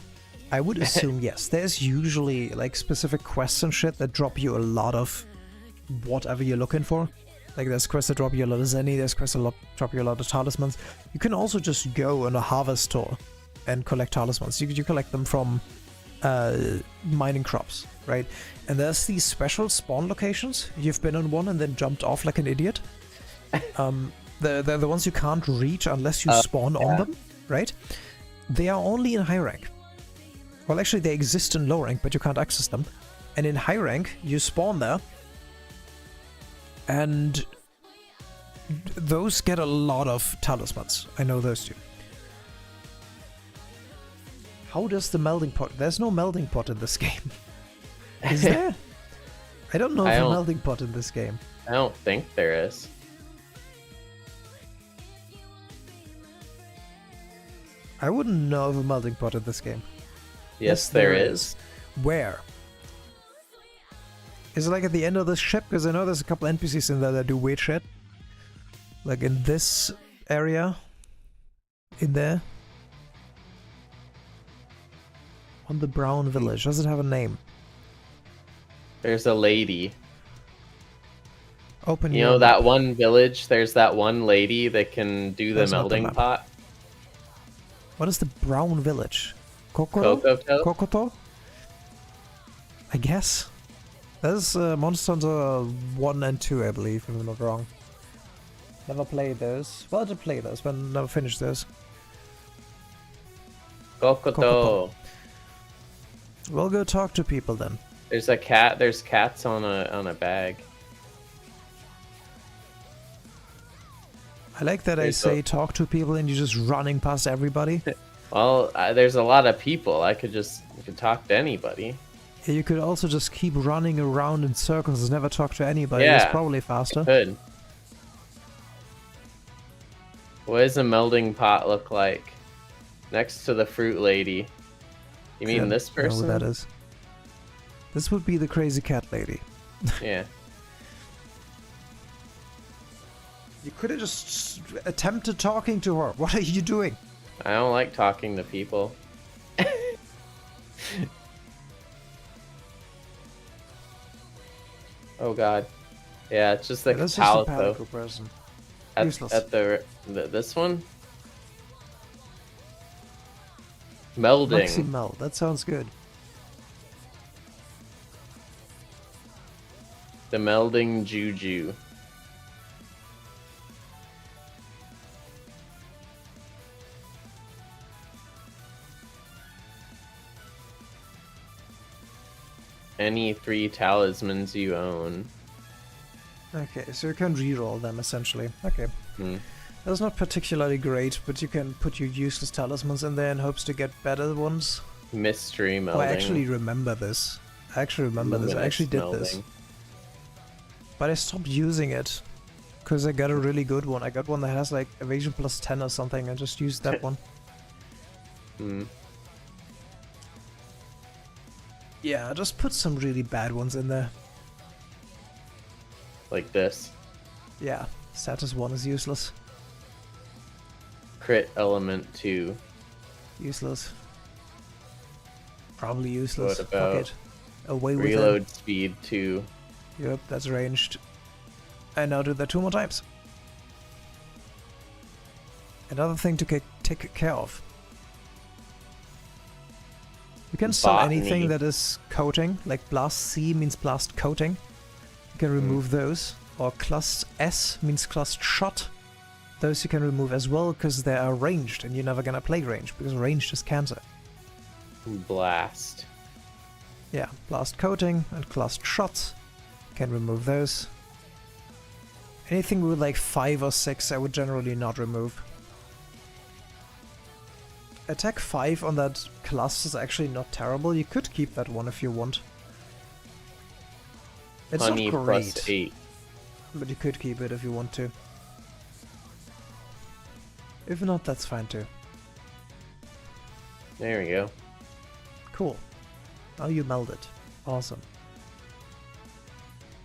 I would assume yes. There's usually like specific quests and shit that drop you a lot of whatever you're looking for. Like there's quests that drop you a lot of Zenny, there's quests that drop you a lot of talismans. You can also just go on a harvest store and collect talismans. You collect them from mining crops, right? And there's these special spawn locations. You've been on one and then jumped off like an idiot. the ones you can't reach unless you spawn on them, right? They are only in high rank. Well, actually, they exist in low rank, but you can't access them. And in high rank, you spawn there, and those get a lot of talismans. I know those two. How does the melding pot... There's no melding pot in this game. Is there? I don't know of a melding pot in this game. I don't think there is. I wouldn't know of a melding pot in this game. Yes, there is. Where? Is it like at the end of the ship? Because I know there's a couple NPCs in there that do weird shit. Like in this area. In there. On the brown village. Does it have a name? There's a lady. Open You know that one village? There's that one lady that can do the melding pot. What is the brown village? Kokoro? Kokoto? I guess. There's Monster Hunter 1 and 2, I believe, if I'm not wrong. Never played those. Well, I did play those, but never finished those. Kokoto. We'll go talk to people then. There's a cat. There's cats on a bag. I like that I say talk to people and you're just running past everybody. Well, there's a lot of people. I could talk to anybody. Yeah, you could also just keep running around in circles and never talk to anybody. Yeah, it's probably faster. Could. What does a melding pot look like? Next to the fruit lady. You mean this person? I know who that is. This would be the crazy cat lady. Yeah. You could have just attempted talking to her. What are you doing? I don't like talking to people. Oh god. Yeah, it's just like that's Palico. just a Palico person. Useless. At this one? Melding. Maxi meld. That sounds good. The melding juju. Any 3 talismans you own. Okay, so you can reroll them essentially. Okay. That's not particularly great, but you can put your useless talismans in there in hopes to get better ones. Mystery melding. Oh, I actually remember this. I actually did this. But I stopped using it because I got a really good one. I got one that has like evasion plus 10 or something. I just used that one. Yeah, I just put some really bad ones in there. Like this. Yeah, status 1 is useless. Crit element 2. Useless. Probably useless. What about Fuck it. Away with reload speed 2? Yep, that's ranged. And now do that 2 more times. Another thing to take care of. You can sell anything that is coating, like Blast C means blast coating. You can remove those. Or Clust S means clust shot. Those you can remove as well because they are ranged and you're never gonna play ranged because ranged is cancer. Blast. Yeah, blast coating and clust shots. Can remove those. Anything with like 5 or 6 I would generally not remove. Attack 5 on that class is actually not terrible. You could keep that one if you want. It's Honey not great, plus 8. but you could keep it if you want to. If not, that's fine too. There we go. Cool. Now you meld it. Awesome.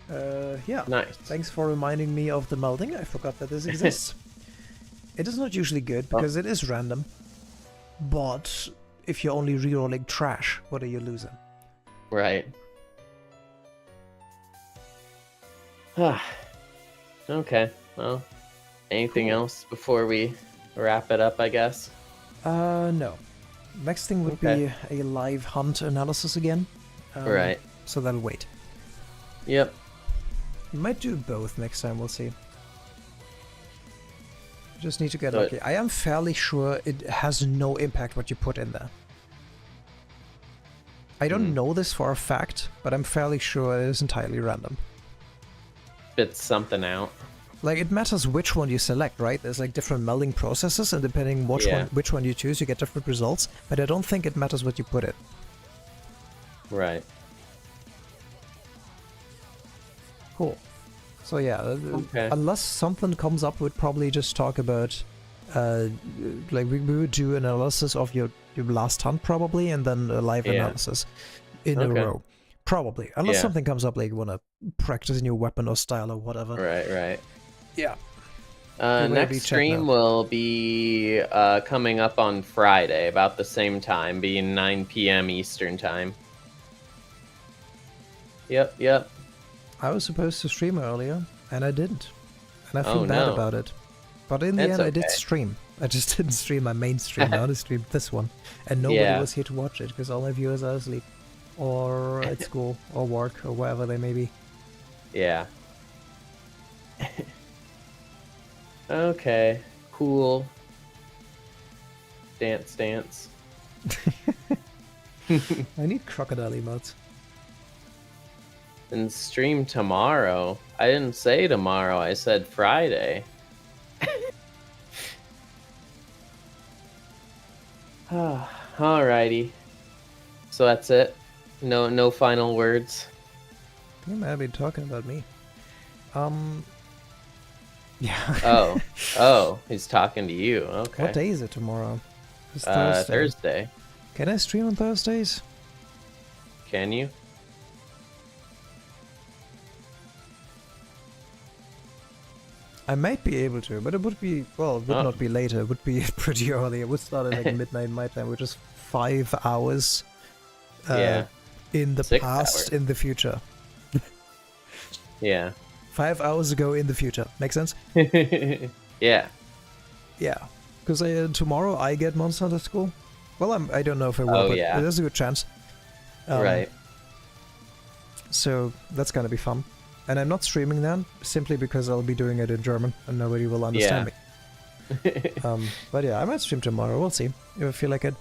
Yeah. Nice. Thanks for reminding me of the melding. I forgot that this exists. It is not usually good because it is random. But if you're only rerolling trash, what are you losing? Right. Okay. Well, anything else before we wrap it up, I guess? No. Next thing would be a live hunt analysis again. Right. So that'll wait. Yep. We might do both next time, we'll see. You just need to get So lucky. I am fairly sure it has no impact what you put in there. I don't know this for a fact, but I'm fairly sure it is entirely random. spits something out. Like, it matters which one you select, right? There's like different melding processes, and depending which one you choose, you get different results. But I don't think it matters what you put in. Right. Cool. So yeah, Okay. unless something comes up, we'd probably just talk about, like we would do an analysis of your last hunt probably, and then a live analysis in a row. Probably. Unless something comes up, like you want to practice a new weapon or style or whatever. Right, right. Yeah. Next stream will be coming up on Friday, about the same time, being 9 p.m. Eastern time. Yep. I was supposed to stream earlier, and I didn't. And I feel bad about it. But in the end, I did stream. I just didn't stream my main stream. I only streamed this one. And nobody was here to watch it, because all my viewers are asleep. Or at school, or work, or wherever they may be. Yeah. Okay. Cool. Dance. I need crocodile emotes. And stream tomorrow. I didn't say tomorrow, I said Friday. Alrighty. So that's it. No final words. You might be talking about me. Yeah. Oh, he's talking to you. Okay. What day is it tomorrow? It's Thursday. Can I stream on Thursdays? Can you? I might be able to, but it would be, well, it would not be later. It would be pretty early. It would start at like midnight my time, which is 5 hours in the 6 past, hours. in the future. Yeah. 5 hours ago in the future. Make sense? Yeah. Yeah. Because tomorrow I get Monster Hunter School. Well, I don't know if I will, but there's a good chance. Right. So that's gonna be fun. And I'm not streaming then, simply because I'll be doing it in German and nobody will understand me. But yeah, I might stream tomorrow. We'll see if I feel like it.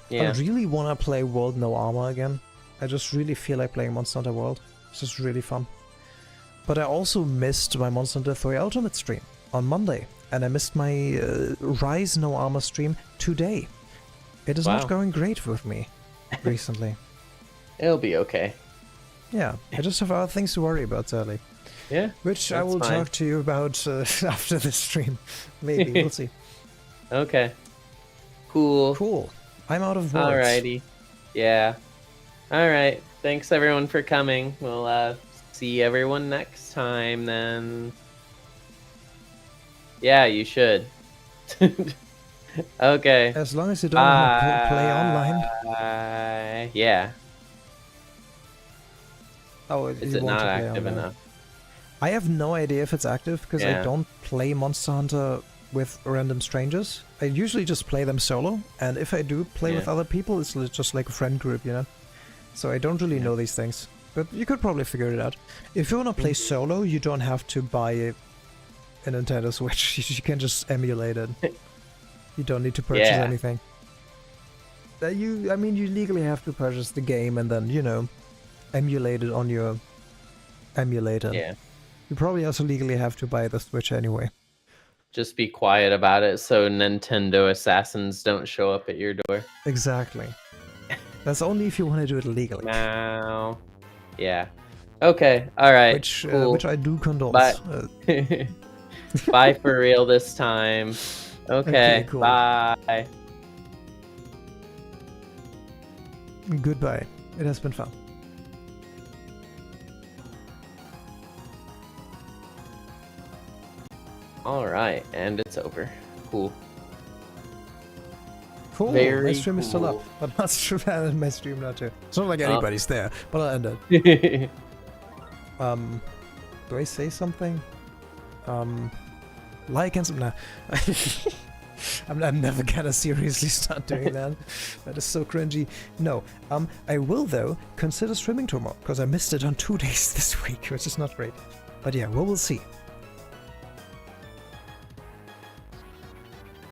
Yeah. I really want to play World No Armor again. I just really feel like playing Monster Hunter World. It's just really fun. But I also missed my Monster Hunter 3 Ultimate stream on Monday. And I missed my Rise No Armor stream today. It is not going great with me recently. It'll be okay. Yeah, I just have other things to worry about, sadly. Yeah. Which I will talk to you about after this stream. Maybe, we'll see. Okay. Cool. Cool. I'm out of words. Alrighty. Yeah. Alright. Thanks everyone for coming. We'll see everyone next time then. Yeah, you should. Okay. As long as you don't play online. Yeah. Oh, is it not active enough? I have no idea if it's active because I don't play Monster Hunter with random strangers. I usually just play them solo, and if I do play with other people, it's just like a friend group, you know? So I don't really know these things. But you could probably figure it out. If you want to play solo, you don't have to buy a Nintendo Switch. You can just emulate it. You don't need to purchase anything. I mean, you legally have to purchase the game and then, you know, emulate it on your emulator. Yeah. You probably also legally have to buy the Switch anyway. Just be quiet about it so Nintendo assassins don't show up at your door. Exactly. That's only if you want to do it legally. Now. Yeah. Okay. All right. Which I do condone. Bye. Bye for real this time. Okay. Cool. Bye. Goodbye. It has been fun. Alright, and it's over. Cool. Cool. My stream is still up, but not true. My stream not too. It's not like anybody's there, but I'll end it. Do I say something? Like and some. Nah. I'm never gonna seriously start doing that. That is so cringy. No. I will though consider streaming tomorrow because I missed it on 2 days this week, which is not great. But yeah, we will see.